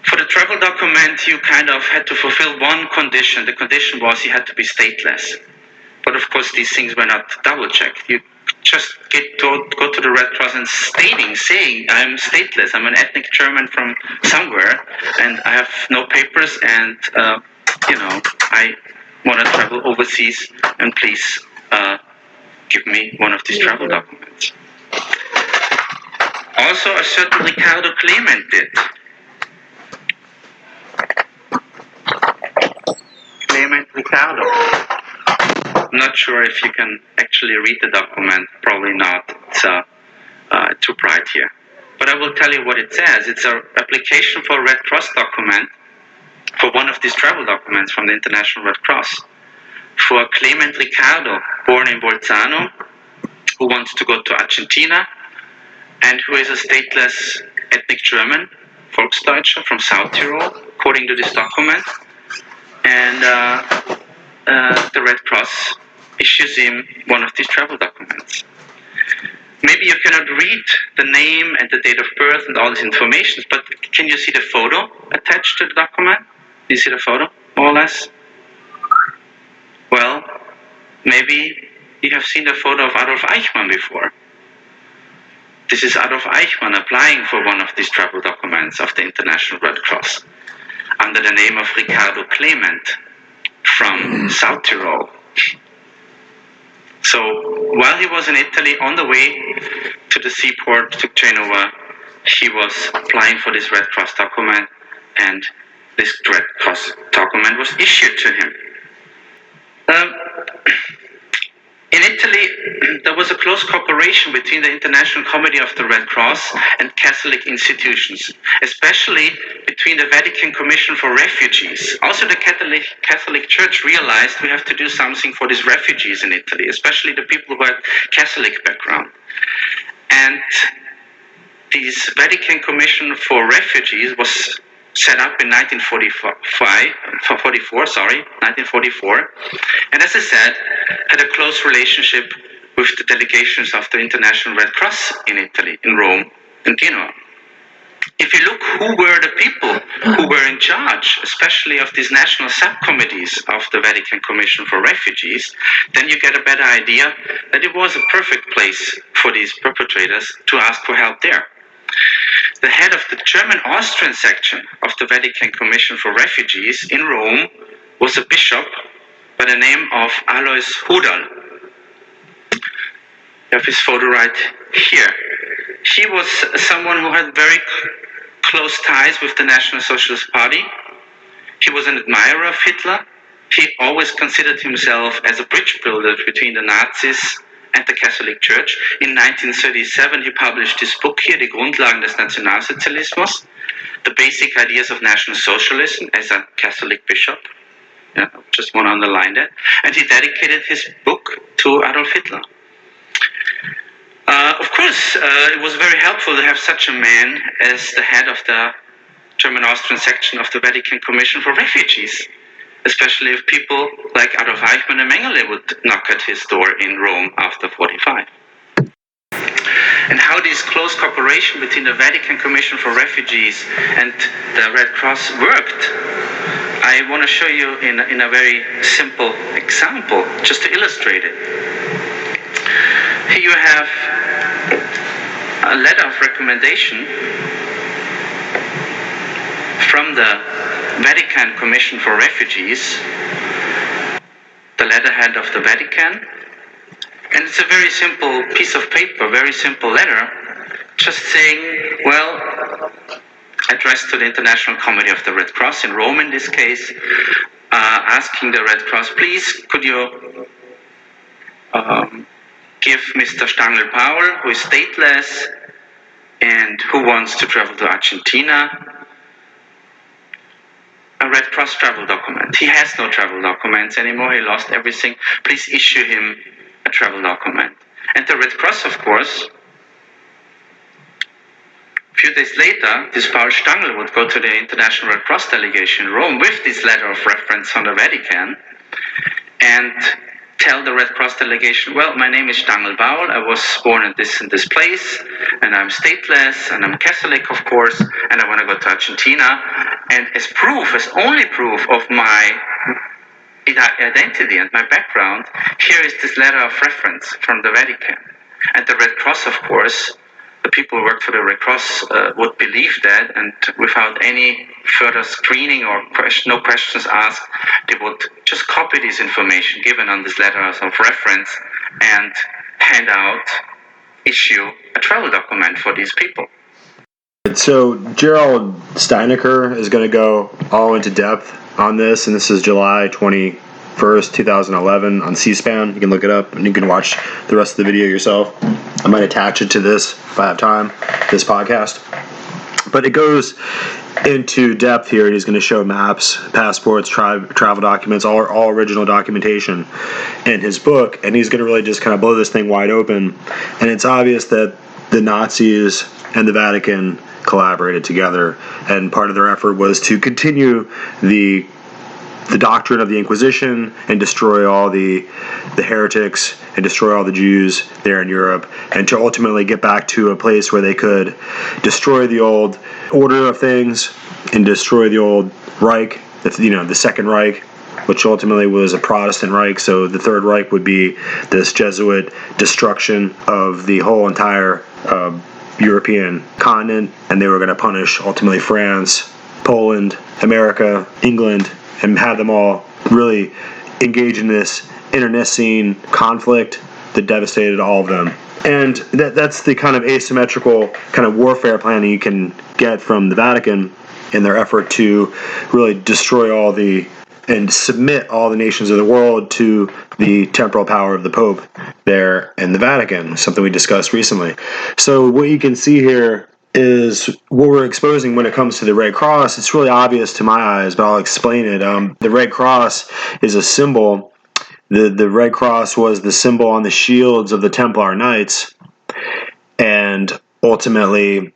For the travel document, you kind of had to fulfill one condition. The condition was you had to be stateless. But of course, these things were not double-checked. You just go to the Red Cross and saying, I'm stateless, I'm an ethnic German from somewhere, and I have no papers, and, I want to travel overseas, and please give me one of these travel documents. Also, a certain Ricardo Clement did. Clement Ricardo. I'm not sure if you can actually read the document. Probably not. It's too bright here. But I will tell you what it says. It's an application for a Red Cross document, for one of these travel documents from the International Red Cross, for Clement Ricardo, born in Bolzano, who wants to go to Argentina, and who is a stateless ethnic German, Volksdeutscher from South Tyrol, according to this document. And the Red Cross issues him one of these travel documents. Maybe you cannot read the name and the date of birth and all this information, but can you see the photo attached to the document? Do you see the photo, more or less? Well, maybe you have seen the photo of Adolf Eichmann before. This is Adolf Eichmann applying for one of these travel documents of the International Red Cross under the name of Ricardo Clement from South Tyrol. So while he was in Italy, on the way to the seaport to Genoa, he was applying for this Red Cross document, and this Red Cross document was issued to him. In Italy, there was a close cooperation between the International Committee of the Red Cross and Catholic institutions, especially between the Vatican Commission for Refugees. Also, the Catholic Church realized we have to do something for these refugees in Italy, especially the people who had Catholic background. And this Vatican Commission for Refugees was set up in 1944, and as I said, had a close relationship with the delegations of the International Red Cross in Italy, in Rome and Genoa. If you look who were the people who were in charge, especially of these national subcommittees of the Vatican Commission for Refugees, then you get a better idea that it was a perfect place for these perpetrators to ask for help there. The head of the German-Austrian section of the Vatican Commission for Refugees in Rome was a bishop by the name of Alois Hudal. You have his photo right here. He was someone who had very close ties with the National Socialist Party. He was an admirer of Hitler. He always considered himself as a bridge builder between the Nazis and the Catholic Church. In 1937, he published this book here, Die Grundlagen des Nationalsozialismus, the basic ideas of National Socialism, as a Catholic bishop. Yeah, just want to underline that. And he dedicated his book to Adolf Hitler. Of course, it was very helpful to have such a man as the head of the German-Austrian section of the Vatican Commission for Refugees, especially if people like Adolf Eichmann and Mengele would knock at his door in Rome after 45. And how this close cooperation between the Vatican Commission for Refugees and the Red Cross worked, I want to show you in a very simple example, just to illustrate it. Here you have a letter of recommendation from the Vatican Commission for Refugees, the letterhead of the Vatican, and it's a very simple piece of paper, very simple letter, just saying, well, addressed to the International Committee of the Red Cross, in Rome in this case, asking the Red Cross, please, could you give Mr. Stangl-Paul, who is stateless and who wants to travel to Argentina, a Red Cross travel document. He has no travel documents anymore, he lost everything. Please issue him a travel document. And the Red Cross, of course, a few days later, this Paul Stangl would go to the International Red Cross delegation in Rome with this letter of reference from the Vatican and tell the Red Cross delegation, well, my name is Stangl-Paul, I was born in this place, and I'm stateless, and I'm Catholic, of course, and I want to go to Argentina, and as proof, as only proof of my identity and my background, here is this letter of reference from the Vatican. And the Red Cross, of course, the people who work for the Red Cross would believe that, and without any further screening or no questions asked, they would just copy this information given on this letter of reference and issue a travel document for these people. So Gerald Steinecker is going to go all into depth on this, and this is July 21st, 2011 on C-SPAN. You can look it up, and you can watch the rest of the video yourself. I might attach it to this if I have time, this podcast. But it goes into depth here, and he's going to show maps, passports, travel documents, all original documentation in his book, and he's going to really just kind of blow this thing wide open. And it's obvious that the Nazis and the Vatican collaborated together, and part of their effort was to continue the doctrine of the Inquisition and destroy all the heretics and destroy all the Jews there in Europe, and to ultimately get back to a place where they could destroy the old order of things and destroy the old Reich, the Second Reich, which ultimately was a Protestant Reich. So the Third Reich would be this Jesuit destruction of the whole entire European continent, and they were going to punish ultimately France, Poland, America, England, and have them all really engage in this internecine conflict that devastated all of them. And that's the kind of asymmetrical kind of warfare planning you can get from the Vatican in their effort to really destroy and submit all the nations of the world to the temporal power of the Pope there in the Vatican, something we discussed recently. So what you can see here is what we're exposing when it comes to the Red Cross. It's really obvious to my eyes, but I'll explain it. The Red Cross is a symbol. The Red Cross was the symbol on the shields of the Templar Knights, and ultimately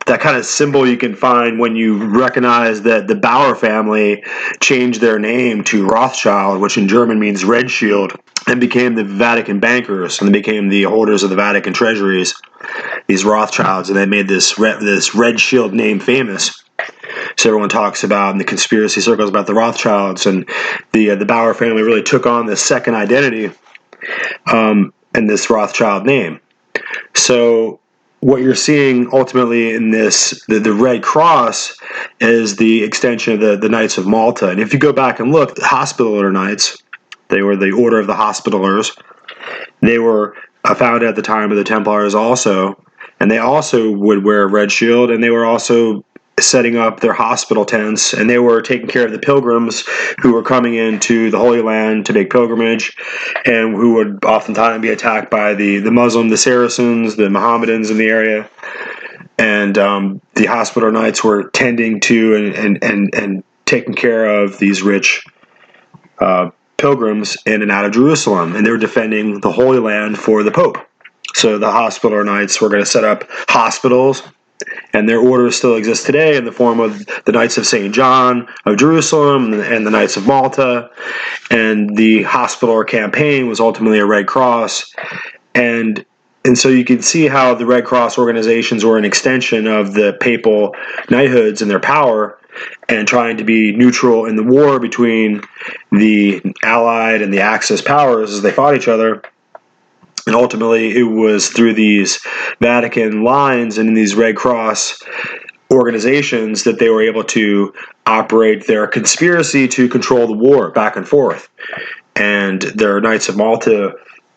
that kind of symbol you can find when you recognize that the Bauer family changed their name to Rothschild, which in German means red shield, and became the Vatican bankers, and they became the holders of the Vatican treasuries, these Rothschilds, and they made this red shield name famous. So everyone talks about in the conspiracy circles about the Rothschilds, and the Bauer family really took on this second identity and this Rothschild name. So what you're seeing ultimately in this, the Red Cross, is the extension of the Knights of Malta. And if you go back and look, the Hospitaller Knights, they were the Order of the Hospitallers. They were founded at the time of the Templars also, and they also would wear a red shield, and they were also setting up their hospital tents, and they were taking care of the pilgrims who were coming into the Holy Land to make pilgrimage, and who would oftentimes be attacked by the Muslim, the Saracens, the Mohammedans in the area. And the Hospitaller Knights were tending to and taking care of these rich pilgrims in and out of Jerusalem, and they were defending the Holy Land for the Pope. So the Hospitaller Knights were going to set up hospitals, and their orders still exist today in the form of the Knights of St. John of Jerusalem and the Knights of Malta. And the Hospitaller campaign was ultimately a Red Cross. And so you can see how the Red Cross organizations were an extension of the papal knighthoods and their power, and trying to be neutral in the war between the Allied and the Axis powers as they fought each other. And ultimately, it was through these Vatican lines and in these Red Cross organizations that they were able to operate their conspiracy to control the war back and forth. And their Knights of Malta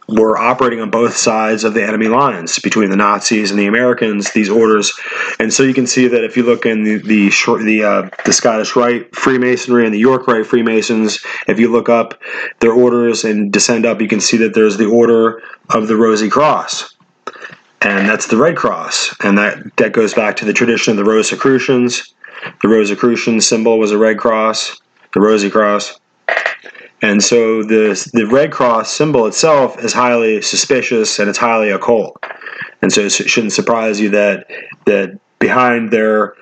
were operating on both sides of the enemy lines between the Nazis and the Americans, these orders. And so you can see that if you look in the Scottish Rite Freemasonry and the York Rite Freemasons, if you look up their orders and descend up, you can see that there's the Order of the Rosy Cross. And that's the Red Cross. And that goes back to the tradition of the Rosicrucians. The Rosicrucian symbol was a red cross, the Rosy Cross. And so the Red Cross symbol itself is highly suspicious, and it's highly occult. And so it shouldn't surprise you that behind their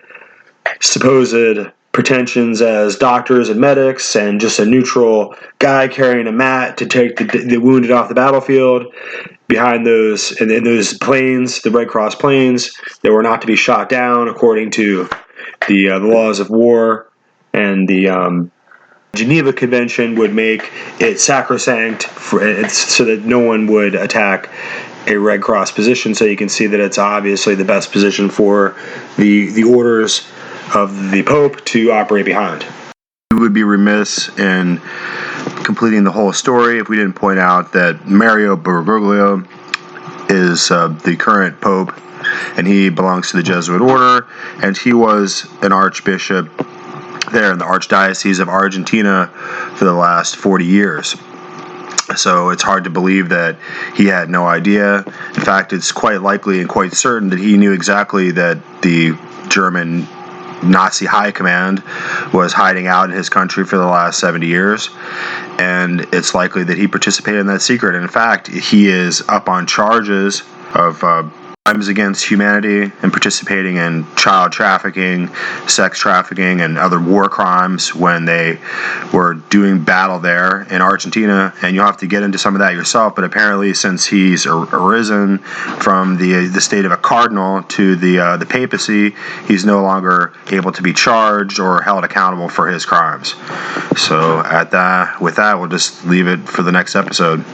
supposed pretensions as doctors and medics and just a neutral guy carrying a mat to take the wounded off the battlefield, behind those, and in those planes, the Red Cross planes, they were not to be shot down according to the laws of war, and the Geneva Convention would make it sacrosanct so that no one would attack a Red Cross position. So you can see that it's obviously the best position for the orders of the Pope to operate behind. We would be remiss in completing the whole story if we didn't point out that Mario Bergoglio is the current Pope, and he belongs to the Jesuit order, and he was an archbishop there in the Archdiocese of Argentina for the last 40 years. So it's hard to believe that he had no idea. In fact, it's quite likely and quite certain that he knew exactly that the German Nazi high command was hiding out in his country for the last 70 years. And it's likely that he participated in that secret. And in fact, he is up on charges of crimes against humanity and participating in child trafficking, sex trafficking, and other war crimes when they were doing battle there in Argentina. And you'll have to get into some of that yourself, but apparently since he's arisen from the state of a cardinal to the papacy, he's no longer able to be charged or held accountable for his crimes. So with that, we'll just leave it for the next episode.